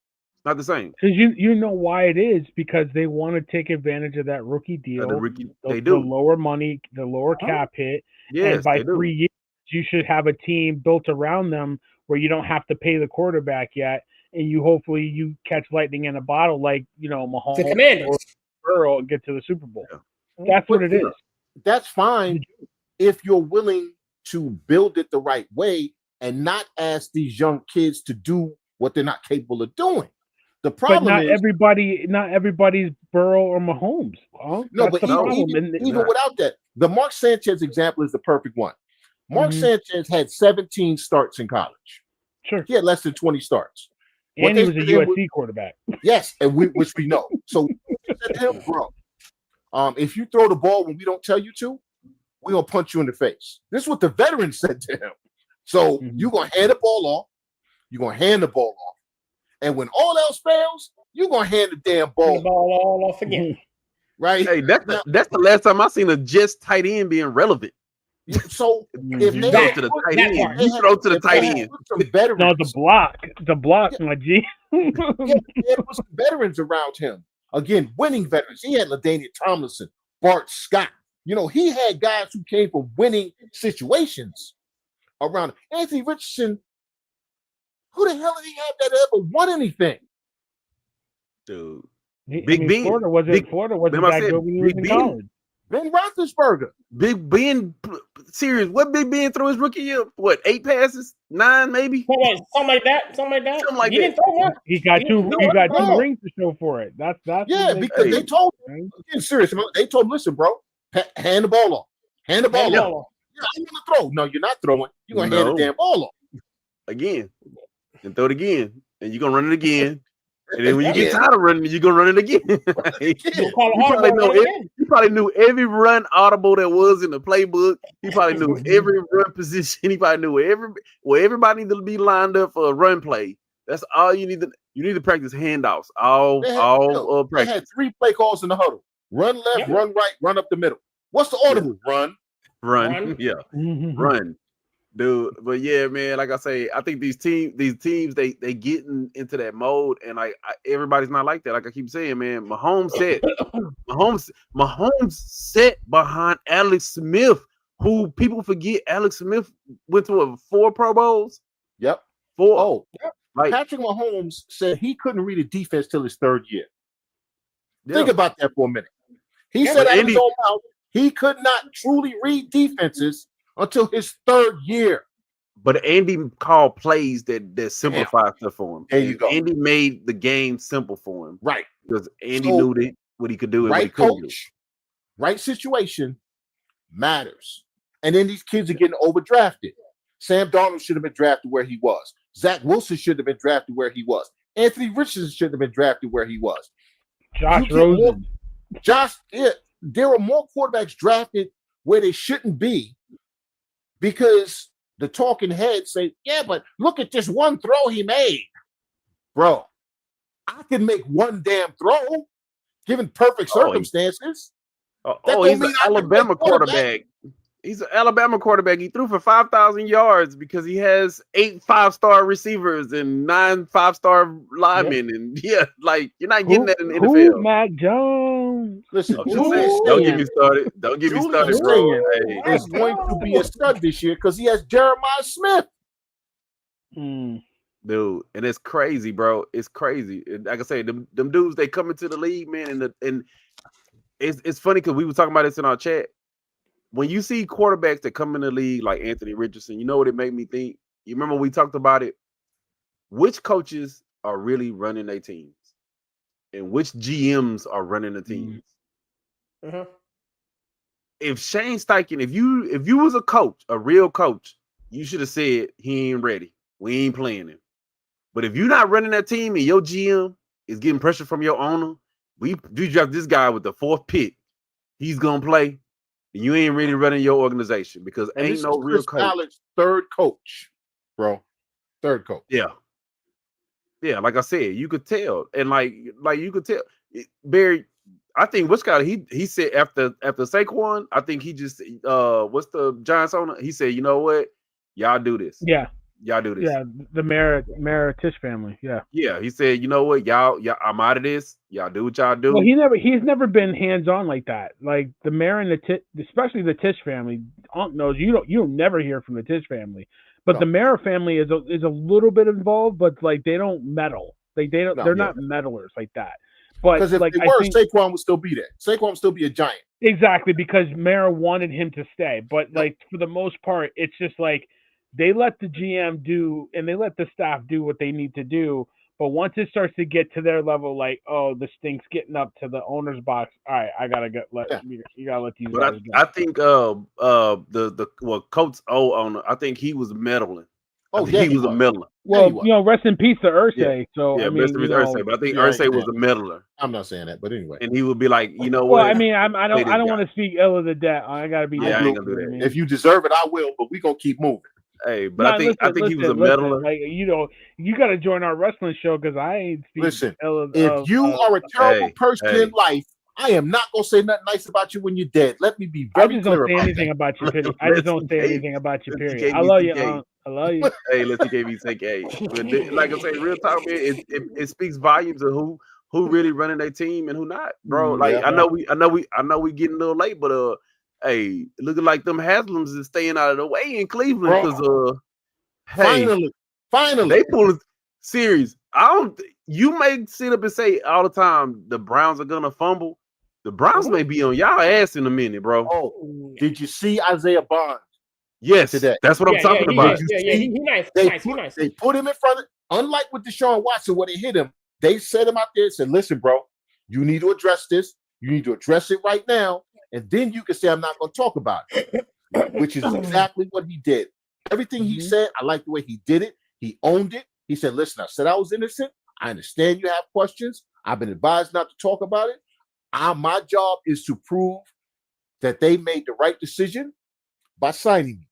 Not the same. Because you know why it is, because they want to take advantage of that rookie deal, The rookie, they the do. lower money, the lower cap hit, Yes, and by they do. 3 years you should have a team built around them where you don't have to pay the quarterback yet, and hopefully you catch lightning in a bottle like Mahomes The Commanders. or Burrow and get to the Super Bowl. Yeah. That's what it is. That's fine if you're willing to build it the right way and not ask these young kids to do what they're not capable of doing. The problem but not is not everybody's Burrow or Mahomes. Huh? no, That's but the problem. even without that, the Mark Sanchez example is the perfect one. Mark Sanchez had 17 starts in college. Sure. He had less than 20 starts. And he was a USC quarterback. Yes, and which we know. So said to him, bro, if you throw the ball when we don't tell you to, we're gonna punch you in the face. This is what the veteran said to him. So you're gonna hand the ball off, you're gonna hand the ball off, and when all else fails, you're gonna hand the damn ball all off again. Right? Hey, that's the last time I seen a Jets tight end being relevant. So if You they throw to the tight end, you throw to the tight end. No, the block, my G. There was some veterans around him. Again, winning veterans. He had LaDainian Tomlinson, Bart Scott. He had guys who came from winning situations around him. Anthony Richardson, who the hell did he have that ever won anything? Dude. Big Ben. Florida wasn't that good when he was in college. Ben Roethlisberger. Big Ben, serious. What Big Ben threw his rookie year? What, 8 passes? 9 maybe? Something like that. He didn't throw one. He got two rings to show for it. That's because they told him. Again, serious. They told him, listen, bro, hand the ball off. Hand the ball off. Yeah, I'm gonna throw. No, you're not throwing. You're gonna hand the damn ball off. Again. And throw it again. And you're gonna run it again. And then when you get tired of running, you're gonna run it again. You probably knew every run audible that was in the playbook. He probably knew every run position. He probably knew where everybody needed to be lined up for a run play. That's all you need to. You need to practice handoffs. Practice. They had 3 play calls in the huddle: run left, run right, run up the middle. What's the audible? Run. Yeah, run. Dude, but yeah, man, like I say, I think these teams, they getting into that mode, and everybody's not like that. Like I keep saying, man, Mahomes set behind Alex Smith, who people forget Alex Smith went to 4 Pro Bowls. Yep. 4. Oh, yep. Patrick Mahomes said he couldn't read a defense till his 3rd year. Yep. Think about that for a minute. He said out of his own mouth, he could not truly read defenses until his 3rd year. But Andy called plays that simplify stuff for him. There you go. Andy made the game simple for him. Right. Because Andy knew what he could do and right what he couldn't coach, do. Right situation matters. And then these kids are getting overdrafted. Sam Darnold should have been drafted where he was. Zach Wilson should have been drafted where he was. Anthony Richardson should have been drafted where he was. Josh Rosen. There are more quarterbacks drafted where they shouldn't be, because the talking heads say, yeah, but look at this one throw he made. Bro, I can make one damn throw given perfect circumstances. He's an Alabama quarterback. He's an Alabama quarterback. He threw for 5,000 yards because he has 8 5-star receivers and 9 5-star linemen. Yep. And you're not getting that in the NFL. Mac Jones. Listen, don't get me started. Don't get me started, bro. He's going to be a stud this year because he has Jeremiah Smith. Dude, and it's crazy, bro. It's crazy. Like I say, them dudes, they come into the league, man, and it's funny because we were talking about this in our chat. When you see quarterbacks that come in the league like Anthony Richardson, you know what it made me think? You remember we talked about it? Which coaches are really running their teams? And which GMs are running the teams? Mm-hmm. If Shane Steichen, if you was a coach, a real coach, you should have said he ain't ready. We ain't playing him. But if you're not running that team and your GM is getting pressure from your owner, we draft this guy with the 4th pick. He's gonna play. You ain't really running your organization because ain't no real coach. Allen's 3rd coach, bro. 3rd coach. Yeah. Yeah, like I said, you could tell, and like you could tell, Barry. I think he said after Saquon, I think he just what's the Giants owner? He said, you know what, y'all do this. Yeah. Y'all do this. Yeah, the Tisch family. Yeah. Yeah, he said, you know what, y'all, I'm out of this. Y'all do what y'all do. Well, he's never been hands on like that. Like the mayor and especially the Tisch family. Unc knows you'll never hear from the Tisch family, but the mayor family is a little bit involved, but like they don't meddle. Like they're not meddlers like that. But because if like, they were, Saquon would still be there. Saquon would still be a Giant. Exactly, because Mara wanted him to stay. But like for the most part, it's just like they let the GM do and they let the staff do what they need to do. But once it starts to get to their level, like, oh, the stink's getting up to the owner's box. All right, I gotta you gotta let these guys go. I think Coach O owner, I think he was meddling. Oh, he was a meddler. Well, rest in peace to Ursay. Yeah. So yeah, I mean, rest in peace to Ursay. But I think Ursay was a meddler. I'm not saying that, but anyway. And he would be like, you know well, what? I mean, I don't want to speak ill of the dead. I gotta be. Yeah, I ain't gonna do that. I mean. If you deserve it, I will. But we gonna keep moving. Hey, but I think he was a meddler. Like, you got to join our wrestling show because I ain't speaking. Listen, if you are a terrible person in life, I am not gonna say nothing nice about you when you're dead. Let me be very clear. I just don't say anything about you, period. I just don't say anything about you, period. I love you. I love you. Hey, let's give me take A. Like I say, real talk, man. It speaks volumes of who really running their team and who not, bro. Like I know we getting a little late, but hey, looking like them Haslams is staying out of the way in Cleveland because finally they pulling series. You may sit up and say all the time the Browns are gonna fumble. The Browns may be on y'all ass in a minute, bro. Oh, did you see Isaiah Bond? Yes, today. That's what I'm talking about. He's nice. They put him in front of, unlike with Deshaun Watson, when they hit him, they set him out there and said, listen, bro, you need to address this. You need to address it right now. And then you can say, I'm not going to talk about it, which is exactly what he did. Everything he said, I like the way he did it. He owned it. He said, listen, I said I was innocent. I understand you have questions. I've been advised not to talk about it. My job is to prove that they made the right decision by signing me.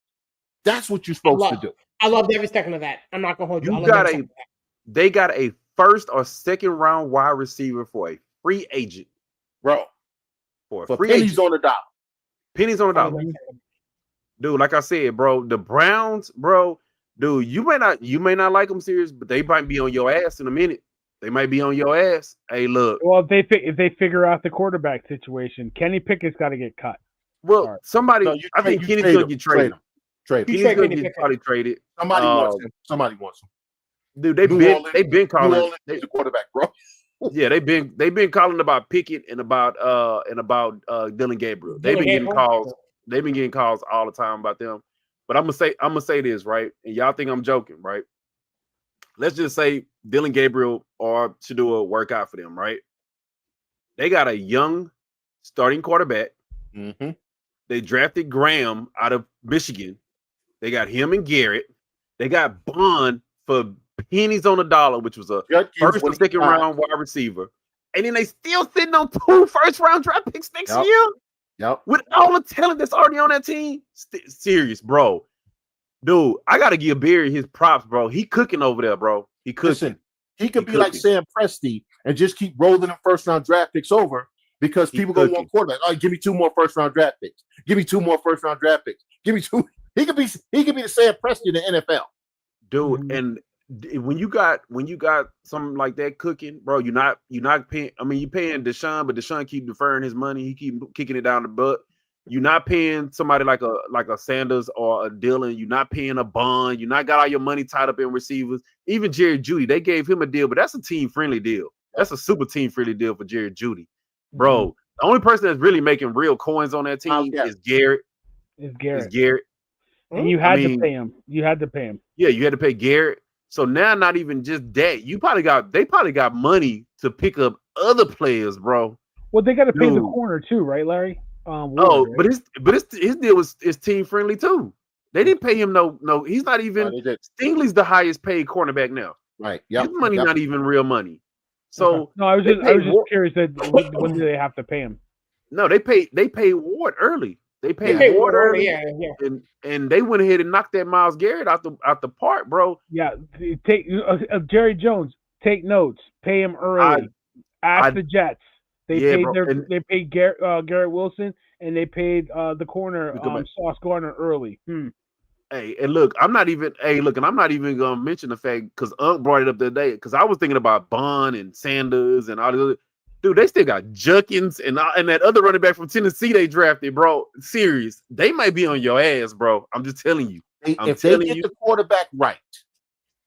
That's what you're supposed to do. I love every second of that. I'm not gonna hold you. They got a first or second round wide receiver for a free agent, bro. For free pennies agent. On the dollar. Pennies on the dollar, dude. Like I said, bro, the Browns, bro, dude. You may not like them serious, but they might be on your ass in a minute. They might be on your ass. Hey, look. Well, if they figure out the quarterback situation, Kenny Pickett's got to get cut. Well, somebody. I think Kenny's gonna get traded. Kenny's gonna get probably traded. Somebody wants him. Somebody wants him. Dude, they've been calling the quarterback, bro. Yeah, they've been calling about Pickett and about Dylan Gabriel. They've been getting calls. They've been getting calls all the time about them. But I'm gonna say this, right? And y'all think I'm joking, right? Let's just say Dylan Gabriel or Shadua work out for them, right? They got a young starting quarterback. Mm-hmm. They drafted Graham out of Michigan. They got him and Garrett. They got Bond for pennies on the dollar, which was a first or second round wide receiver. And then they still sitting on 2 first-round draft picks next year. Yep. With all the talent that's already on that team. Serious, bro. Dude, I got to give Barry his props, bro. He cooking over there, bro. He cooking. Listen, he could be like Sam Presti and just keep rolling them first-round draft picks over because people go want quarterback. Oh, give me 2 more first-round draft picks. Give me 2 more first-round draft picks. Give me 2. He could be the Sam Presti in the NFL. Dude, and when you got something like that cooking, bro, you're not paying. I mean, you're paying Deshaun, but Deshaun keep deferring his money. He keep kicking it down the butt. You're not paying somebody like a Sanders or a Dillon. You're not paying a Bond. You're not got all your money tied up in receivers. Even Jerry Jeudy, they gave him a deal, but that's a team-friendly deal. That's a super team-friendly deal for Jerry Jeudy. Bro, the only person that's really making real coins on that team is Garrett. And you had to pay him. You had to pay him. Yeah, you had to pay Garrett. So now, not even just that. They probably got money to pick up other players, bro. Well, they got to pay the corner too, right, Larry? Ward, right? but his deal is team friendly too. They didn't pay him no. He's not even. Stingley's the highest paid cornerback now. Right. Yeah. His money not even real money. So no, I was just curious that when do they have to pay him? No, they paid Ward early. They paid Ward early, and they went ahead and knocked that Myles Garrett out the park, bro. Yeah, take Jerry Jones. Take notes. Pay him early. Ask the Jets. They paid Garrett Wilson, and they paid the corner Sauce Gardner early. Hey, and look, I'm not even gonna mention the fact because Unc brought it up the other day because I was thinking about Bond and Sanders and all the other. Dude, they still got Judkins and that other running back from Tennessee they drafted, bro. Serious, they might be on your ass, bro. I'm just telling you. If they get the quarterback right,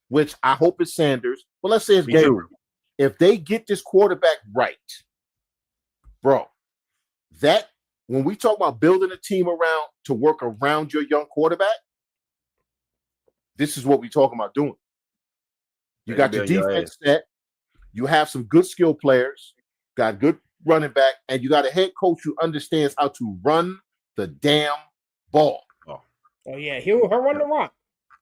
which I hope is Sanders, but let's say it's Gabriel. If they get this quarterback right, bro, that when we talk about building a team around to work around your young quarterback, this is what we're talking about doing. You got your defense set. You have some good skill players, got good running back, and you got a head coach who understands how to run the damn ball. Oh yeah, he'll run the rock.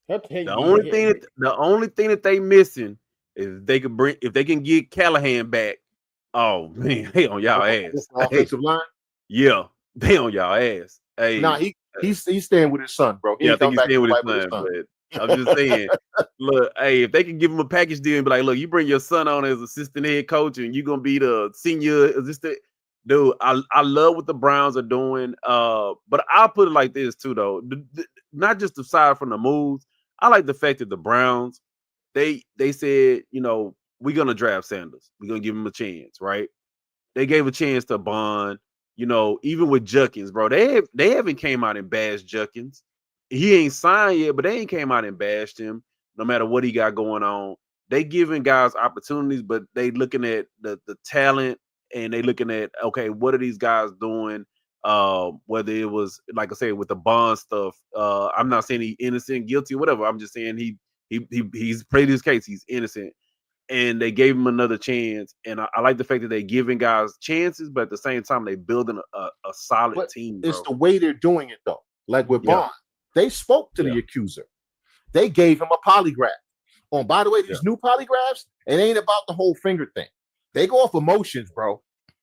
The only thing that they missing is if they can get Callahan back. Oh man, they on y'all ass. Offensive line. Yeah, they on y'all ass. Hey, nah, he's staying with his son, bro. I think he's staying with his son. But I'm just saying, look, hey, if they can give him a package deal and be like, look, you bring your son on as assistant head coach and you're gonna be the senior assistant. Dude, I love what the Browns are doing. But I'll put it like this too, though. Not just aside from the moves, I like the fact that the Browns, they said, we're gonna draft Sanders. We're gonna give him a chance, right? They gave a chance to Bond, even with Judkins, bro. They haven't came out and bashed Judkins. He ain't signed yet, but they ain't came out and bashed him, no matter what he got going on. They giving guys opportunities, but they looking at the talent and they looking at, okay, what are these guys doing? Whether it was, like I said, with the Bond stuff, I'm not saying he's innocent, guilty, whatever. I'm just saying he's played his case. He's innocent. And they gave him another chance. And I like the fact that they're giving guys chances, but at the same time, they're building a solid team. Bro. It's the way they're doing it, though. Like with Bond, they spoke to the accuser. They gave him a polygraph. Oh, by the way, these new polygraphs, it ain't about the whole finger thing. They go off emotions, bro.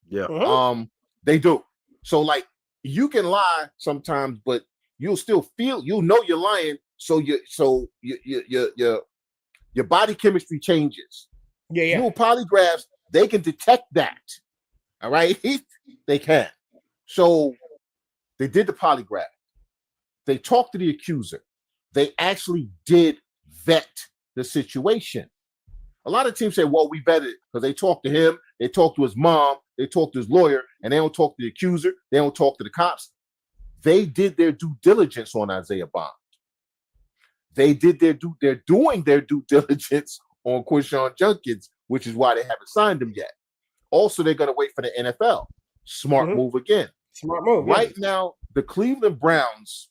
Yeah. They do. So, like, you can lie sometimes, but you'll still feel, you're lying. So your body chemistry changes. Yeah. New polygraphs, they can detect that. All right. They can. So they did the polygraph. They talked to the accuser. They actually did vet the situation. A lot of teams say, well, we vetted it because they talked to him, they talked to his mom, they talked to his lawyer, and they don't talk to the accuser, they don't talk to the cops. They did their due diligence on Isaiah Bond. They're doing their due diligence on Quinshon Judkins, which is why they haven't signed him yet. Also, they're going to wait for the NFL. Smart move again. Smart move. Right now, the Cleveland Browns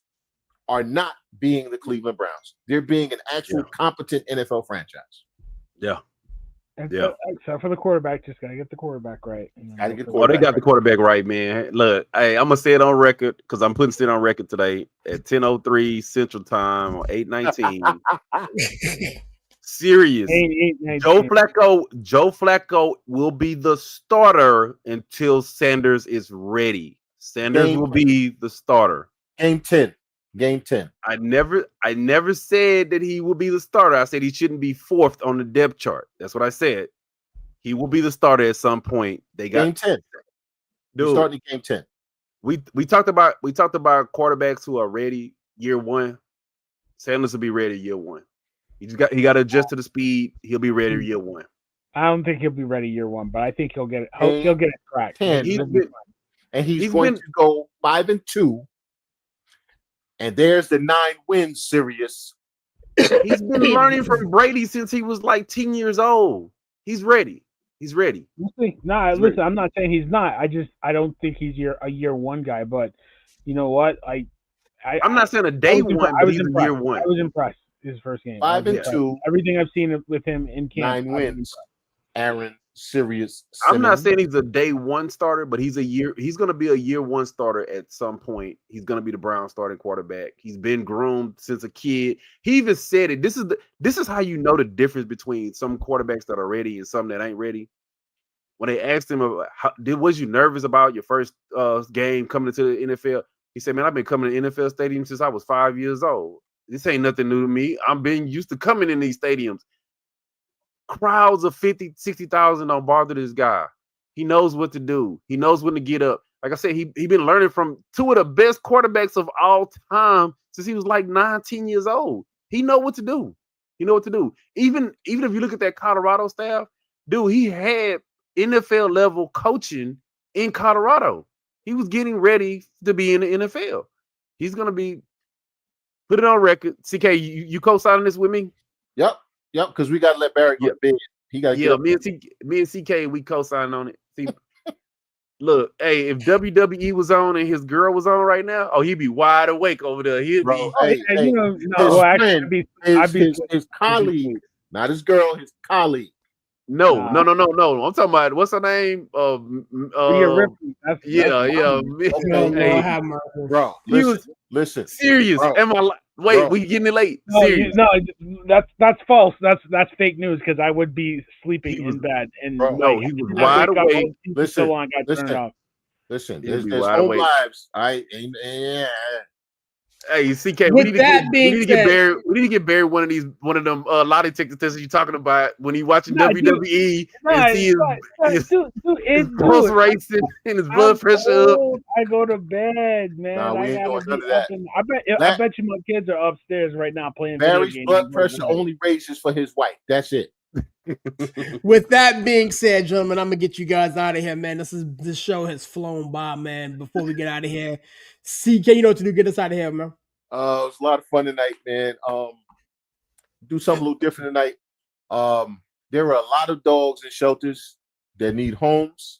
are not being the Cleveland Browns. They're being an actual competent NFL franchise. Yeah. Except for the quarterback, just gotta get the quarterback right. They got the quarterback right, man. Look, hey, I'm gonna say it on record because I'm putting it on record today at 10:03 Central Time on 8:19. Serious. Joe Flacco will be the starter until Sanders is ready. Sanders will be the starter. Game 10. I never said that he will be the starter. I said he shouldn't be fourth on the depth chart. That's what I said. He will be the starter at some point. They got game 10. Dude, starting game 10. We talked about quarterbacks who are ready year one. Sanders will be ready year one. He got to adjust to the speed. He'll be ready year one. I don't think he'll be ready year one, but I think he'll get it. He'll get it cracked. He's going to go 5-2. And there's the 9 wins series. He's been learning from Brady since he was like 10 years old. He's ready. Listen, I'm not saying he's not. I don't think he's a year one guy. But you know what? I'm not saying a day one. I was impressed. Year one. I was impressed. His first game. 5-2. Everything I've seen with him in camp. 9 wins. Aaron, serious. I'm not saying he's a day one starter, but he's going to be a year one starter at some point. He's going to be the Browns starting quarterback. He's been groomed since a kid. He even said it. This is how you know the difference between some quarterbacks that are ready and some that ain't ready. When they asked him, was you nervous about your first game coming into the NFL? He said, man, I've been coming to NFL stadiums since I was 5 years old. This ain't nothing new to me. I've been used to coming in these stadiums. crowds of 50, 60,000 don't bother this guy. He knows what to do. He knows when to get up. Like I said, he been learning from two of the best quarterbacks of all time since he was like 19 years old. He know what to do. Even if you look at that Colorado staff, dude, he had NFL level coaching in Colorado. He was getting ready to be in the NFL. He's gonna be put it on record. CK, you co-signing this with me? Yep. Because we got to let Barry go to bed. He got to get up. Me and CK, we co-sign on it. See, look, hey, if WWE was on and his girl was on right now, oh, he'd be wide awake over there. He'd Bro, be, his colleague, not his girl, his colleague. No. I'm talking about what's her name? Rhea Ripley. Bro, listen. Serious. Bro, Am I? Wait, we getting it late. That's false. That's fake news because I would be sleeping in bed. And bro, he was wide awake. Listen, there's whole lives. Hey, CK, we need to get Barry one of them lie detector tests you're talking about when he watching WWE and see his pulse racing and his blood pressure up. I go to bed, man. Nah, we ain't doing none of that. I bet you my kids are upstairs right now playing. Barry's blood pressure only raises for his wife. That's it. With that being said, gentlemen, I'm gonna get you guys out of here, man. This show has flown by, man. Before we get out of here, CK, you know what to do. Get us out of here, man. It was a lot of fun tonight, man. Do something a little different tonight. There are a lot of dogs in shelters that need homes.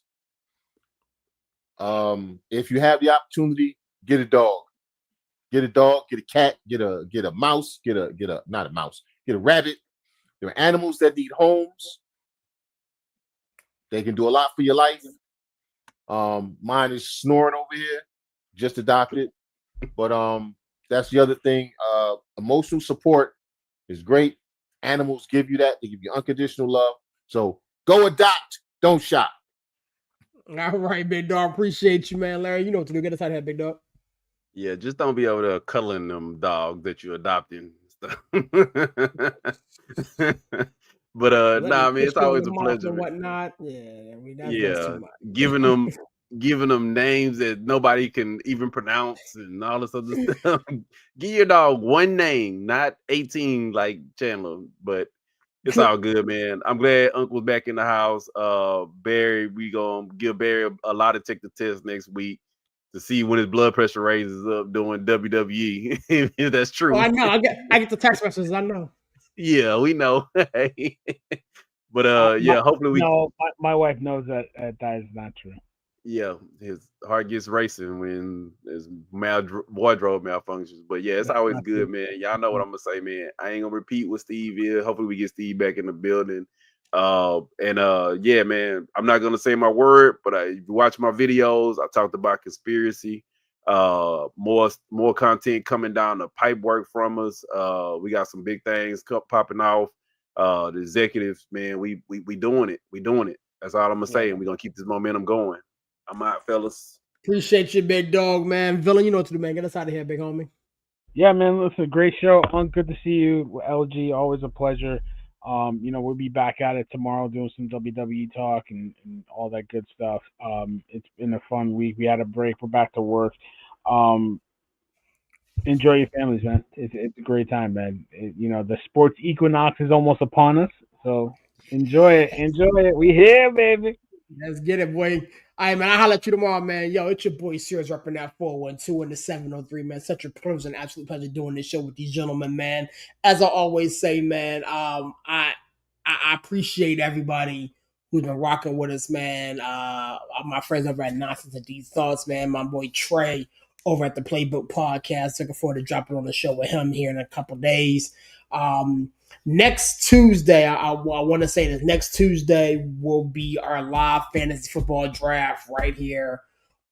If you have the opportunity, get a dog. Get a dog, get a cat, get a mouse, get a rabbit. There are animals that need homes. They can do a lot for your life. Mine is snoring over here. Just adopted. But that's the other thing. Emotional support is great. Animals give you that. They give you unconditional love. So go adopt. Don't shop. All right, big dog. Appreciate you, man. Larry, you know what to do. Get us out of here, big dog. Yeah, just don't be over there cuddling them dogs that you're adopting. But man, it's always a pleasure. And whatnot. Giving them names that nobody can even pronounce and all this other stuff. Give your dog one name, not 18 like Chandler, but it's all good, man. I'm glad Uncle's back in the house. Barry, we gonna give Barry a lie detector test next week to see when his blood pressure raises up doing WWE. If that's true. Oh, I know. I get the text messages. I know. Yeah, we know. But hopefully my wife knows that is not true. Yeah, his heart gets racing when his wardrobe malfunctions. But yeah, it's always good, man. Y'all know what I'm gonna say, man. I ain't gonna repeat what Steve is. Hopefully we get Steve back in the building. Man, I'm not gonna say my word, but if you watch my videos, I talked about conspiracy. More content coming down the pipe work from us. We got some big things popping off. The executives, man, we doing it. We doing it. That's all I'm gonna say, and we're gonna keep this momentum going. I'm out, fellas. Appreciate you, big dog, man. Villain, you know what to do, man. Get us out of here, big homie. Yeah, man. Listen, great show. Good to see you, LG. Always a pleasure. We'll be back at it tomorrow doing some WWE talk and all that good stuff. It's been a fun week. We had a break. We're back to work. Enjoy your families, man. It's a great time, man. The sports equinox is almost upon us, so enjoy it. Enjoy it. We here, baby. Let's get it, boy. All right, man. I'll holler at you tomorrow, man. Yo, it's your boy Sears repping that 412 and the 703, man. Such a pleasure and absolute pleasure doing this show with these gentlemen, man. As I always say, man, I appreciate everybody who's been rocking with us, man. My friends over at Nonsense and Deep Thoughts, man. My boy Trey over at the Playbook Podcast. Looking forward to dropping on the show with him here in a couple days. Next Tuesday, I want to say this. Next Tuesday will be our live fantasy football draft right here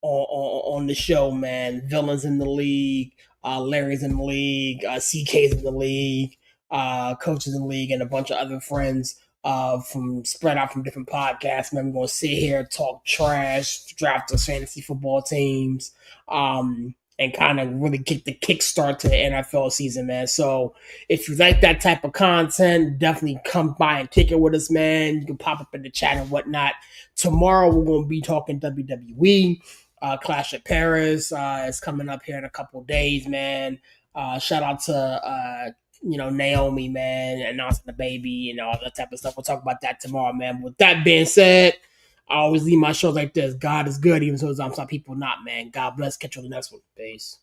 on the show, man. Villains in the league, Larry's in the league, CK's in the league, coaches in the league, and a bunch of other friends from spread out from different podcasts. Man, we're going to sit here, talk trash, draft those fantasy football teams. and kind of really get the kickstart to the NFL season, man. So if you like that type of content, definitely come by and kick it with us, man. You can pop up in the chat and whatnot. Tomorrow we're going to be talking WWE. Clash of Paris is coming up here in a couple days, man. Shout out to Naomi, man, announcing the baby and all that type of stuff. We'll talk about that tomorrow, man. With that being said, I always leave my shows like this. God is good, even though some people not, man. God bless. Catch you on the next one. Peace.